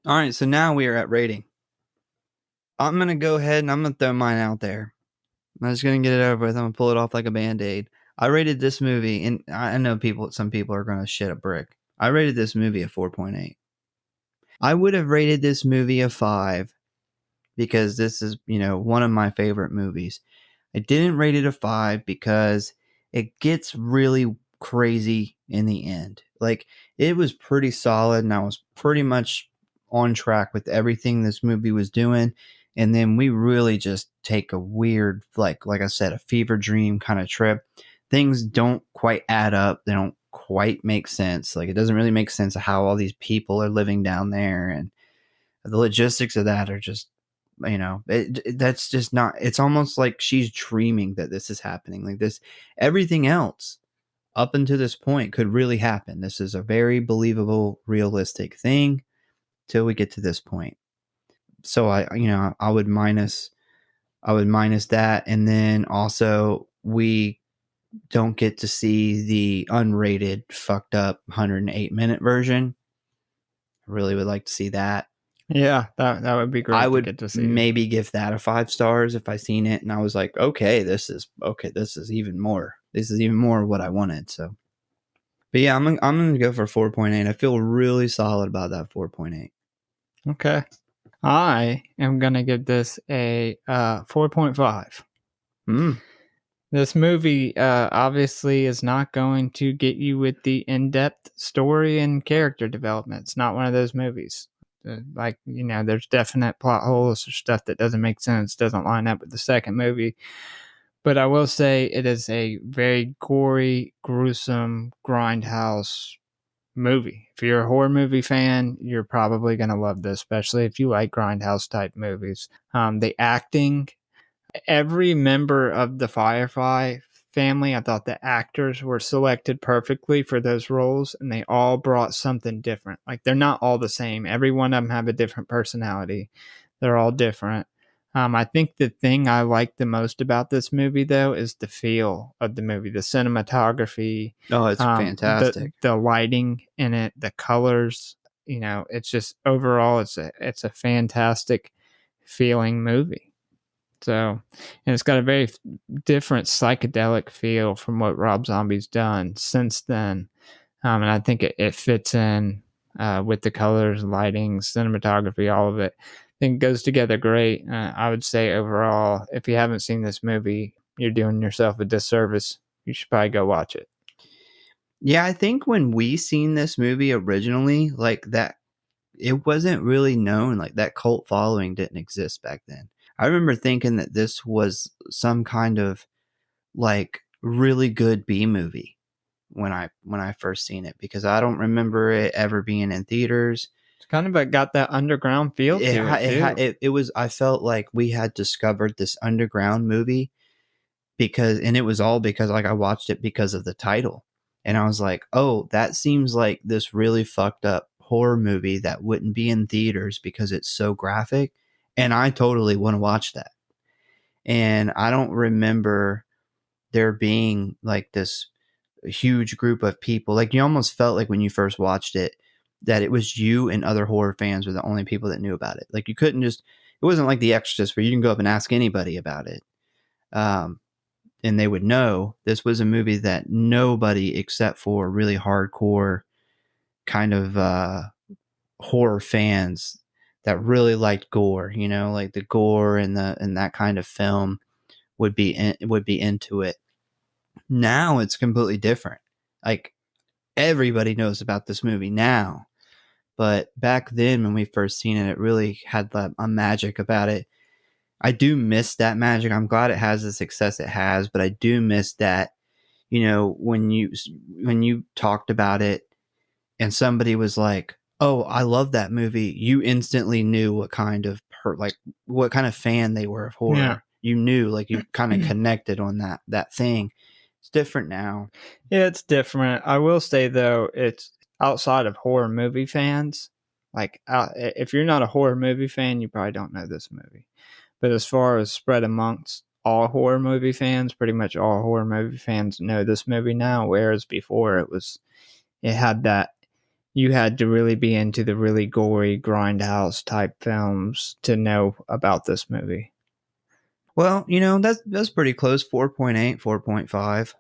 All right, so now we are at rating. I'm going to go ahead and I'm going to throw mine out there. I'm just going to get it over with. I'm going to pull it off like a Band-Aid. I rated this movie, and I know some people are going to shit a brick. I rated this movie a 4.8. I would have rated this movie a 5 because this is, one of my favorite movies. I didn't rate it a 5 because it gets really crazy in the end. Like, it was pretty solid and I was pretty much on track with everything this movie was doing. And then we really just take a weird, like I said, a fever dream kind of trip. Things don't quite add up. They don't quite make sense. Like, it doesn't really make sense of how all these people are living down there, and the logistics of that are just, that's just not. It's almost like she's dreaming that this is happening. Like this, everything else up until this point could really happen. This is a very believable, realistic thing till we get to this point. So I would minus that, and then also we don't get to see the unrated, fucked up 108-minute version. I really would like to see that. Yeah, that would be great. I to would get to see maybe give that a 5 stars if I seen it and I was like, okay, this is even more. This is even more what I wanted. So, but yeah, I'm gonna go for 4.8. I feel really solid about that 4.8. Okay, I am gonna give this a 4.5. This movie obviously is not going to get you with the in-depth story and character development. It's not one of those movies. There's definite plot holes or stuff that doesn't make sense, doesn't line up with the second movie. But I will say it is a very gory, gruesome, grindhouse movie. If you're a horror movie fan, you're probably going to love this, especially if you like grindhouse type movies. The acting, every member of the Firefly family, I thought the actors were selected perfectly for those roles, and they all brought something different. Like, they're not all the same. Every one of them have a different personality. They're all different. I think the thing I like the most about this movie, though, is the feel of the movie, the cinematography. Oh, it's fantastic. The lighting in it, the colors. It's just overall, it's a fantastic feeling movie. So, and it's got a very different psychedelic feel from what Rob Zombie's done since then. And I think it fits in with the colors, lighting, cinematography, all of it. I think it goes together great. I would say overall, if you haven't seen this movie, you're doing yourself a disservice. You should probably go watch it. Yeah, I think when we seen this movie originally, like that, it wasn't really known. Like that cult following didn't exist back then. I remember thinking that this was some kind of like really good B movie when I first seen it, because I don't remember it ever being in theaters. It's kind of got that underground feel to it. It was. I felt like we had discovered this underground movie and it was all because like I watched it because of the title, and I was like, oh, that seems like this really fucked up horror movie that wouldn't be in theaters because it's so graphic, and I totally want to watch that. And I don't remember there being like this huge group of people. Like, you almost felt like when you first watched it that it was you and other horror fans were the only people that knew about it. Like, you couldn't just, it wasn't like The Exorcist where you can go up and ask anybody about it. And they would know. This was a movie that nobody except for really hardcore kind of horror fans that really liked gore, like the gore and that kind of film would be into it. Now it's completely different. Like, everybody knows about this movie now, but back then when we first seen it, it really had a magic about it. I do miss that magic. I'm glad it has the success it has, but I do miss that, when you talked about it and somebody was like, oh, I love that movie, you instantly knew what kind of fan they were of horror. Yeah. You knew, like, you kind of connected on that thing. It's different now. Yeah, it's different. I will say, though, it's outside of horror movie fans. Like, if you're not a horror movie fan, you probably don't know this movie. But as far as spread amongst all horror movie fans, pretty much all horror movie fans know this movie now, whereas before it had that, you had to really be into the really gory grindhouse type films to know about this movie. Well, that's pretty close. 4.8, 4.5.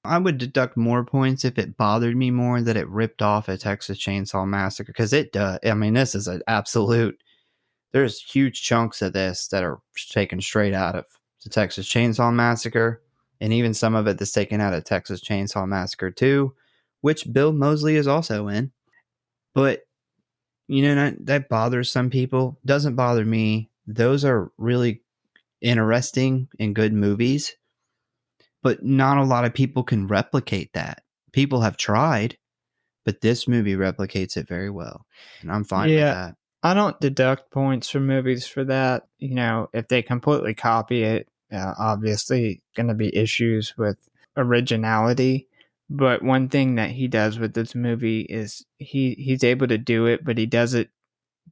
I would deduct more points if it bothered me more that it ripped off a Texas Chainsaw Massacre, because it does. I mean, this is an absolute there's huge chunks of this that are taken straight out of the Texas Chainsaw Massacre, and even some of it that's taken out of Texas Chainsaw Massacre 2, which Bill Moseley is also in. But, that bothers some people. Doesn't bother me. Those are really interesting and good movies, but not a lot of people can replicate that. People have tried, but this movie replicates it very well, and I'm fine with that. I don't deduct points from movies for that. If they completely copy it, obviously going to be issues with originality. But one thing that he does with this movie is he's able to do it, but he does it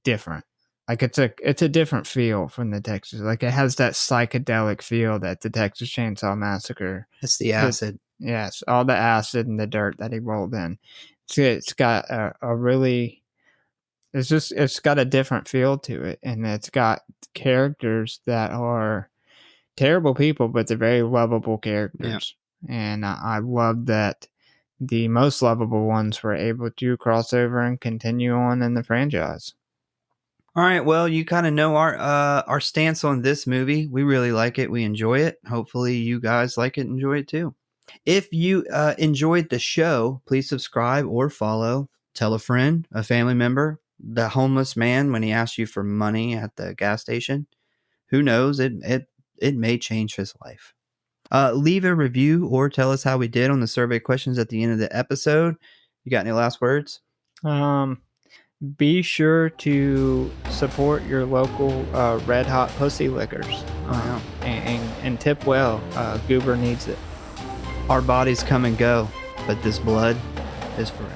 different. Like it's a different feel from the Texas. Like it has that psychedelic feel that the Texas Chainsaw Massacre. It's the acid. Yes, all the acid and the dirt that he rolled in. It's got a really. It's got a different feel to it, and it's got characters that are terrible people, but they're very lovable characters. Yeah. And I love that the most lovable ones were able to cross over and continue on in the franchise. All right, well, you kind of know our stance on this movie. We really like it. We enjoy it. Hopefully you guys like it and enjoy it too. If you enjoyed the show, please subscribe or follow. Tell a friend, a family member, the homeless man when he asks you for money at the gas station. Who knows? It may change his life. Leave a review or tell us how we did on the survey questions at the end of the episode. You got any last words? Be sure to support your local Red Hot Pussy Lickers. And tip well. Goober needs it. Our bodies come and go, but this blood is forever.